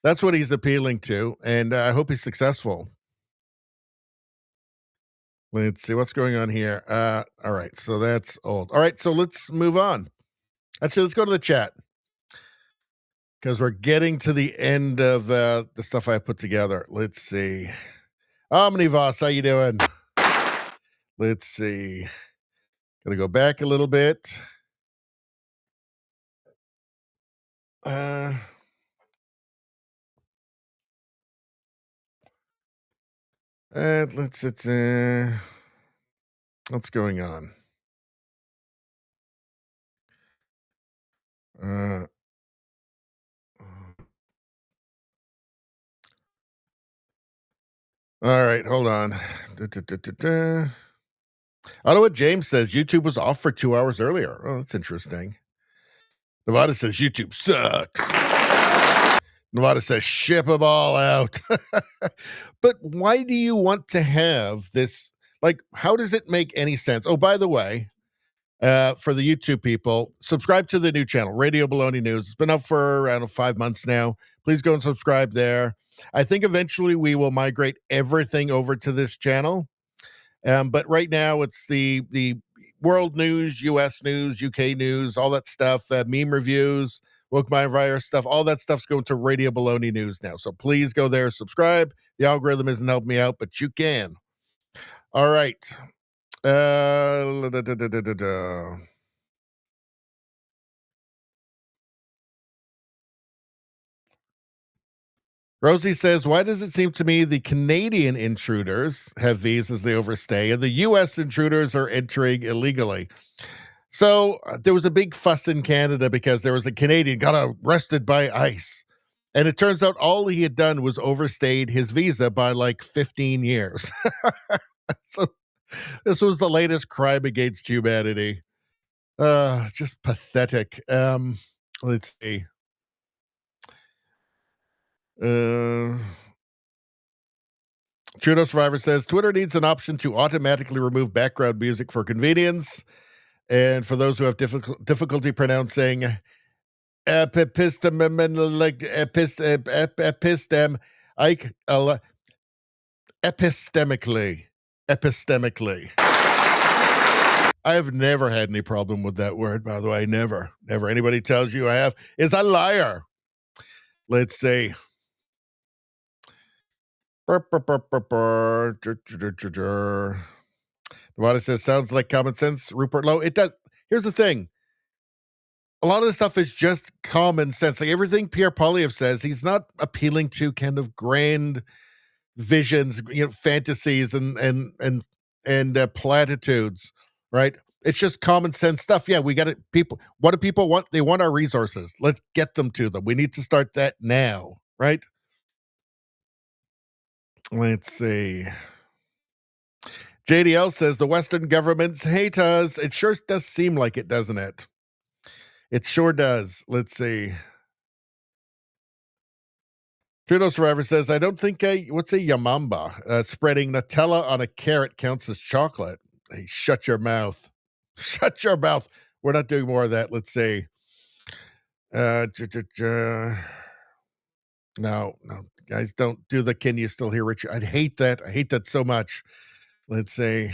That's what he's appealing to, and I hope he's successful. Let's see what's going on here. All right, so that's old. All right, so let's move on. Actually, let's go to the chat because we're getting to the end of the stuff I put together. Let's see. Omnivos, how you doing? Let's see. Gonna go back a little bit. What's going on? All right, hold on. I know what James says. YouTube was off for 2 hours earlier. Oh, that's interesting. Nevada says YouTube sucks. Nevada says ship them all out. But why do you want to have this? Like, how does it make any sense? Oh, by the way, for the YouTube people, subscribe to the new channel, Radio Baloney News. It's been up for around 5 months now. Please go and subscribe there. I think eventually we will migrate everything over to this channel. But right now it's the world news, US news, UK news, all that stuff, meme reviews, woke my virus stuff, all that stuff's going to Radio Baloney News now. So please go there, subscribe. The algorithm isn't helping me out, but you can. All right. Rosie says, why does it seem to me the Canadian intruders have visas they overstay and the U.S. intruders are entering illegally? So there was a big fuss in Canada because there was a Canadian got arrested by ICE. And it turns out all he had done was overstayed his visa by like 15 years. So this was the latest crime against humanity. Just pathetic. Let's see. Trudeau Survivor says Twitter needs an option to automatically remove background music for convenience. And for those who have difficulty pronouncing epistemically. I have never had any problem with that word, by the way. Never. Anybody tells you I have is a liar. Let's see. Nevada says, sounds like common sense. Rupert Lowe. It does. Here's the thing. A lot of this stuff is just common sense. Like everything Pierre Poilievre says, he's not appealing to kind of grand visions, fantasies and platitudes, right? It's just common sense stuff. Yeah, we got it. People, what do people want? They want our resources. Let's get them to them. We need to start that now, right? Let's see. JDL says the Western governments hate us. It sure does seem like it, doesn't it? It sure does. Let's see. Trudeau Survivor says, I don't think what's a Yamamba? Spreading Nutella on a carrot counts as chocolate. Hey, shut your mouth. Shut your mouth. We're not doing more of that. Let's see. No, guys, don't do the can you still hear Richard? I hate that. I hate that so much. Let's see.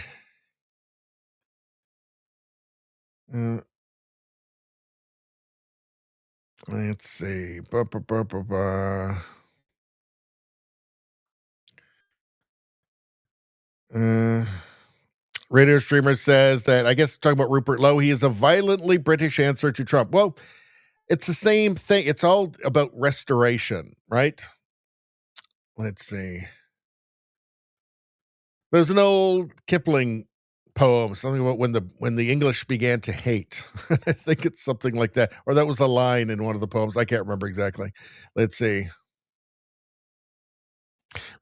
Let's see. Radio Streamer says that, I guess talking about Rupert Lowe, he is a violently British answer to Trump. Well, it's the same thing. It's all about restoration, right? Let's see. There's an old Kipling poem, something about when the English began to hate. I think it's something like that, or that was a line in one of the poems. I can't remember exactly. Let's see.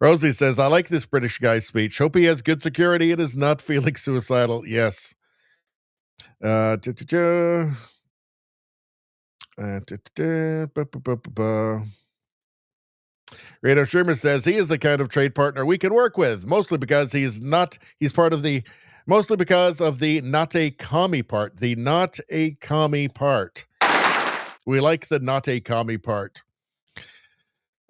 Rosie says, I like this British guy's speech. Hope he has good security and is not feeling suicidal. Yes. Rado Sherman says he is the kind of trade partner we can work with, mostly because he's part of the, mostly because of the not a commie part. The not a commie part. We like the not a commie part.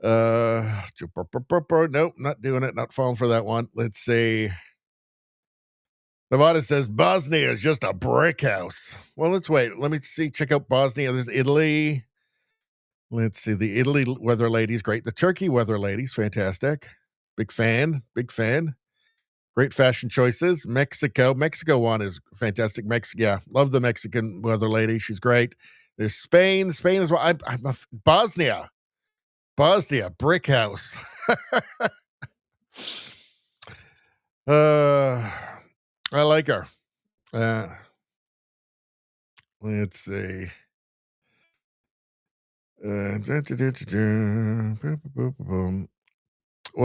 Nope, not doing it. Not falling for that one. Let's see. Nevada says Bosnia is just a brick house. Well, let's wait. Let me see. Check out Bosnia. There's Italy. Let's see. The Italy weather lady's great. The Turkey weather lady's fantastic. Big fan. Big fan. Great fashion choices. Mexico. Mexico one is fantastic. Yeah, love the Mexican weather lady. She's great. There's Spain. Spain as well. Bosnia. Bosnia, brick house. I like her. Let's see. Well,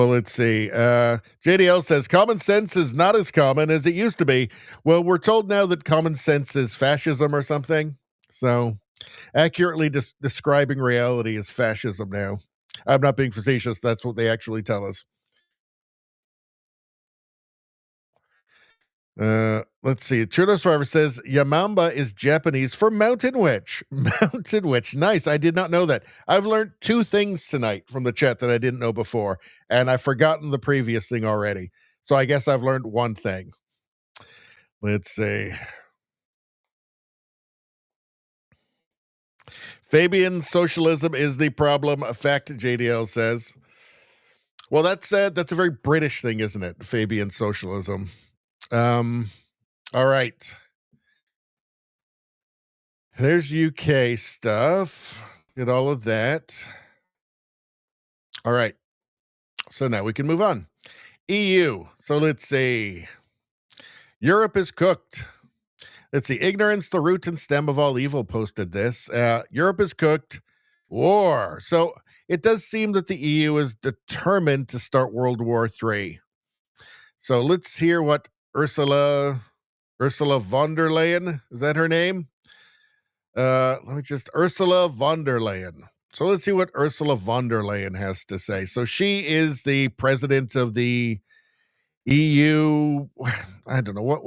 let's see. JDL says common sense is not as common as it used to be. Well, we're told now that common sense is fascism or something. So accurately describing reality is fascism now. I'm not being facetious. That's what they actually tell us. Let's see. Trudeau Survivor says Yamamba is Japanese for mountain witch. Mountain witch. Nice. I did not know that. I've learned 2 things tonight from the chat that I didn't know before, and I've forgotten the previous thing already. So I guess I've learned one thing. Let's see. Fabian socialism is the problem. Fact, JDL says. Well, that's a very British thing, isn't it? Fabian socialism. All right. There's UK stuff. Get all of that. All right. So now we can move on. EU. So let's see. Europe is cooked. Let's see. Ignorance, the root and stem of all evil posted this. Europe is cooked. War. So it does seem that the EU is determined to start World War III. So let's hear what Ursula von der Leyen, is that her name? Ursula von der Leyen. So let's see what Ursula von der Leyen has to say. So she is the president of the EU. I don't know what.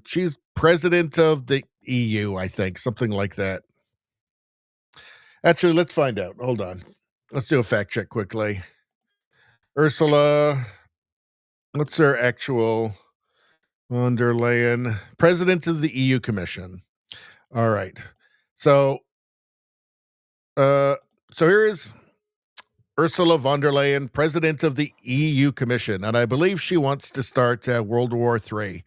She's president of the EU, I think, something like that. Actually, let's find out. Hold on. Let's do a fact check quickly. Ursula, what's her actual von der Leyen? President of the EU Commission. All right. So here is Ursula von der Leyen, president of the EU Commission, and I believe she wants to start World War III.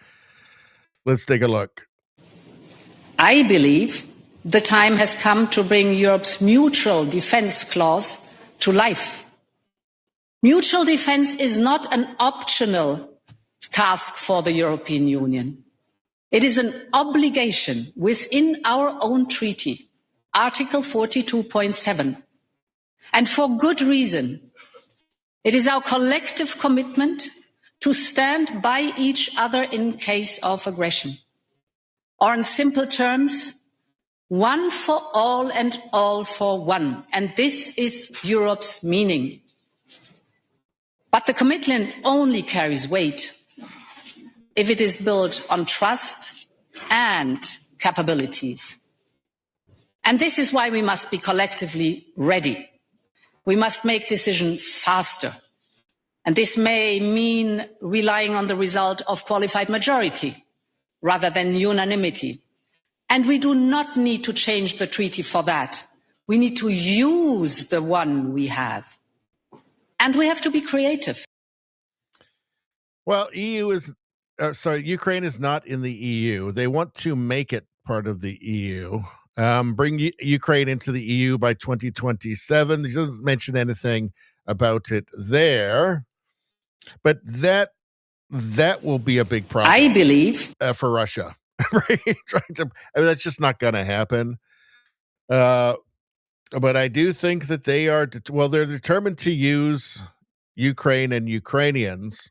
Let's take a look. I believe the time has come to bring Europe's mutual defense clause to life. Mutual defense is not an optional task for the European Union. It is an obligation within our own treaty, Article 42.7. And for good reason. It is our collective commitment to stand by each other in case of aggression. Or in simple terms, one for all and all for one. And this is Europe's meaning. But the commitment only carries weight if it is built on trust and capabilities. And this is why we must be collectively ready. We must make decisions faster. And this may mean relying on the result of qualified majority rather than unanimity. And we do not need to change the treaty for that. We need to use the one we have. And we have to be creative. Well, Ukraine is not in the EU. They want to make it part of the EU. Bring Ukraine into the EU by 2027. He doesn't mention anything about it there. But that that will be a big problem. I believe for Russia, right? That's just not going to happen. But I do think that they are, they're determined to use Ukraine and Ukrainians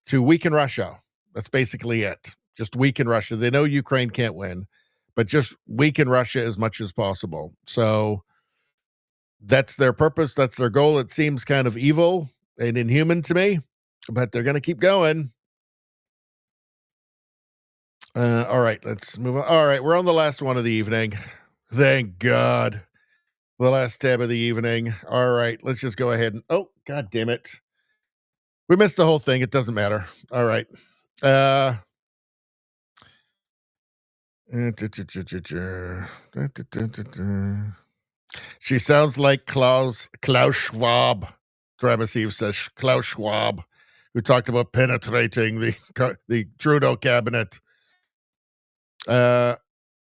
to weaken Russia. That's basically it. Just weaken Russia. They know Ukraine can't win, but just weaken Russia as much as possible. So that's their purpose. That's their goal. It seems kind of evil and inhuman to me, but they're going to keep going. All right, let's move on. All right, we're on the last one of the evening. Thank God. The last tab of the evening. All right, let's just go ahead and, oh, God damn it. We missed the whole thing. It doesn't matter. All right. She sounds like Klaus Schwab. Dramasiv says Klaus Schwab, who talked about penetrating the Trudeau cabinet.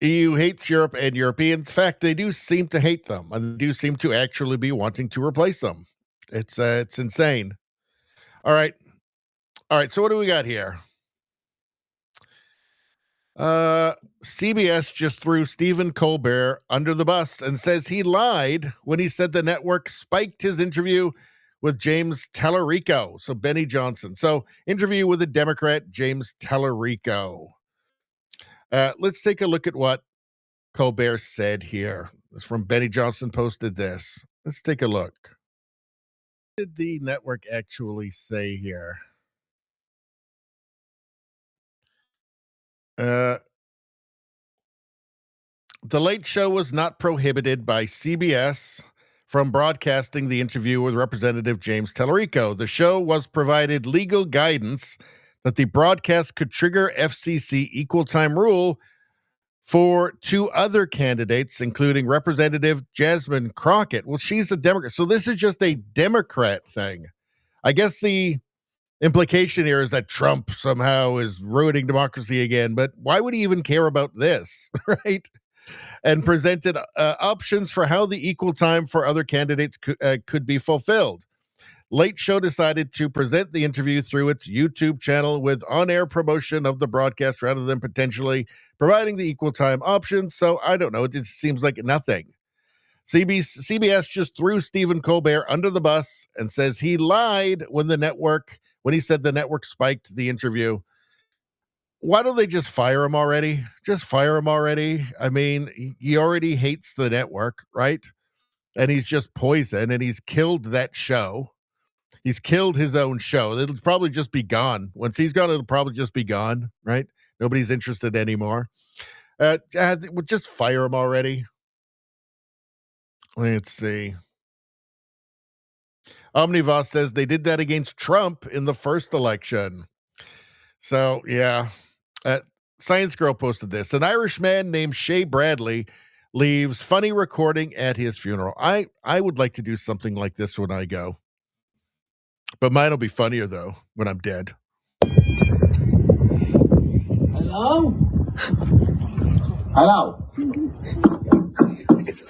EU hates Europe and Europeans. In fact, they do seem to hate them, and do seem to actually be wanting to replace them. It's insane. All right. So what do we got here? CBS just threw Stephen Colbert under the bus and says he lied when he said the network spiked his interview with James Tallarico. So Benny Johnson. So interview with a Democrat, James Tallarico. Let's take a look at what Colbert said here. It's from Benny Johnson posted this. Let's take a look. What did the network actually say here? The Late Show was not prohibited by CBS from broadcasting the interview with Representative James Tallarico. The show was provided legal guidance that the broadcast could trigger FCC equal time rule for two other candidates, including Representative Jasmine Crockett. Well, she's a Democrat. So this is just a Democrat thing. I guess the implication here is that Trump somehow is ruining democracy again, but why would he even care about this, right? And presented options for how the equal time for other candidates could be fulfilled. Late Show decided to present the interview through its YouTube channel with on-air promotion of the broadcast rather than potentially providing the equal time options. So I don't know. It just seems like nothing. CBS just threw Stephen Colbert under the bus and says he lied when he said the network spiked the interview. Why don't they just fire him already? Just fire him already. I mean, he already hates the network, right? And he's just poison, and he's killed that show. He's killed his own show. It'll probably just be gone. Once he's gone, it'll probably just be gone, right? Nobody's interested anymore. Just fire him already. Let's see. Omnivos says they did that against Trump in the first election. So, yeah. Science Girl posted this. An Irish man named Shay Bradley leaves funny recording at his funeral. I would like to do something like this when I go. But mine will be funnier, though, when I'm dead. Hello? Hello?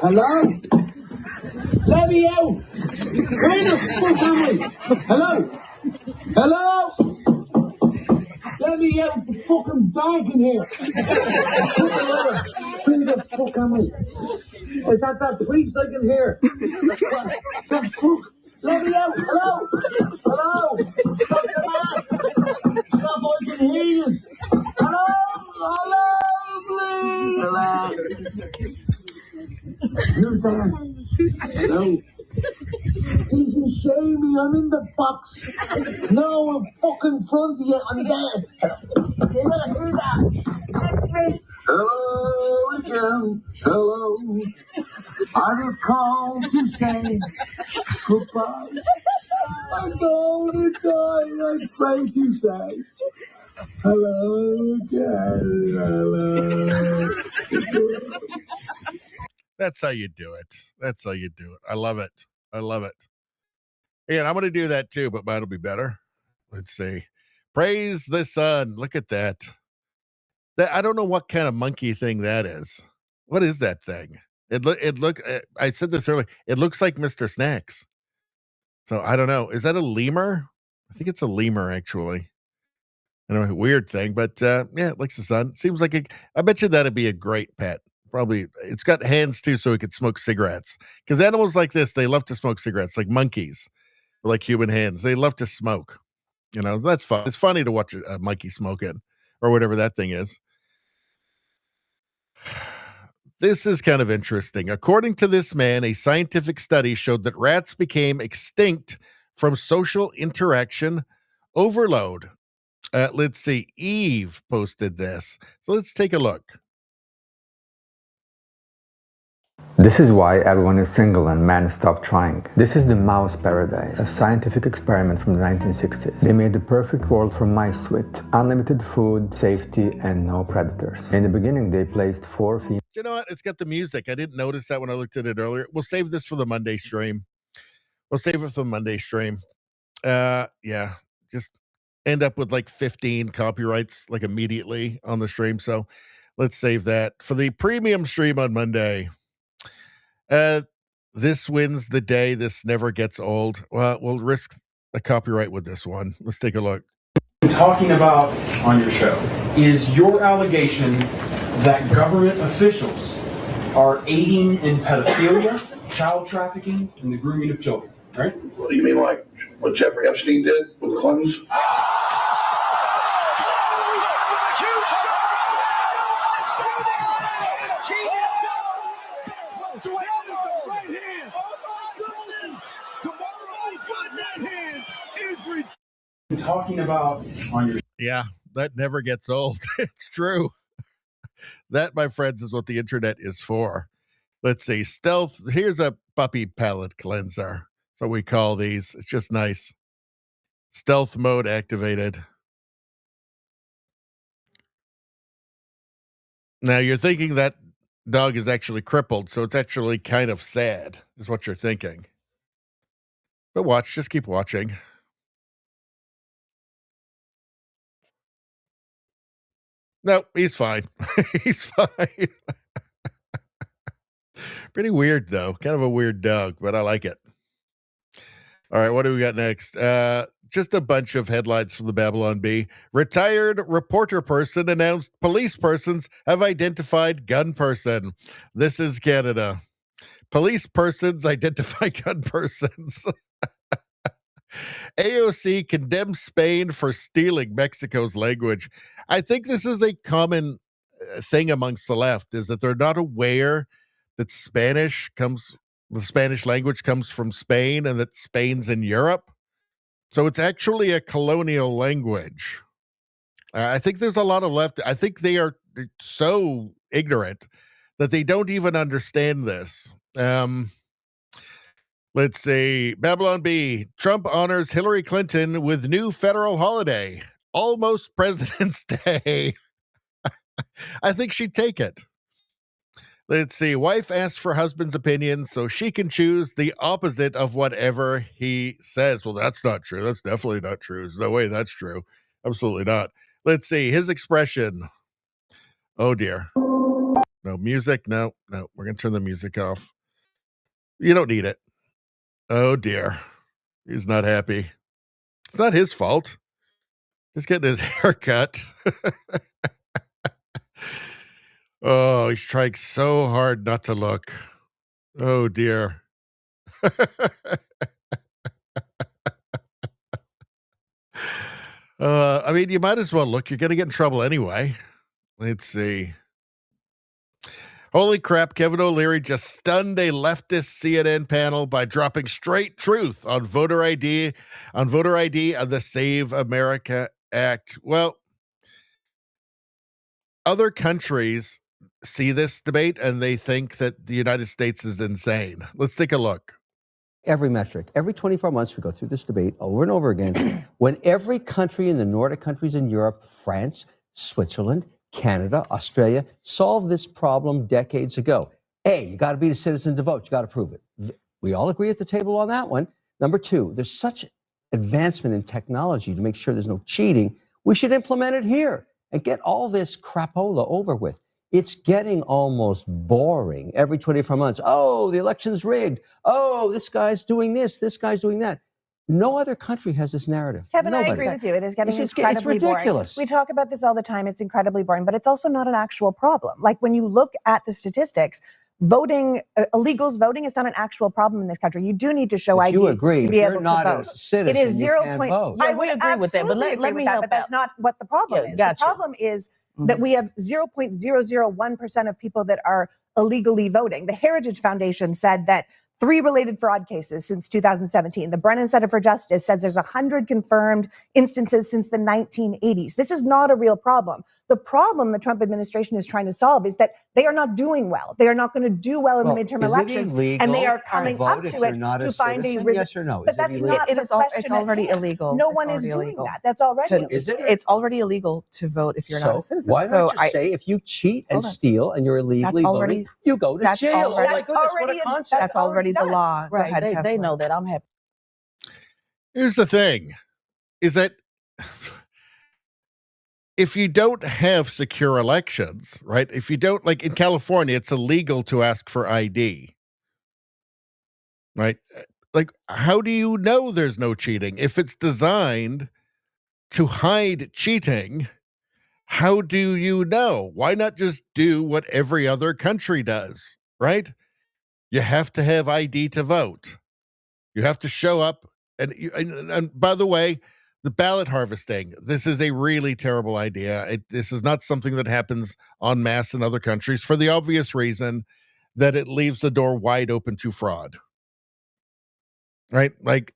Hello? Let me out! Where the fuck am I? Hello? Hello? Let me out the fucking bag in here! Where the fuck am I? Is that priest I can hear? The fuck? Let me out! Hello! Hello! Stop the mask! Stop, I can hear you! Hello! Hello! Please! Hello! Who's there? Hello? Please show me, I'm in the box. No, I'm fucking front of you, I'm there. You gotta hear that. That's me. Hello again. Hello. I just called to say goodbye. I'm going to die. I'm afraid to say hello again. Hello. That's how you do it. That's how you do it. I love it. I love it. And I'm going to do that too, but mine will be better. Let's see. Praise the sun. Look at that. I don't know what kind of monkey thing that is. What is that thing? I said this earlier. It looks like Mr. Snacks. So I don't know. Is that a lemur? I think it's a lemur, actually. Anyway, weird thing, but yeah, it likes the sun. Seems like I bet you that'd be a great pet. Probably, it's got hands too, so it could smoke cigarettes. Because animals like this, they love to smoke cigarettes, like monkeys, like human hands. They love to smoke. That's fun. It's funny to watch a monkey smoking or whatever that thing is. This is kind of interesting. According to this man, a scientific study showed that rats became extinct from social interaction overload. Let's see. Eve posted this. So let's take a look. This is why everyone is single and men stop trying. This is the mouse paradise, a scientific experiment from the 1960s. They made the perfect world for mice with unlimited food, safety, and no predators. In the beginning, they placed 4 females. You know what? It's got the music. I didn't notice that when I looked at it earlier. We'll save this for the Monday stream. Yeah, just end up with like 15 copyrights like immediately on the stream. So let's save that for the premium stream on Monday. This wins the day. This never gets old. Well, we'll risk a copyright with this one. Let's take a look. Talking about on your show is your allegation that government officials are aiding in pedophilia, child trafficking, and the grooming of children, right? What do you mean, like what Jeffrey Epstein did with the Clintons? Talking about on your Yeah, that never gets old. It's true. That, my friends, is what the internet is for. Let's see. Stealth. Here's a puppy palate cleanser. So we call these. It's just nice. Stealth mode activated. Now you're thinking that dog is actually crippled, so it's actually kind of sad, is what you're thinking. But watch, just keep watching. No, he's fine. He's fine. Pretty weird, though. Kind of a weird dog, but I like it. All right, what do we got next? Just a bunch of headlines from the Babylon Bee. Retired reporter person announced police persons have identified gun person. This is Canada. Police persons identify gun persons. AOC condemns Spain for stealing Mexico's language. I think this is a common thing amongst the left, is that they're not aware that the Spanish language comes from Spain and that Spain's in Europe. So it's actually a colonial language. I think there's a lot of left. I think they are so ignorant that they don't even understand this. Let's see. Babylon Bee. Trump honors Hillary Clinton with new federal holiday. Almost President's Day. I think she'd take it. Let's see. Wife asks for husband's opinion so she can choose the opposite of whatever he says. Well, that's not true. That's definitely not true. There's no way that's true. Absolutely not. Let's see. His expression. Oh, dear. No music. No. We're going to turn the music off. You don't need it. Oh, dear. He's not happy. It's not his fault. He's getting his hair cut. Oh, he's trying so hard not to look. Oh, dear. I mean, you might as well look. You're going to get in trouble anyway. Let's see. Holy crap, Kevin O'Leary just stunned a leftist CNN panel by dropping straight truth on voter ID and the Save America Act. Well, other countries see this debate and they think that the United States is insane. Let's take a look. Every metric, every 24 months, we go through this debate over and over again. When every country in the Nordic countries in Europe, France, Switzerland, Canada, Australia, solved this problem decades ago. A, you got to be a citizen to vote. You got to prove it. We all agree at the table on that one. Number two, there's such advancement in technology to make sure there's no cheating. We should implement it here and get all this crapola over with. It's getting almost boring every 24 months. Oh, the election's rigged. Oh, this guy's doing this guy's doing that. No other country has this narrative. Kevin, Nobody. I agree with you. It is getting It's incredibly ridiculous. boring. We talk about this all the time. It's incredibly boring, but it's also not an actual problem. Like when you look at the statistics, voting, illegals voting is not an actual problem in this country. You do need to show But ID you agree, to if be you're able not to a vote. citizen, it is you 0. can't vote. I Yeah, we would agree with that, but absolutely let agree me with that, help but that's out. not what the problem Yeah, is. gotcha. The problem is that we have 0.001% of people that are illegally voting. The Heritage Foundation said that 3 related fraud cases since 2017. The Brennan Center for Justice says there's 100 confirmed instances since the 1980s. This is not a real problem. The problem the Trump administration is trying to solve is that they are not doing well. They are not going to do well in the midterm is it elections, illegal and they are to coming vote up if to you're it not a to find a citizen? Yes or no? But Is it that's illegal? not It the is question it's at already hand. illegal. No It's one is already doing illegal. that. That's already illegal. Is it? It's already illegal to vote if you're not a citizen. Why so not just say if you cheat and Hold on. steal and you're illegally voting, you go to that's jail? already- Oh my goodness, what a concept. That's already the law. Go Right, ahead, they Tesla. know that. I'm happy. Here's the thing, is that if you don't have secure elections, right? If you don't, like in California, it's illegal to ask for ID, right? Like, how do you know there's no cheating? If it's designed to hide cheating, how do you know? Why not just do what every other country does, right? You have to have ID to vote. You have to show up. And by the way, the ballot harvesting, this is a really terrible idea. This is not something that happens en masse in other countries for the obvious reason that it leaves the door wide open to fraud. Right? Like,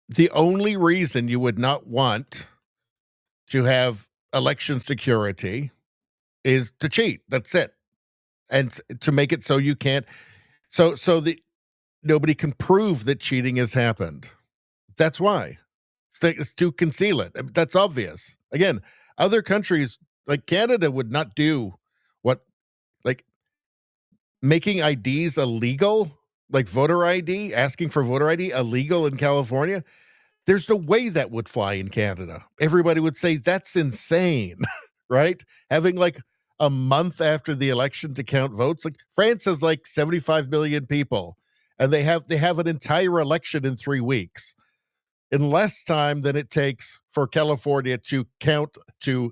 the only reason you would not want to have election security is to cheat. That's it. And to make it so you can't, so the nobody can prove that cheating has happened. That's why. It's to conceal it. That's obvious. Again, other countries like Canada would not do what, like making IDs illegal, like voter ID, asking for voter ID illegal in California. There's no way that would fly in Canada. Everybody would say that's insane, right? Having like a month after the election to count votes. Like France has like 75 million people, and they have an entire election in 3 weeks. In less time than it takes for California to count the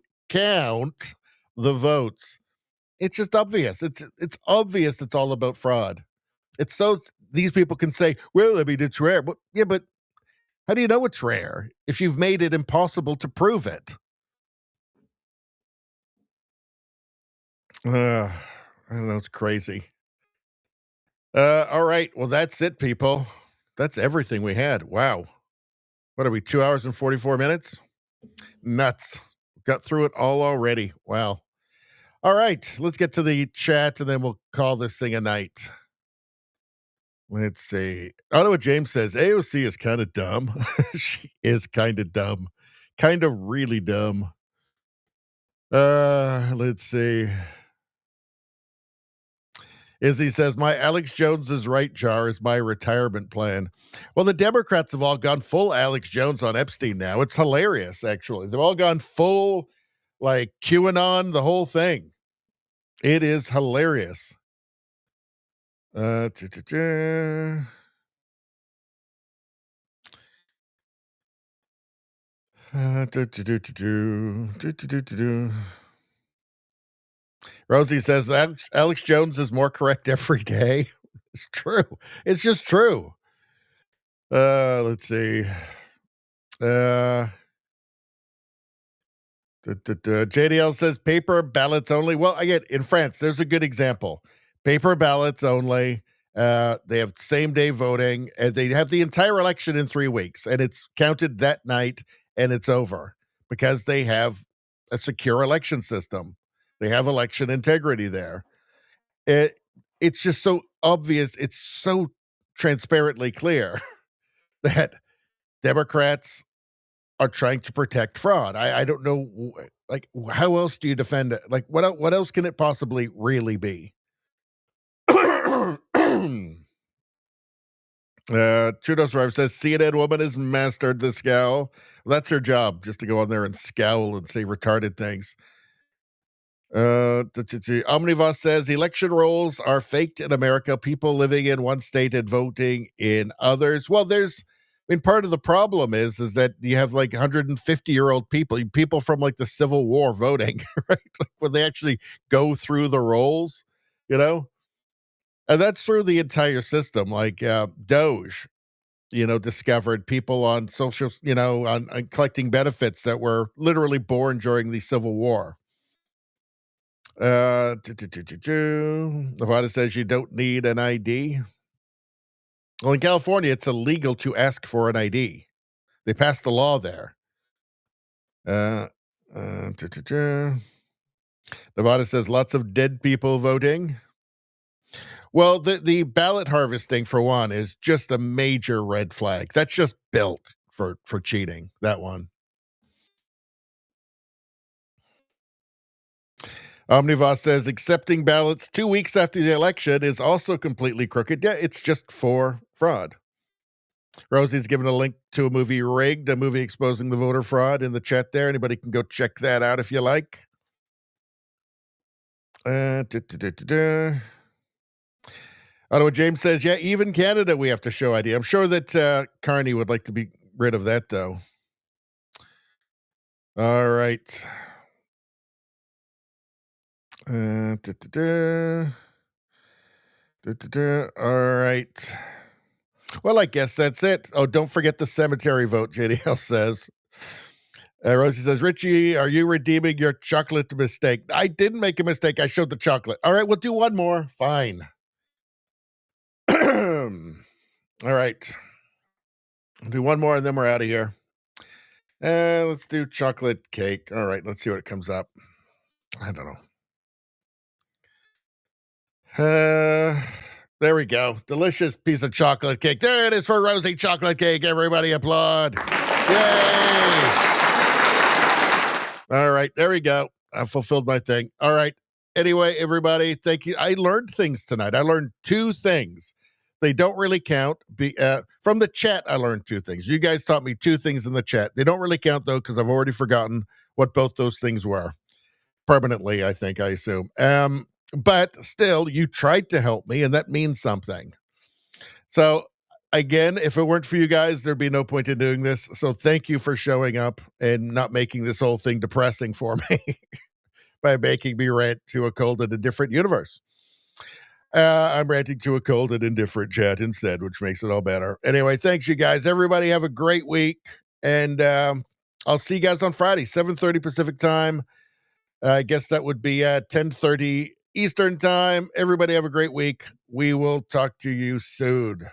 votes. It's just obvious. It's obvious it's all about fraud. It's so these people can say, well, I mean, it's rare. But yeah, but how do you know it's rare if you've made it impossible to prove it? I don't know. It's crazy. All right. Well, that's it, people. That's everything we had. Wow. What are we, 2 hours and 44 minutes? Nuts. Got through it all already. Wow. All right. Let's get to the chat, and then we'll call this thing a night. Let's see. I know what James says. AOC is kind of dumb. She is kind of dumb. Kind of really dumb. Let's see. Izzy says, my Alex Jones is right jar is my retirement plan. Well, the Democrats have all gone full Alex Jones on Epstein now. It's hilarious, actually. They've all gone full, like, QAnon, the whole thing. It is hilarious. Rosie says Alex Jones is more correct every day. It's true. It's just true. Let's see. JDL says paper ballots only. Well, again, in France, there's a good example. Paper ballots only. They have same day voting, and they have the entire election in 3 weeks, and it's counted that night, and it's over because they have a secure election system. They have election integrity there. It's just so obvious. It's so transparently clear that Democrats are trying to protect fraud. I don't know, like, how else do you defend it? Like, what else can it possibly really be? Trudeau's Drive says CNN woman has mastered the scowl. Well, that's her job, just to go on there and scowl and say retarded things. Omnivus says election rolls are faked in America. People living in one state and voting in others. Well, there's mean, part of the problem is that you have like 150-year-old people from like the Civil War voting, right? Like when they actually go through the rolls, and that's through the entire system. Like Doge, discovered people on social, on collecting benefits that were literally born during the Civil War. Nevada says you don't need an ID. Well, in California, it's illegal to ask for an ID. They passed the law there. Nevada says lots of dead people voting. Well, the ballot harvesting, for one, is just a major red flag. That's just built for cheating, that one. Omnivore says accepting ballots 2 weeks after the election is also completely crooked. Yeah, it's just for fraud. Rosie's given a link to a movie, Rigged, a movie exposing the voter fraud, in the chat there. Anybody can go check that out if you like. Ottawa James says, yeah, even Canada we have to show ID. I'm sure that Carney would like to be rid of that, though. All right. All right. Well, I guess that's it. Oh, don't forget the cemetery vote, JDL says. Rosie says, Richie, are you redeeming your chocolate mistake? I didn't make a mistake. I showed the chocolate. All right, we'll do one more. Fine. All right. We'll do one more and then we're out of here. Let's do chocolate cake. All right, let's see what comes up. I don't know. There we go. Delicious piece of chocolate cake. There it is for Rosie chocolate cake. Everybody applaud. Yay! All right, there we go. I fulfilled my thing. All right. Anyway, everybody, thank you. I learned things tonight. I learned 2 things. They don't really count. From the chat, I learned 2 things. You guys taught me 2 things in the chat. They don't really count, though, because I've already forgotten what both those things were. Permanently, I assume. But still, you tried to help me, and that means something. So, again, if it weren't for you guys, there'd be no point in doing this. So thank you for showing up and not making this whole thing depressing for me by making me rant to a cold and indifferent universe. I'm ranting to a cold and indifferent chat instead, which makes it all better. Anyway, thanks, you guys. Everybody have a great week, and I'll see you guys on Friday, 7:30 Pacific time. I guess that would be 10:30 Eastern time. Everybody have a great week. We will talk to you soon.